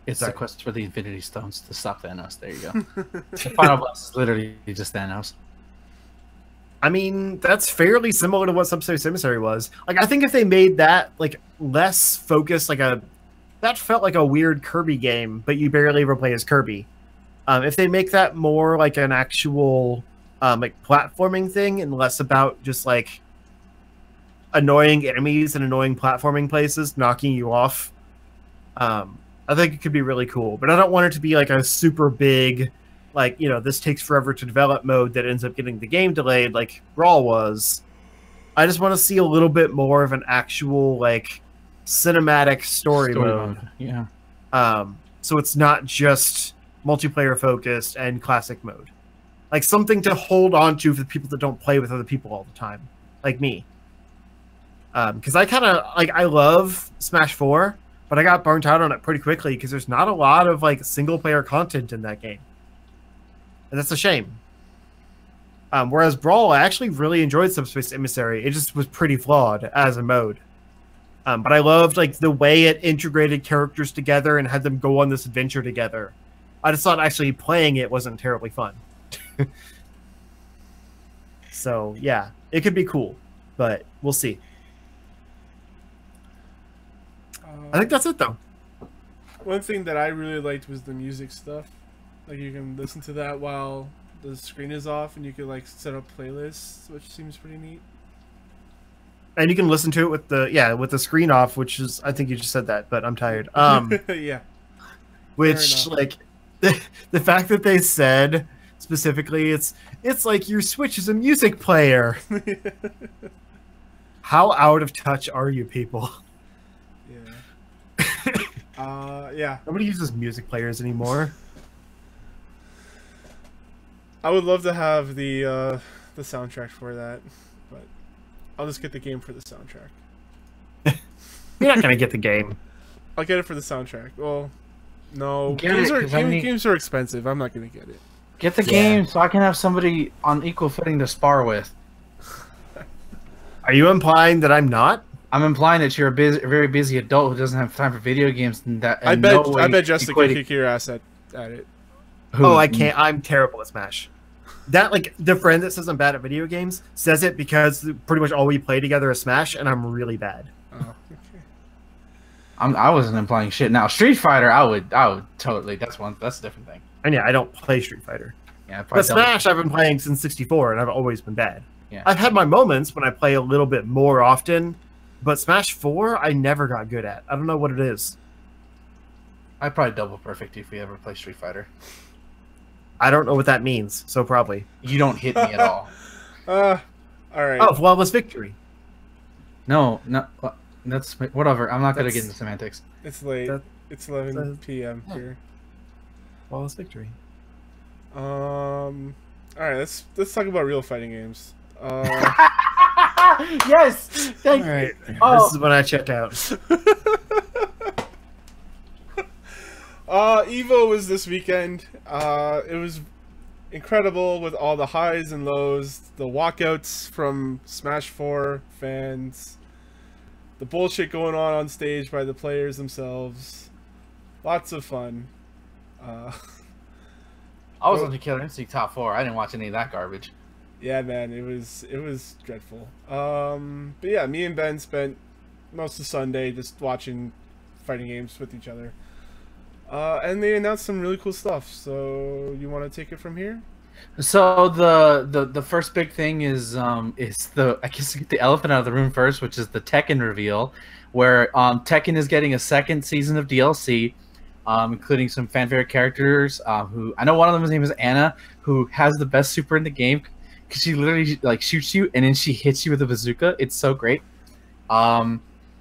It's the quest for the Infinity Stones to stop Thanos. There you go. Final boss is literally just Thanos.
I mean, that's fairly similar to what Subspace Emissary was. Like, I think if they made that like less focused, that felt like a weird Kirby game, but you barely ever play as Kirby. If they make that more like an actual like platforming thing and less about just like annoying enemies and annoying platforming places knocking you off, I think it could be really cool. But I don't want it to be like a super big, like, you know, this takes forever to develop mode that ends up getting the game delayed like Brawl was. I just want to see a little bit more of an actual like cinematic story mode.
Yeah.
So it's not just multiplayer focused and classic mode. Like something to hold on to for the people that don't play with other people all the time, like me. Because I kind of like, I love Smash 4, but I got burnt out on it pretty quickly because there's not a lot of like single player content in that game. And that's a shame. Whereas Brawl, I actually really enjoyed Subspace Emissary. It just was pretty flawed as a mode. But I loved like the way it integrated characters together and had them go on this adventure together. I just thought actually playing it wasn't terribly fun. So yeah, it could be cool, but we'll see. I think that's it though.
One thing that I really liked was the music stuff. Like you can listen to that while the screen is off, and you can like set up playlists, which seems pretty neat.
And you can listen to it with the screen off, which is, I think you just said that, but I'm tired.
Yeah.
Which like the fact that they said specifically it's like your Switch is a music player. How out of touch are you people?
Yeah. Yeah.
Nobody uses music players anymore.
I would love to have the soundtrack for that, but I'll just get the game for the soundtrack.
You're not gonna get the game.
I'll get it for the soundtrack. Well, no,
Get
games are expensive. I'm not gonna get it.
Get the game so I can have somebody on equal footing to spar with.
Are you implying that I'm not?
I'm implying that you're a very busy adult who doesn't have time for video games. And that
I bet Justin can kick your ass at it.
Who?
Oh, I can't. I'm terrible at Smash. That, like, the friend that says I'm bad at video games says it because pretty much all we play together is Smash, and I'm really bad.
Oh, okay.
I wasn't implying shit. Now, Street Fighter, I would totally. That's a different thing.
And yeah, I don't play Street Fighter.
Yeah,
but Smash I've been playing since 64, and I've always been bad.
Yeah.
I've had my moments when I play a little bit more often, but Smash 4 I never got good at. I don't know what it is.
I'd probably double perfect if we ever play Street Fighter.
I don't know what that means, so probably.
You don't hit me at all.
All right.
Oh, flawless victory.
No, that's whatever. I'm not gonna get into semantics.
It's late. It's 11 p.m. here.
Flawless victory.
All right. Let's talk about real fighting games.
Yes. Thank
All right.
you. Oh.
This is when I check out.
Evo was this weekend. It was incredible with all the highs and lows, the walkouts from Smash 4 fans, the bullshit going on stage by the players themselves. Lots of fun.
I was on the Killer Instinct top 4. I didn't watch any of that garbage.
Yeah, man, it was dreadful. But yeah, me and Ben spent most of Sunday just watching fighting games with each other. And they announced some really cool stuff. So you want to take it from here?
So the first big thing is the, I guess, get the elephant out of the room first, which is the Tekken reveal, where Tekken is getting a second season of DLC, including some fan favorite characters. Who I know one of them, his name is Anna, who has the best super in the game because she literally like shoots you and then she hits you with a bazooka. It's so great.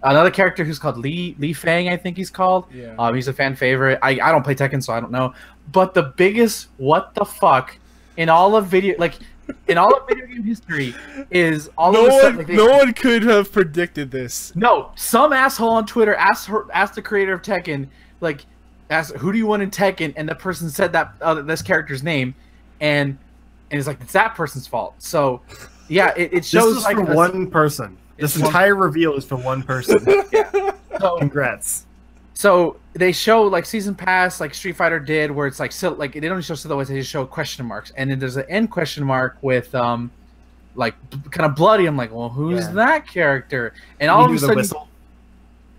Another character who's called Li Fang, I think he's called.
Yeah.
He's a fan favorite. I don't play Tekken, so I don't know. But the biggest what the fuck in all of video game history is all of a sudden,
no one could have predicted this.
No, some asshole on Twitter asked the creator of Tekken, like, asked who do you want in Tekken, and the person said that this character's name, and it's like it's that person's fault. So yeah, it shows
this is
like
for one person. This entire reveal is for one person.
Yeah. So,
congrats.
So they show like season pass, like Street Fighter did, where it's like so like they don't show silhouettes, they just show question marks, and then there's an end question mark with like kind of bloody. I'm like, well, who's that character? And all of a sudden,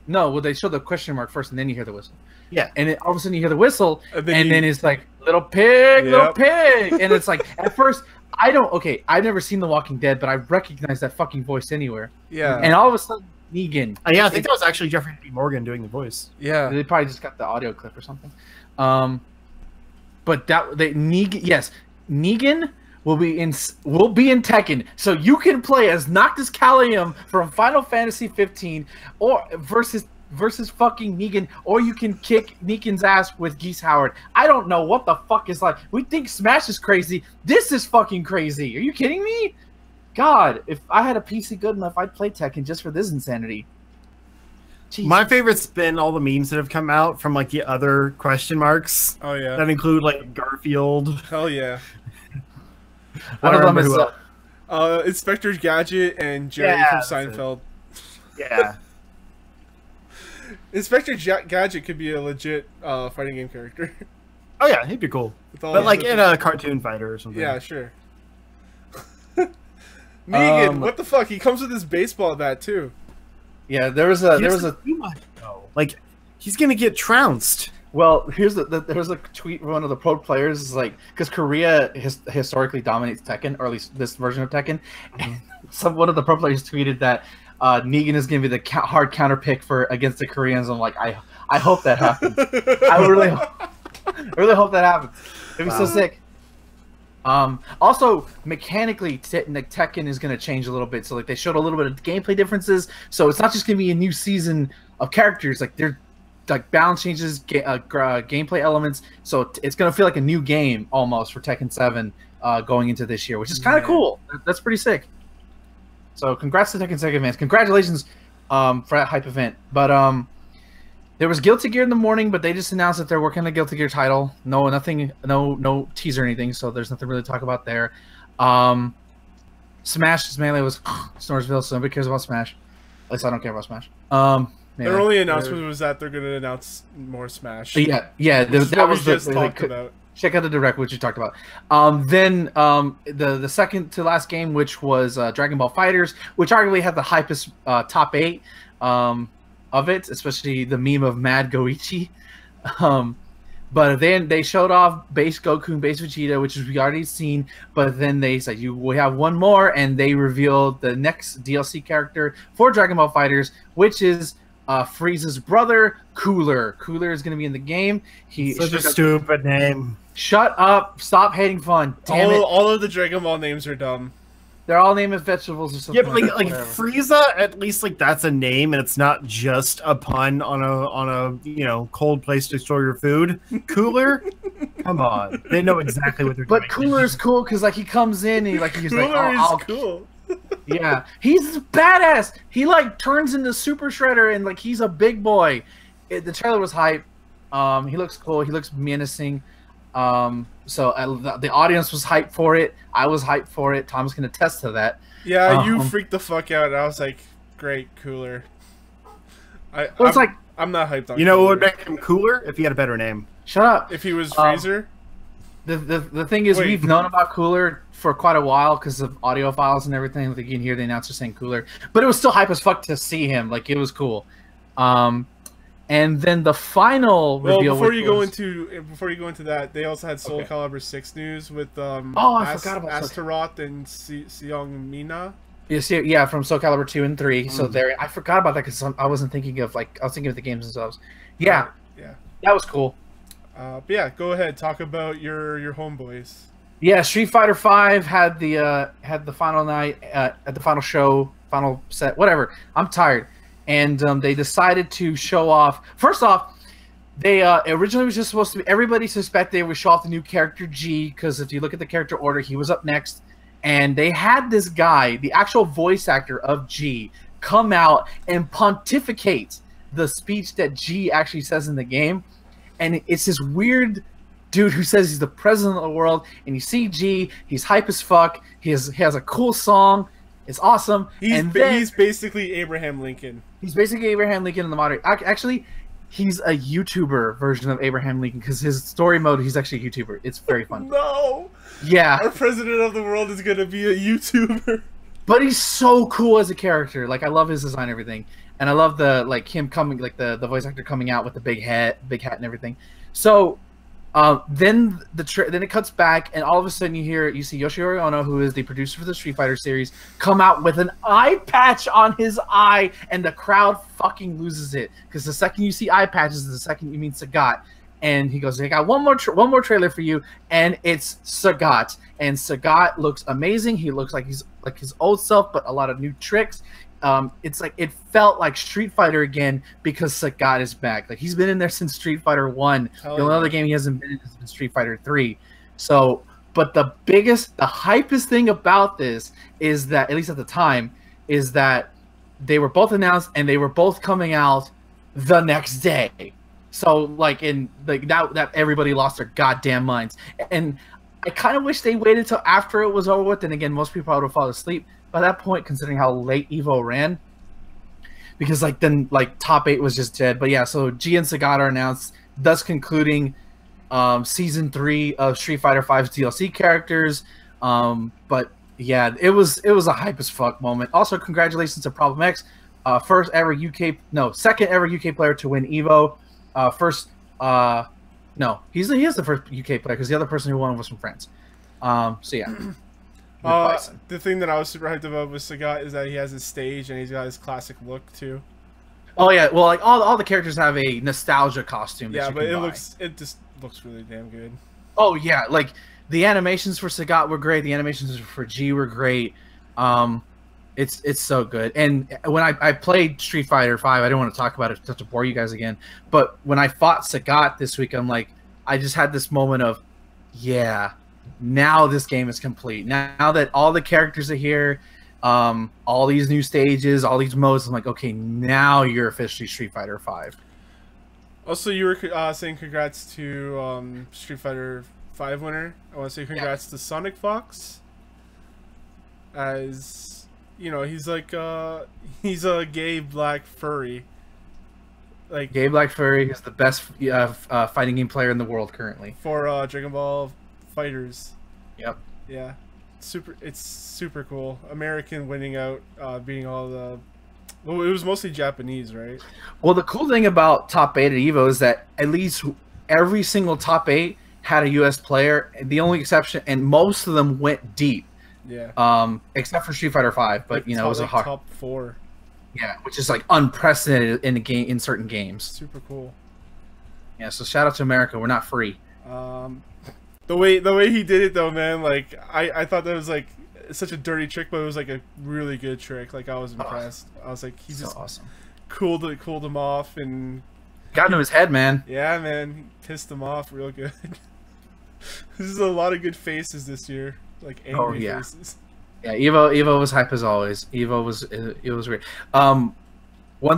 no, well they show the question mark first, and then you hear the whistle.
Yeah,
and then all of a sudden you hear the whistle, and then it's like little pig,
Yep.
little pig, and it's like at first I've never seen The Walking Dead, but I recognize that fucking voice anywhere.
Yeah,
and all of a sudden Negan.
Yeah, I think that was actually Jeffrey D. Morgan doing the voice.
Yeah,
they probably just got the audio clip or something. But Negan will be in Tekken, so you can play as Noctis Callium from Final Fantasy 15, or versus fucking Negan, or you can kick Negan's ass with Geese Howard. I don't know what the fuck is like. We think Smash is crazy. This is fucking crazy. Are you kidding me? God, if I had a PC good enough, I'd play Tekken just for this insanity. Jesus.
My favorite's been all the memes that have come out from like the other question marks.
Oh yeah,
that include like Garfield.
Hell yeah.
One of them is
Inspector Gadget and Jerry from Seinfeld.
Yeah.
Inspector Gadget could be a legit fighting game character.
Oh yeah, he'd be cool. But like in a cartoon fighter or something.
Yeah, sure. Negan, what the fuck? He comes with his baseball bat too.
Yeah, there was a
like he's gonna get trounced.
Well, there was a tweet from one of the pro players, is like, because Korea historically dominates Tekken, or at least this version of Tekken. And one of the pro players tweeted that Negan is going to be the hard counter pick against the Koreans. I'm like, I hope that happens. I really hope that happens. It'd be so sick. Also, mechanically, Tekken is going to change a little bit. So like they showed a little bit of gameplay differences. So it's not just going to be a new season of characters. Like they're like balance changes, gameplay elements, so it's gonna feel like a new game almost for Tekken 7 going into this year, which is kind of cool. That's pretty sick. So congrats to Tekken 7 fans. Congratulations for that hype event. But there was Guilty Gear in the morning, but they just announced that they're working on a Guilty Gear title. No teaser or anything, so there's nothing really to talk about there. Smash's Melee was Snoresville, so nobody cares about Smash. At least I don't care about Smash.
Their only announcement was that they're going to announce more Smash.
Yeah, that was
just talked about.
Check out the direct, which you talked about. Then the second to last game, which was Dragon Ball FighterZ, which arguably had the hypest top 8 of it, especially the meme of Mad Goichi. But then they showed off base Goku and base Vegeta, which we already seen. But then they said we have one more, and they revealed the next DLC character for Dragon Ball FighterZ, which is Frieza's brother, Cooler. Cooler is going to be in the game.
Such a stupid name.
Shut up! Stop hating fun. Damn it!
All of the Dragon Ball names are dumb.
They're all named as vegetables or something.
Yeah, but like Frieza, at least like that's a name, and it's not just a pun on a cold place to store your food. Cooler, come on, they know exactly what they're doing.
But Cooler is cool because like he comes in and he's
Cooler
like,
is cool.
Yeah, he's badass. He like turns into Super Shredder and like he's a big boy. The trailer was hype. He looks cool. He looks menacing. So the audience was hyped for it. I was hyped for it. Tom's gonna attest to that.
Yeah, you freaked the fuck out. And I was like, great, Cooler. I'm not hyped on.
You know what would make him cooler if he had a better name?
Shut up.
If he was Freezer.
The thing is, we've known about Cooler for quite a while because of audio files and everything. Like you can hear the announcer saying Cooler, but it was still hype as fuck to see him. Like it was cool. And then the final reveal.
Before you go into that, they also had Soul Calibur 6 news with
I forgot about
Astaroth and Seong Mina.
Yeah, from Soul Calibur 2 and 3. So there, I forgot about that because I wasn't thinking of I was thinking of the games themselves. Yeah, that was cool.
But yeah, go ahead, talk about your homeboys.
Yeah, Street Fighter V had the final night at the final show, final set, whatever. I'm tired. And they decided to show off. First off, they originally was just supposed to be. Everybody suspected they would show off the new character G because if you look at the character order, he was up next. And they had this guy, the actual voice actor of G, come out and pontificate the speech that G actually says in the game. And it's this weird dude who says he's the president of the world. And you see G, he's hype as fuck. He has a cool song. It's awesome.
He's basically Abraham Lincoln.
He's basically Abraham Lincoln in the modern. Actually, he's a YouTuber version of Abraham Lincoln because his story mode, he's actually a YouTuber. It's very fun.
No.
Yeah.
Our president of the world is gonna be a YouTuber.
But he's so cool as a character. Like I love his design and everything, and I love the him coming the voice actor coming out with the big hat and everything. So. Then it cuts back, and all of a sudden you see Yoshinori Ono, who is the producer for the Street Fighter series, come out with an eye patch on his eye, and the crowd fucking loses it because the second you see eye patches is the second you meet Sagat, and he goes, "I got one more trailer for you," and it's Sagat, and Sagat looks amazing. He looks like he's like his old self, but a lot of new tricks. It's like it felt like Street Fighter again because Sagat is back. Like he's been in there since Street Fighter 1. The only other game he hasn't been in has been Street Fighter 3. So, but the hypest thing about this is that, at least at the time, is that they were both announced and they were both coming out the next day. So like that everybody lost their goddamn minds. And I kind of wish they waited till after it was over with. And again, most people probably would fall asleep by that point, considering how late Evo ran, because then top 8 was just dead. But yeah, so G and Sagat are announced, thus concluding Season 3 of Street Fighter V's DLC characters. But yeah, it was a hype as fuck moment. Also, congratulations to Problem X, second ever UK player to win Evo. He is the first UK player because the other person who won was from France. So yeah.
The thing that I was super hyped about with Sagat is that he has his stage and he's got his classic look too.
Oh yeah, well, like all the characters have a nostalgia costume.
Yeah, but it just looks really damn good.
Oh yeah, like the animations for Sagat were great. The animations for G were great. It's so good. And when I played Street Fighter V, I didn't want to talk about it just to bore you guys again. But when I fought Sagat this week, I'm like, I just had this moment of, yeah, now this game is complete. Now that all the characters are here, all these new stages, all these modes, I'm like, okay, now you're officially Street Fighter V. Also,
you were saying congrats to Street Fighter V winner. I want to say congrats to Sonic Fox. As you know, he's like he's a gay black furry. Like
gay black furry is the best fighting game player in the world currently
for Dragonball FighterZ.
Yep.
Yeah. It's super cool. American winning out, beating all the. Well, it was mostly Japanese, right?
Well, the cool thing about Top 8 at EVO is that at least every single Top 8 had a U.S. player. The only exception, and most of them went deep.
Yeah.
Except for Street Fighter V, but
like
it was a hard
top 4.
Yeah, which is like unprecedented in in certain games.
Super cool.
Yeah, so shout out to America. We're not free.
The way he did it though, man, like I thought that was like such a dirty trick, but it was like a really good trick. Like I was impressed. I was like, he's
so
just
awesome.
Cooled him off and
got into his head, man.
Yeah, man, he pissed him off real good. This is a lot of good faces this year, like angry faces.
Yeah, Evo was hype as always. It was great. One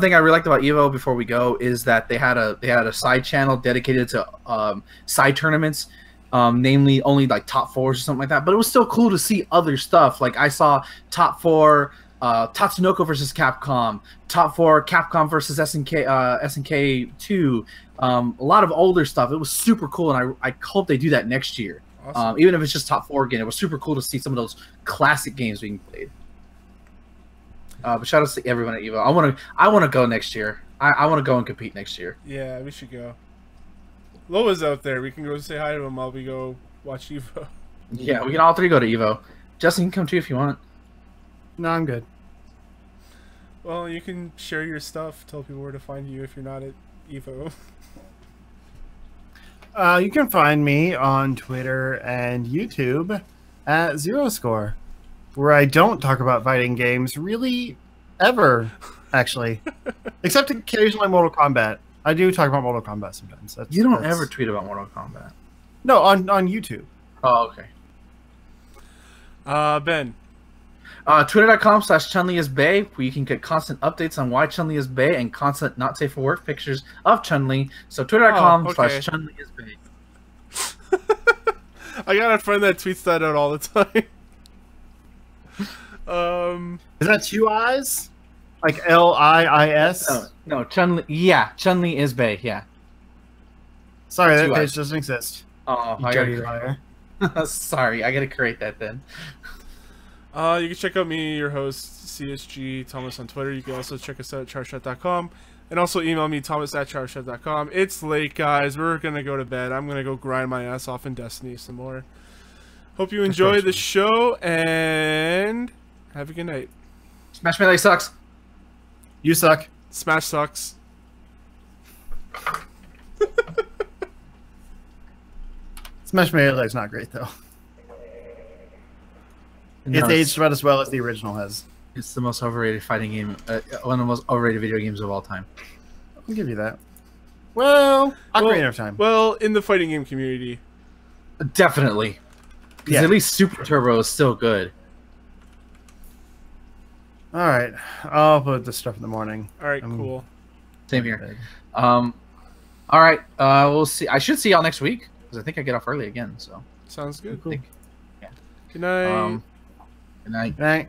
thing I really liked about Evo before we go is that they had a side channel dedicated to side tournaments. Namely only like top 4s or something like that, but it was still cool to see other stuff. Like I saw top 4 Tatsunoko versus Capcom, top 4 Capcom versus SNK 2, a lot of older stuff. It was super cool, and I hope they do that next year. Awesome. Even if it's just top 4 again, it was super cool to see some of those classic games being played. But shout out to everyone at Evo. I want to go next year. I want to go and compete next year.
Yeah, we should go. Loa's out there. We can go say hi to him while we go watch Evo.
Yeah, we can all 3 go to Evo. Justin, you can come too if you want.
No, I'm good.
Well, you can share your stuff. Tell people where to find you if you're not at Evo.
You can find me on Twitter and YouTube at ZeroScore, where I don't talk about fighting games really ever, actually, except occasionally Mortal Kombat. I do talk about Mortal Kombat sometimes.
You don't ever tweet about Mortal Kombat.
No, on YouTube.
Oh, okay.
Ben.
Twitter.com/ChunLi is Bae, where you can get constant updates on why Chun-Li is Bae and constant not safe for work pictures of Chun-Li. So Twitter.com/ChunLi is Bae.
I got a friend that tweets that out all the time.
Is that 2 eyes? Like LIIS?
No, Chun-Li. Yeah, Chun-Li is Bae. Yeah.
Sorry, that page doesn't exist.
Oh,
you dirty liar.
Sorry, I gotta create that then.
You can check out me, your host, CSG Thomas on Twitter. You can also check us out at charshot.com. And also email me, thomas@charshot.com. It's late, guys. We're going to go to bed. I'm going to go grind my ass off in Destiny some more. Hope you enjoy the show, and have a good night.
Smash Melee sucks.
You suck.
Smash sucks.
Smash Melee is not great, though. No, it's aged about as well as the original has.
It's the most overrated fighting game, one of the most overrated video games of all time.
I'll give you that. Well, Ocarina of Time.
Well, in the fighting game community.
Definitely. Because at least Super Turbo is still good.
Alright. I'll put this stuff in the morning.
Alright, cool.
Same here. Alright, we'll see. I should see y'all next week, because I think I get off early again, so.
Sounds good.
Cool.
Yeah. Good night.
Good night.
Good night.